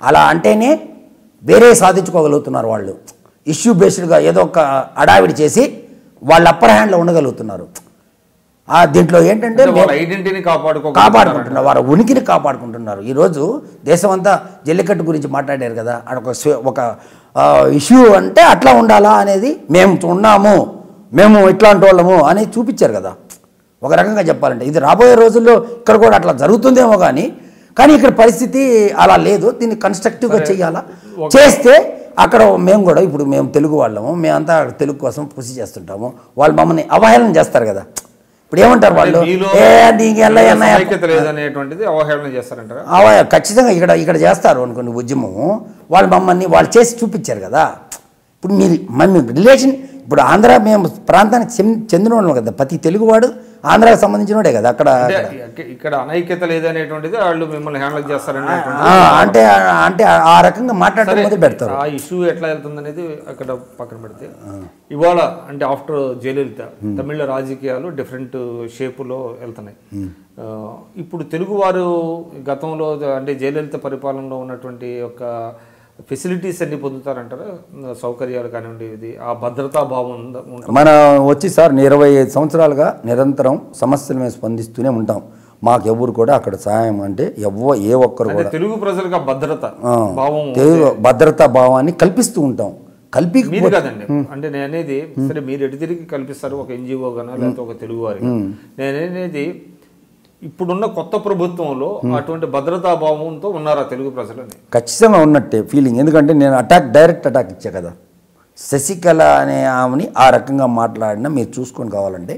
అలా అంటేనే వేరే సాధించుకోగలుగుతున్నారు వాళ్ళు. ఇష్యూ బేస్డ్గా ఏదో ఒక అడావిడి చేసి వాళ్ళు అప్పర్ హ్యాండ్లో ఉండగలుగుతున్నారు. దీంట్లో ఏంటంటే ఐడెంటిటీని కాపాడుకుంటున్నారు, వారి ఉనికిని కాపాడుకుంటున్నారు. ఈరోజు దేశం అంతా జల్లికట్టు గురించి మాట్లాడారు కదా, ఒక ఇష్యూ అంటే అట్లా ఉండాలా అనేది, మేము ఉన్నాము, మేము ఇట్లాంటి వాళ్ళము అని చూపించారు కదా. ఒక రకంగా చెప్పాలంటే ఇది రాబోయే రోజుల్లో ఇక్కడ కూడా అట్లా జరుగుతుందేమో కానీ ఇక్కడ పరిస్థితి అలా లేదు. దీన్ని కన్స్ట్రక్టివ్గా చేయాలా, చేస్తే అక్కడ మేము కూడా ఇప్పుడు మేము తెలుగు వాళ్ళము, మేమంతా తెలుగు కోసం కృషి చేస్తుంటాము, వాళ్ళు మమ్మల్ని అవహేళన చేస్తారు కదా. ఇప్పుడు ఏమంటారు వాళ్ళు, ఖచ్చితంగా ఇక్కడ చేస్తారు అనుకోండి ఉద్యమం. వాళ్ళు మమ్మల్ని వాళ్ళు చేసి చూపించారు కదా. ఇప్పుడు మీరు రిలేషన్, ఇప్పుడు ఆంధ్ర మేము ప్రాంతానికి చెందిన వాళ్ళం కదా, ప్రతి తెలుగువాడు ఆంధ్రాకి సంబంధించిన వాడే కదా. అక్కడ ఇక్కడ అనైక్యత లేదనేటువంటిది వాళ్ళు మిమ్మల్ని హ్యాండిల్ చేస్తారని అంటే ఆ రకంగా మాట్లాడడం మొదలు పెడతారు. ఆ ఇష్యూ ఎట్లా వెళ్తుంది అనేది అక్కడ పక్కన పెడితే, ఇవాళ అంటే ఆఫ్టర్ జయలలిత తమిళ రాజకీయాలు డిఫరెంట్ షేపులో వెళ్తున్నాయి. ఇప్పుడు తెలుగు వారు గతంలో అంటే జయలలిత పరిపాలనలో ఉన్నటువంటి ఒక ఫెసిలిటీస్ అన్ని పొందుతారంటారా, సౌకర్యాలు కానివ్వండి, ఇది ఆ భద్రతా భావం మన వచ్చి సార్ 25 సంవత్సరాలుగా నిరంతరం సమస్యల మీద స్పందిస్తూనే ఉంటాం. మాకు ఎవరు కూడా అక్కడ సాయం అంటే ఏ ఒక్కరు కూడా తెలుగు ప్రజలకు భద్రతా భావాన్ని కల్పిస్తూ ఉంటాం. మీరు కదండి అంటే నేను అనేది, సరే మీరు ఎటు తిరిగి కల్పిస్తారు, ఒక ఎన్జిఓ గానా లేకపోతే ఒక తెలుగు వారి. నేననేది ఇప్పుడున్న కొత్త ప్రభుత్వంలో అటువంటి భద్రతా భావంతో ఉన్నారా తెలుగు ప్రజలని? ఖచ్చితంగా ఉన్నట్టే ఫీలింగ్. ఎందుకంటే నేను డైరెక్ట్ అటాక్ ఇచ్చా కదా, శశికళ అనే ఆమెని ఆ రకంగా మాట్లాడినా మీరు చూసుకొని కావాలంటే,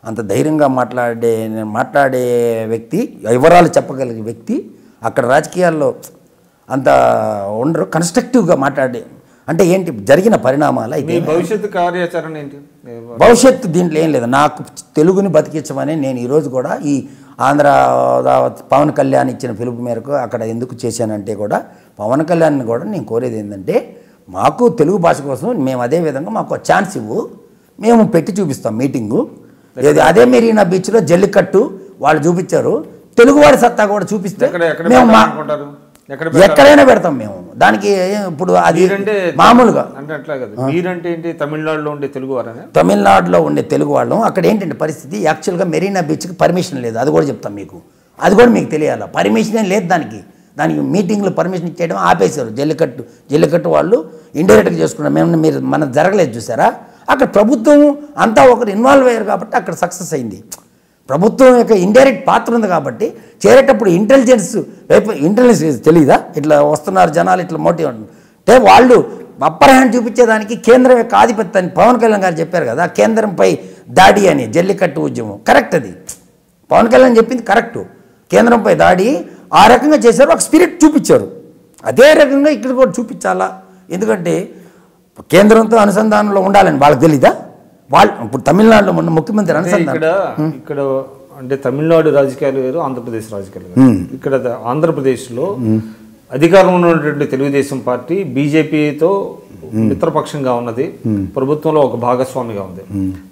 అంత ధైర్యంగా మాట్లాడే వ్యక్తి, వివరాలు చెప్పగలిగే వ్యక్తి అక్కడ రాజకీయాల్లో అంత ఉండరు. కన్స్ట్రక్టివ్గా మాట్లాడే అంటే ఏంటి జరిగిన పరిణామాలు అయితే భవిష్యత్తు కార్యాచరణ ఏంటి? భవిష్యత్తు దీంట్లో ఏం లేదు. నాకు తెలుగుని బతికించమని నేను ఈరోజు కూడా ఈ ఆంధ్ర పవన్ కళ్యాణ్ ఇచ్చిన పిలుపు మేరకు అక్కడ ఎందుకు చేశానంటే కూడా, పవన్ కళ్యాణ్ని కూడా నేను కోరేది ఏంటంటే, మాకు తెలుగు భాష కోసం మేము అదే విధంగా మాకు ఛాన్స్ ఇవ్వు, మేము పెట్టి చూపిస్తాం మీటింగు. అదే మెరీనా బీచ్లో జల్లికట్టు వాళ్ళు చూపించారు, తెలుగువాడి సత్తా కూడా చూపిస్తే మేము ఎక్కడైనా పెడతాం మేము. దానికి ఇప్పుడు అది మామూలుగా అంటే అట్లా కదా. మీరంటే ఏంటి, తమిళనాడులో ఉండే తెలుగు వారనే? తమిళనాడులో ఉండే తెలుగు వాళ్ళం. అక్కడ ఏంటంటే పరిస్థితి, యాక్చువల్గా మెరీనా బీచ్కి పర్మిషన్ లేదు, అది కూడా చెప్తాం మీకు, అది కూడా మీకు తెలియాలి. పర్మిషన్ ఏం లేదు దానికి మీటింగ్లో పర్మిషన్ ఇచ్చేయడం ఆపేశారు. జల్లికట్టు వాళ్ళు ఇండైరెక్ట్గా చేసుకున్నారు. మీరు మనకు జరగలేదు చూసారా. అక్కడ ప్రభుత్వం అంతా ఒకరు ఇన్వాల్వ్ అయ్యారు కాబట్టి అక్కడ సక్సెస్ అయింది. ప్రభుత్వం యొక్క ఇండైరెక్ట్ పాత్ర ఉంది కాబట్టి చేరేటప్పుడు ఇంటెలిజెన్స్ తెలియదా, ఇట్లా వస్తున్నారు జనాలు ఇట్లా మోటివ్ అంటే వాళ్ళు అప్పర్ హ్యాండ్ చూపించేదానికి కేంద్రం యొక్క ఆధిపత్యాన్ని పవన్ కళ్యాణ్ గారు చెప్పారు కదా, కేంద్రంపై దాడి అని జల్లికట్టు ఉద్యమం. కరెక్ట్, అది పవన్ కళ్యాణ్ చెప్పింది కరెక్టు. కేంద్రంపై దాడి ఆ రకంగా చేశారు, ఒక స్పిరిట్ చూపించారు. అదే రకంగా ఇక్కడ కూడా చూపించాలా, ఎందుకంటే కేంద్రంతో అనుసంధానంలో ఉండాలని వాళ్ళకి తెలీదా? వాళ్ళు ఇప్పుడు తమిళనాడులో ఉన్న ముఖ్యమంత్రి అనుసంధానం ఇక్కడ అంటే తమిళనాడు రాజకీయాలు వేరు, ఆంధ్రప్రదేశ్ రాజకీయాలు వేరు. ఇక్కడ ఆంధ్రప్రదేశ్లో అధికారంలో ఉన్నటువంటి తెలుగుదేశం పార్టీ బీజేపీతో మిత్రపక్షంగా ఉన్నది, ప్రభుత్వంలో ఒక భాగస్వామిగా ఉంది.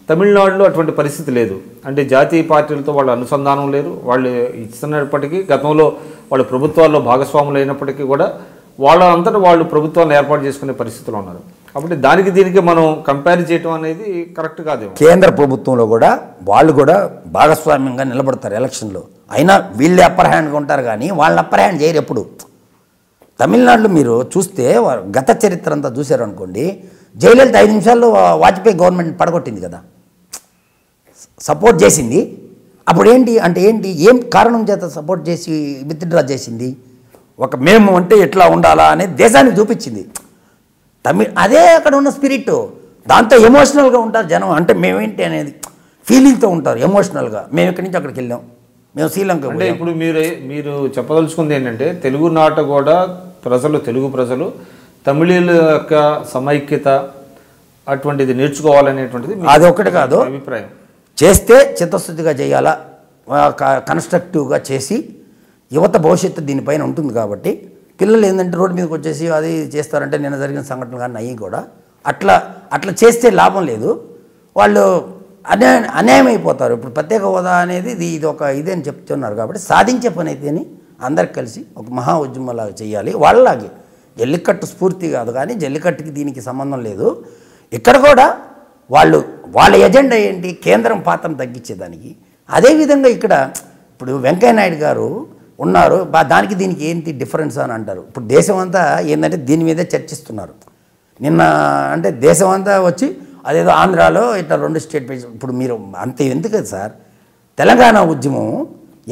తమిళనాడులో అటువంటి పరిస్థితి లేదు. అంటే జాతీయ పార్టీలతో వాళ్ళ అనుసంధానం లేదు. వాళ్ళు ఇస్తున్నప్పటికీ గతంలో వాళ్ళు ప్రభుత్వాల్లో భాగస్వాములు అయినప్పటికీ కూడా వాళ్ళ అంతటా వాళ్ళు ప్రభుత్వాన్ని ఏర్పాటు చేసుకునే పరిస్థితులు ఉన్నారు. కాబట్టి దానికి దీనికి మనం కంపేర్ చేయడం అనేది కరెక్ట్ కాదేమో. కేంద్ర ప్రభుత్వంలో కూడా వాళ్ళు కూడా భాగస్వామ్యంగా నిలబడతారు ఎలక్షన్లో. అయినా వీళ్ళే అప్పర్ హ్యాండ్గా ఉంటారు కానీ వాళ్ళని అప్పర్ హ్యాండ్ చేయరు ఎప్పుడు. తమిళనాడులో మీరు చూస్తే గత చరిత్ర అంతా చూశారు అనుకోండి, జయలలిత 5 నిమిషాల్లో వాజ్పేయి గవర్నమెంట్ పడగొట్టింది కదా, సపోర్ట్ చేసింది. అప్పుడు ఏం కారణం చేత సపోర్ట్ చేసి విత్డ్రా చేసింది? మేము అంటే ఎట్లా ఉండాలా అనేది దేశానికి చూపించింది. అదే అక్కడ ఉన్న స్పిరిట్. దాంతో ఎమోషనల్గా ఉంటారు జనం. అంటే మేమేంటి అనేది ఫీలింగ్తో ఉంటారు ఎమోషనల్గా. మేము ఇక్కడి నుంచి అక్కడికి వెళ్ళాం, మేము శ్రీలంక. అంటే ఇప్పుడు మీరు చెప్పదలుచుకుంది ఏంటంటే తెలుగునాట కూడా తెలుగు ప్రజలు తమిళీల యొక్క సమైక్యత అటువంటిది నేర్చుకోవాలనేటువంటిది అది ఒకటి కాదు అభిప్రాయం. చేస్తే చిత్తశుద్ధిగా చేయాలా, కన్స్ట్రక్టివ్గా చేసి యువత భవిష్యత్తు దీనిపైన ఉంటుంది. కాబట్టి పిల్లలు ఏంటంటే రోడ్డు మీదకి వచ్చేసి అది చేస్తారంటే నిన్న జరిగిన సంఘటనలు కానీ అయ్యి కూడా అట్లా చేస్తే లాభం లేదు. వాళ్ళు అన్యాయం అయిపోతారు. ఇప్పుడు ప్రత్యేక హోదా అనేది ఇది ఒక ఇదే అని చెప్తున్నారు. కాబట్టి సాధించే పని అయితేని అందరికి కలిసి ఒక మహా ఉద్యమంలాగా చేయాలి. వాళ్ళలాగే జల్లికట్టు స్ఫూర్తి కాదు కానీ జల్లికట్టుకి దీనికి సంబంధం లేదు. ఇక్కడ కూడా వాళ్ళ ఎజెండా ఏంటి? కేంద్రం పాత్రను తగ్గించేదానికి. అదేవిధంగా ఇక్కడ ఇప్పుడు వెంకయ్యనాయుడు గారు ఉన్నారు, దానికి దీనికి ఏంటి డిఫరెన్స్ అని అంటారు. ఇప్పుడు దేశం అంతా ఏంటంటే దీని మీదే చర్చిస్తున్నారు. నిన్న అంటే దేశం అంతా వచ్చి అదేదో ఆంధ్రాలో ఇట్లా 2 స్టేట్. ఇప్పుడు మీరు అంతే ఎందుకు కదా సార్, తెలంగాణ ఉద్యమం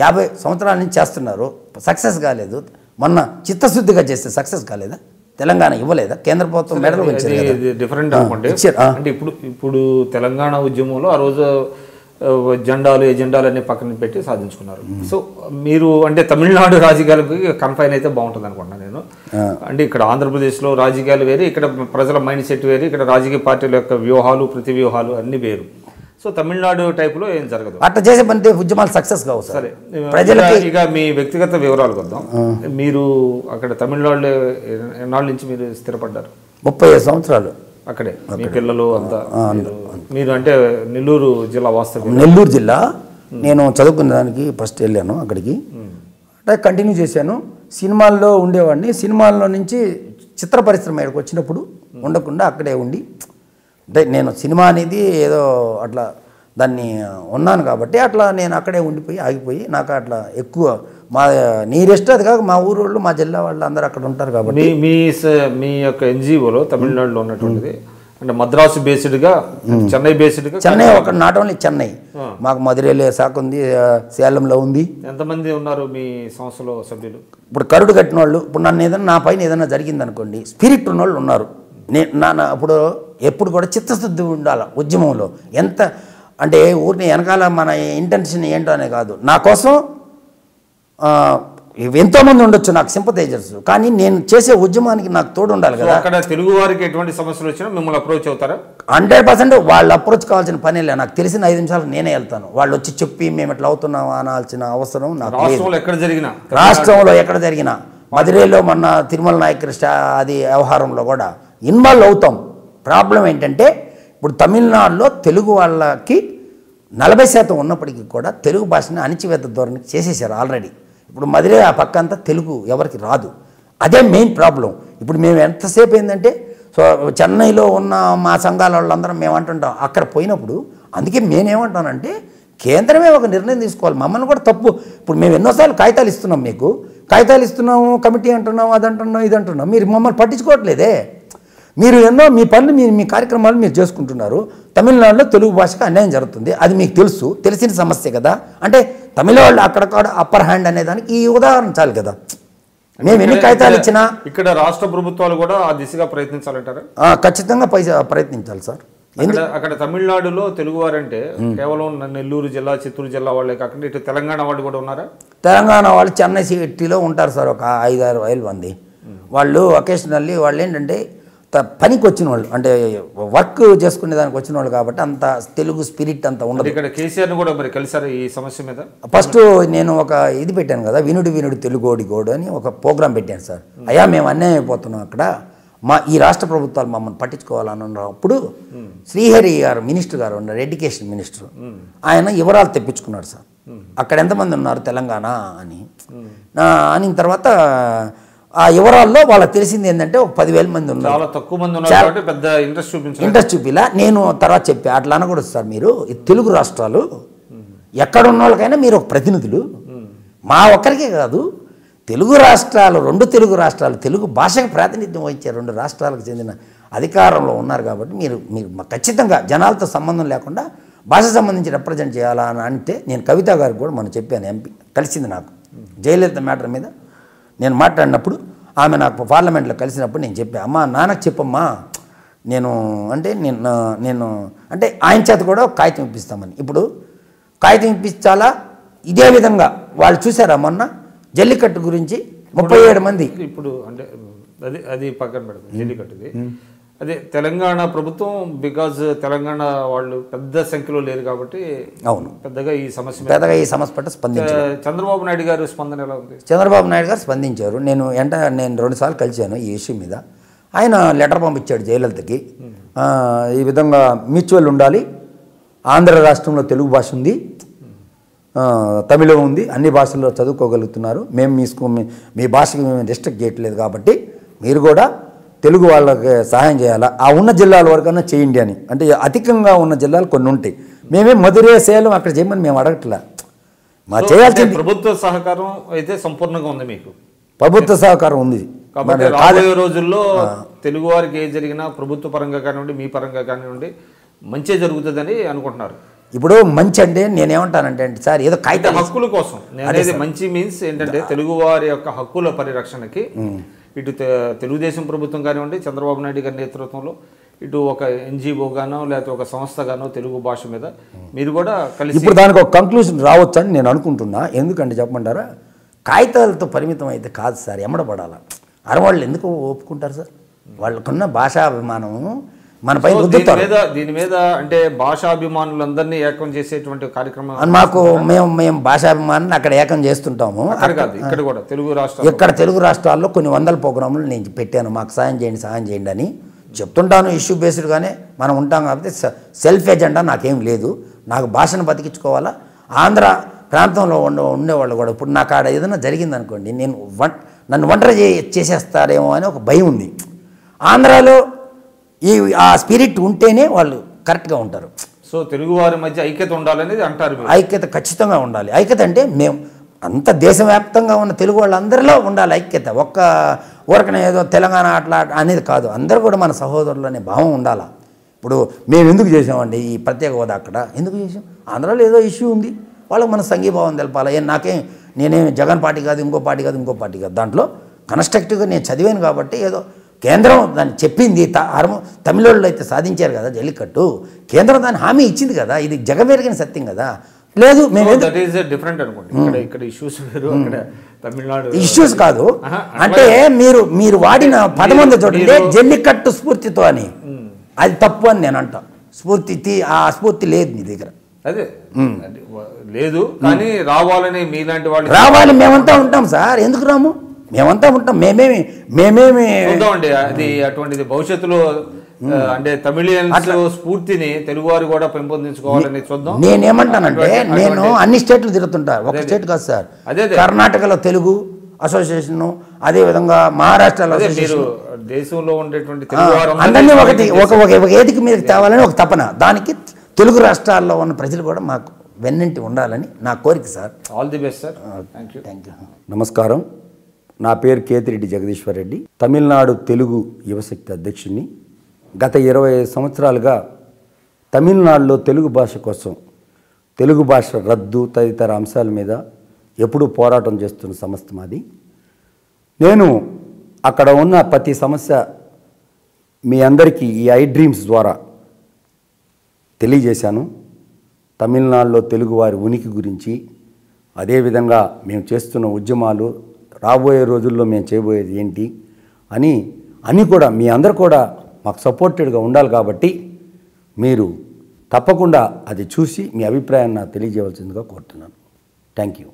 50 సంవత్సరాల నుంచి చేస్తున్నారు, సక్సెస్ కాలేదు. మొన్న చిత్తశుద్ధిగా చేస్తే సక్సెస్ కాలేదా? తెలంగాణ ఇవ్వలేదా? కేంద్ర ప్రభుత్వం మెడలు వచ్చారు. డిఫరెంట్ అనుకోండి. అంటే ఇప్పుడు తెలంగాణ ఉద్యమంలో ఆ రోజు ఎజెండాలు అన్ని పక్కన పెట్టి సాధించుకున్నారు. సో మీరు అంటే తమిళనాడు రాజకీయాలకి కన్ఫైన్ అయితే బాగుంటుంది అనుకుంటున్నాను నేను. అంటే ఇక్కడ ఆంధ్రప్రదేశ్లో రాజకీయాలు వేరు, ఇక్కడ ప్రజల మైండ్ సెట్ వేరు, ఇక్కడ రాజకీయ పార్టీల యొక్క వ్యూహాలు ప్రతి వ్యూహాలు అన్ని వేరు. సో తమిళనాడు టైపులో ఏం జరగదు. అట్లా చేసే పని ఉద్యమాలు సక్సెస్ కావు. సరే, ప్రజలకి ఇక మీ వ్యక్తిగత వివరాలకు వద్దాం. మీరు అక్కడ తమిళనాడులో ఎన్నాళ్ళ నుంచి మీరు స్థిరపడ్డారు? 35 సంవత్సరాలు అక్కడే. మీ పిల్లలు అంతా మీరు అంటే నెల్లూరు జిల్లా వాస్తవం? నెల్లూరు జిల్లా. నేను చదువుకునే దానికి ఫస్ట్ వెళ్ళాను అక్కడికి, అంటే కంటిన్యూ చేశాను. సినిమాల్లో ఉండేవాడిని. సినిమాల్లో నుంచి చిత్ర పరిశ్రమ ఇక్కడికి వచ్చినప్పుడు ఉండకుండా అక్కడే ఉండి, అంటే నేను సినిమా అనేది ఏదో అట్లా దాన్ని ఉన్నాను కాబట్టి అట్లా నేను అక్కడే ఉండిపోయి ఆగిపోయి నాకు అట్లా ఎక్కువ మా నీరెస్ట్ అది కాక మా ఊరు వాళ్ళు మా జిల్లా వాళ్ళు అందరూ అక్కడ ఉంటారు కాబట్టి. మీ యొక్క ఎన్జిఓలో తమిళనాడులో ఉన్నటువంటిది అంటే మద్రాసు బేస్డ్గా, చెన్నై బేస్డ్గా? చెన్నై ఒక నాట్ ఓన్లీ చెన్నై, మాకు మధురైలో శాఖ ఉంది, సేలంలో ఉంది. ఎంతమంది ఉన్నారు మీ సంస్థలో సభ్యులు? ఇప్పుడు కరుడు కట్టిన వాళ్ళు, ఇప్పుడు నన్ను ఏదైనా నా పైన ఏదైనా జరిగింది అనుకోండి, స్పిరిట్ ఉన్న వాళ్ళు ఉన్నారు. అప్పుడు ఎప్పుడు కూడా చిత్తశుద్ధి ఉండాలి ఉద్యమంలో. ఎంత అంటే ఊరిని వెనకాల మన ఇంటెన్షన్ ఏంటో అనే కాదు, నా కోసం ఎంతోమంది ఉండొచ్చు నాకు సింపథైజర్స్, కానీ నేను చేసే ఉద్యమానికి నాకు తోడు ఉండాలి కదా. అక్కడ తెలుగు వారికి ఎటువంటి సమస్యలు వచ్చినా మిమ్మల్ని అప్రోచ్ అవుతారా? 100% వాళ్ళు అప్రోచ్ కావాల్సిన పని లేదు. నాకు తెలిసిన 5 నిమిషాలు నేనే వెళ్తాను. వాళ్ళు వచ్చి చెప్పి మేము ఎట్లా అవుతున్నాం అనాల్సిన అవసరం నాకు లేదు. రాష్ట్రంలో ఎక్కడ జరిగినా మధురైలో మొన్న తిరుమల నాయకుడి అది వ్యవహారంలో కూడా ఇన్వాల్వ్ అవుతాం. ప్రాబ్లం ఏంటంటే ఇప్పుడు తమిళనాడులో తెలుగు వాళ్ళకి 40% ఉన్నప్పటికీ కూడా తెలుగు భాషని అణిచివేత ధోరణికి చేసేసారు ఆల్రెడీ. ఇప్పుడు మధురై ఆ పక్క అంతా తెలుగు ఎవరికి రాదు. అదే మెయిన్ ప్రాబ్లం. ఇప్పుడు మేము ఎంతసేపు ఏంటంటే చెన్నైలో ఉన్న మా సంఘాల వాళ్ళందరం మేము అంటుంటాం అక్కడ పోయినప్పుడు. అందుకే నేనేమంటానంటే కేంద్రమే ఒక నిర్ణయం తీసుకోవాలి. మమ్మల్ని కూడా తప్పు. ఇప్పుడు మేము ఎన్నోసార్లు కాగితాలు ఇస్తున్నాం, మీకు కాగితాలు ఇస్తున్నాము, కమిటీ అంటున్నాము, అది అంటున్నాం, ఇది అంటున్నాం, మీరు మమ్మల్ని పట్టించుకోవట్లేదే. మీరు ఎన్నో మీ పనులు మీ కార్యక్రమాలు మీరు చేసుకుంటున్నారు. తమిళనాడులో తెలుగు భాషకు అన్యాయం జరుగుతుంది, అది మీకు తెలుసు, తెలిసిన సమస్య కదా. అంటే తమిళ వాళ్ళు అక్కడ అప్పర్ హ్యాండ్ అనేదానికి ఈ ఉదాహరణ చాలు కదా. మేము ఎన్ని కాగితాలు ఇచ్చినా ఇక్కడ రాష్ట్ర ప్రభుత్వాలు కూడా ఆ దిశగా ప్రయత్నించాలంటారా? ఖచ్చితంగా ప్రయత్నించాలి సార్. అక్కడ తమిళనాడులో తెలుగు వారంటే కేవలం నెల్లూరు జిల్లా, చిత్తూరు జిల్లా వాళ్ళే కాకుండా ఇటు తెలంగాణ వాళ్ళు కూడా ఉన్నారా? తెలంగాణ వాళ్ళు చెన్నై సిటీలో ఉంటారు సార్, ఒక 5-6 వేల మంది. వాళ్ళు అకేషనల్లీ వాళ్ళు ఏంటంటే పనికి వచ్చిన వాళ్ళు, అంటే వర్క్ చేసుకునే దానికి వచ్చిన వాళ్ళు కాబట్టి అంత తెలుగు స్పిరిట్ అంత ఉండదు. ఇక్కడ కేసీఆర్ని కూడా మరి కలిసారు ఈ సమస్య మీద? ఫస్ట్ నేను ఒక ఇది పెట్టాను కదా, వినుడు తెలుగోడి గోడు అని ఒక ప్రోగ్రాం పెట్టాను సార్. అయ్యా మేము అన్యాయం అయిపోతున్నాం అక్కడ, ఈ రాష్ట్ర ప్రభుత్వాలు మమ్మల్ని పట్టించుకోవాలన్నప్పుడు శ్రీహరి గారు మినిస్టర్ గారు ఉన్నారు, ఎడ్యుకేషన్ మినిస్టర్, ఆయన వివరాలు తెప్పించుకున్నాడు సార్. అక్కడ ఎంతమంది ఉన్నారు తెలంగాణ అని అనిన తర్వాత ఆ వివరాల్లో వాళ్ళకి తెలిసింది ఏంటంటే ఒక 10,000 మంది ఉన్నారు. చాలా తక్కువ మంది ఉన్నారు, పెద్ద ఇంట్రెస్ట్ చూపిలా. నేను తర్వాత చెప్పా, అట్లా అనకూడదు సార్, మీరు తెలుగు రాష్ట్రాలు ఎక్కడ ఉన్న వాళ్ళకైనా మీరు ఒక ప్రతినిధులు, మా ఒక్కరికే కాదు, తెలుగు రాష్ట్రాలు 2 తెలుగు రాష్ట్రాలు తెలుగు భాషకు ప్రాతినిధ్యం వహించే 2 రాష్ట్రాలకు చెందిన అధికారంలో ఉన్నారు కాబట్టి మీరు ఖచ్చితంగా జనాలతో సంబంధం లేకుండా భాష సంబంధించి రిప్రజెంట్ చేయాలా అని అంటే, నేను కవిత గారికి కూడా మనం చెప్పాను, ఎంపీ కలిసింది నాకు జయలలిత మ్యాటర్ మీద నేను మాట్లాడినప్పుడు, ఆమె నాకు పార్లమెంట్లో కలిసినప్పుడు నేను చెప్పాను, అమ్మా నాన్నకు చెప్పమ్మా, నేను అంటే ఆయన చేత కూడా కాగితం ఇప్పిస్తామని. ఇప్పుడు కాగితం ఇప్పించాలా? ఇదే విధంగా వాళ్ళు చూసారా మొన్న జల్లికట్టు గురించి 37 మంది. ఇప్పుడు అంటే అది పక్కన పెడతాం, జల్లికట్టుది అదే తెలంగాణ ప్రభుత్వం, బికాజ్ తెలంగాణ వాళ్ళు పెద్ద సంఖ్యలో లేరు కాబట్టి అవును పెద్దగా ఈ సమస్య పట్ల స్పందించారు. చంద్రబాబు నాయుడు గారు స్పందన ఎలా ఉంది? చంద్రబాబు నాయుడు గారు స్పందించారు. నేను 2 సార్లు కలిశాను ఈ ఇష్యూ మీద. ఆయన లెటర్ పంపించాడు జయలలితకి, ఈ విధంగా మ్యూచువల్ ఉండాలి, ఆంధ్ర రాష్ట్రంలో తెలుగు భాష ఉంది, తమిళం ఉంది, అన్ని భాషల్లో చదువుకోగలుగుతున్నారు, మేము మీ భాషకి మేము రిస్ట్రిక్ట్ చేయట్లేదు కాబట్టి మీరు కూడా తెలుగు వాళ్ళకి సహాయం చేయాలా, ఆ ఉన్న జిల్లాల వరకన్నా చేయండి అని. అంటే అధికంగా ఉన్న జిల్లాలు కొన్ని ఉంటాయి, మేమే మధురే సేలం అక్కడ చేయమని మేము అడగట్లా, మా చేయాల్సింది ప్రభుత్వ సహకారం అయితే సంపూర్ణంగా ఉంది మీకు? ప్రభుత్వ సహకారం ఉంది కాబట్టి రాబోయే రోజుల్లో తెలుగు వారికి ఏ జరిగినా ప్రభుత్వ పరంగా కానివ్వండి, మీ పరంగా కానివ్వండి, మంచి జరుగుతుందని అనుకుంటున్నారు. ఇప్పుడు మంచి అంటే నేనేమంటానంటే సార్, ఏదో కాగితం హక్కుల కోసం నేనేది మంచి మీన్స్ ఏంటంటే తెలుగు వారి యొక్క హక్కుల పరిరక్షణకి ఇటు తెలుగుదేశం ప్రభుత్వం కానివ్వండి, చంద్రబాబు నాయుడు గారి నేతృత్వంలో ఇటు ఒక ఎన్జిఓ గానో లేకపోతే ఒక సంస్థ గానో తెలుగు భాష మీద మీరు కూడా కలిసి ఇప్పుడు దానికి ఒక కంక్లూజన్ రావచ్చు అని నేను అనుకుంటున్నా. ఎందుకంటే చెప్పమంటారా, కాగితాలతో పరిమితం అయితే కాదు సార్, ఎమ్మడపడాలా. అరవాళ్ళు ఎందుకు ఒప్పుకుంటారు సార్, వాళ్ళకున్న భాషాభిమానం మన పైన రుద్దుతారు. దీని మీద అంటే భాషాభిమానులందరినీ ఏకం చేసేటువంటి కార్యక్రమం మాకు మేము భాషాభిమానాన్ని అక్కడ ఏకం చేస్తుంటాము. ఇక్కడ కూడా తెలుగు రాష్ట్రాల్లో కొన్ని 100 ప్రోగ్రాములు నేను పెట్టాను, మాకు సాయం చేయండి అని చెప్తుంటాను. ఇష్యూ బేస్డ్గానే మనం ఉంటాం కాబట్టి సెల్ఫ్ ఎజెండా నాకేం లేదు. నాకు భాషను బతికించుకోవాలా, ఆంధ్ర ప్రాంతంలో ఉండేవాళ్ళు కూడా ఇప్పుడు నాకు ఆడ ఏదైనా జరిగింది అనుకోండి, నన్ను ఒంటరి చేసేస్తారేమో అని ఒక భయం ఉంది. ఆంధ్రాలో ఆ స్పిరిట్ ఉంటేనే వాళ్ళు కరెక్ట్గా ఉంటారు. సో తెలుగు వారి మధ్య ఐక్యత ఉండాలనేది అంటారు. ఐక్యత ఖచ్చితంగా ఉండాలి. ఐక్యత అంటే మేము అంత దేశవ్యాప్తంగా ఉన్న తెలుగు వాళ్ళందరిలో ఉండాలి ఐక్యత. ఒక్క ఊరకనే ఏదో తెలంగాణ అట్లా అనేది కాదు, అందరూ కూడా మన సహోదరులు అనే భావం ఉండాలా. ఇప్పుడు మేము ఎందుకు చేసామండి ఈ ప్రత్యేక హోదా, అక్కడ ఎందుకు చేసాం, ఆంధ్రాలో ఏదో ఇష్యూ ఉంది, వాళ్ళకి మన సంఘీభావం తెలపాలి. నేనేం జగన్ పార్టీ కాదు, ఇంకో పార్టీ కాదు, దాంట్లో కన్స్ట్రక్టివ్గా నేను చదివాను కాబట్టి ఏదో కేంద్రం దాన్ని చెప్పింది. తమిళోళ్ళు అయితే సాధించారు కదా జల్లికట్టు, కేంద్రం దాన్ని హామీ ఇచ్చింది కదా, ఇది జగమెరిగిన సత్యం కదా. లేదు మేము డిఫరెంట్ అనుకోండి, ఇక్కడ ఇష్యూస్ వేరు, అక్కడ తమిళనాడు ఇష్యూస్ కాదు. అంటే మీరు వాడిన పదమంది చూడండి, జల్లికట్టు స్ఫూర్తితో అని, అది తప్పు అని నేను అంటా. ఆ స్ఫూర్తి లేదు మీ దగ్గర. అదే లేదు, కానీ రావాలని మీలాంటి వాళ్ళు రావాలి. మేమంతా ఉంటాం సార్, ఎందుకు రాము, మేమంతా ఉంటాం. మేమేమి చూద్దామండి, అది అటువంటిది భవిష్యత్తులో అంటే తమిళియన్స్ స్ఫూర్తిని తెలుగువారు కూడా పెంపొందించుకోవాలని చూద్దాం. నేనేమంటానంటే, నేను అన్ని స్టేట్లు తిరుగుతుంటా, ఒక స్టేట్ కాదు సార్. కర్ణాటకలో తెలుగు అసోసియేషన్, అదేవిధంగా మహారాష్ట్రలో దేశంలో ఉండేటువంటి అందరినీ ఒక ఏదికి మీద తేవాలని ఒక తపన, దానికి తెలుగు రాష్ట్రాల్లో ఉన్న ప్రజలు కూడా మాకు వెన్నంటి ఉండాలని నా కోరిక sir. All the best sir. Thank you. నమస్కారం, నా పేరు కేతిరెడ్డి జగదీశ్వర్ రెడ్డి, తమిళనాడు తెలుగు యువశక్తి అధ్యక్షుడిని. గత 25 సంవత్సరాలుగా తమిళనాడులో తెలుగు భాష కోసం, తెలుగు భాష రద్దు తదితర అంశాల మీద ఎప్పుడూ పోరాటం చేస్తున్న సంస్థ మాది. నేను అక్కడ ఉన్న ప్రతి సమస్య మీ అందరికీ ఈ ఐ డ్రీమ్స్ ద్వారా తెలియజేశాను. తమిళనాడులో తెలుగువారి ఉనికి గురించి, అదేవిధంగా మేము చేస్తున్న ఉద్యమాలు, రాబోయే రోజుల్లో మేము చేయబోయేది ఏంటి అని కూడా మీ అందరు కూడా మాకు సపోర్టెడ్గా ఉండాలి. కాబట్టి మీరు తప్పకుండా అది చూసి మీ అభిప్రాయాన్ని నాకు తెలియజేయవలసిందిగా కోరుతున్నాను. Thank you.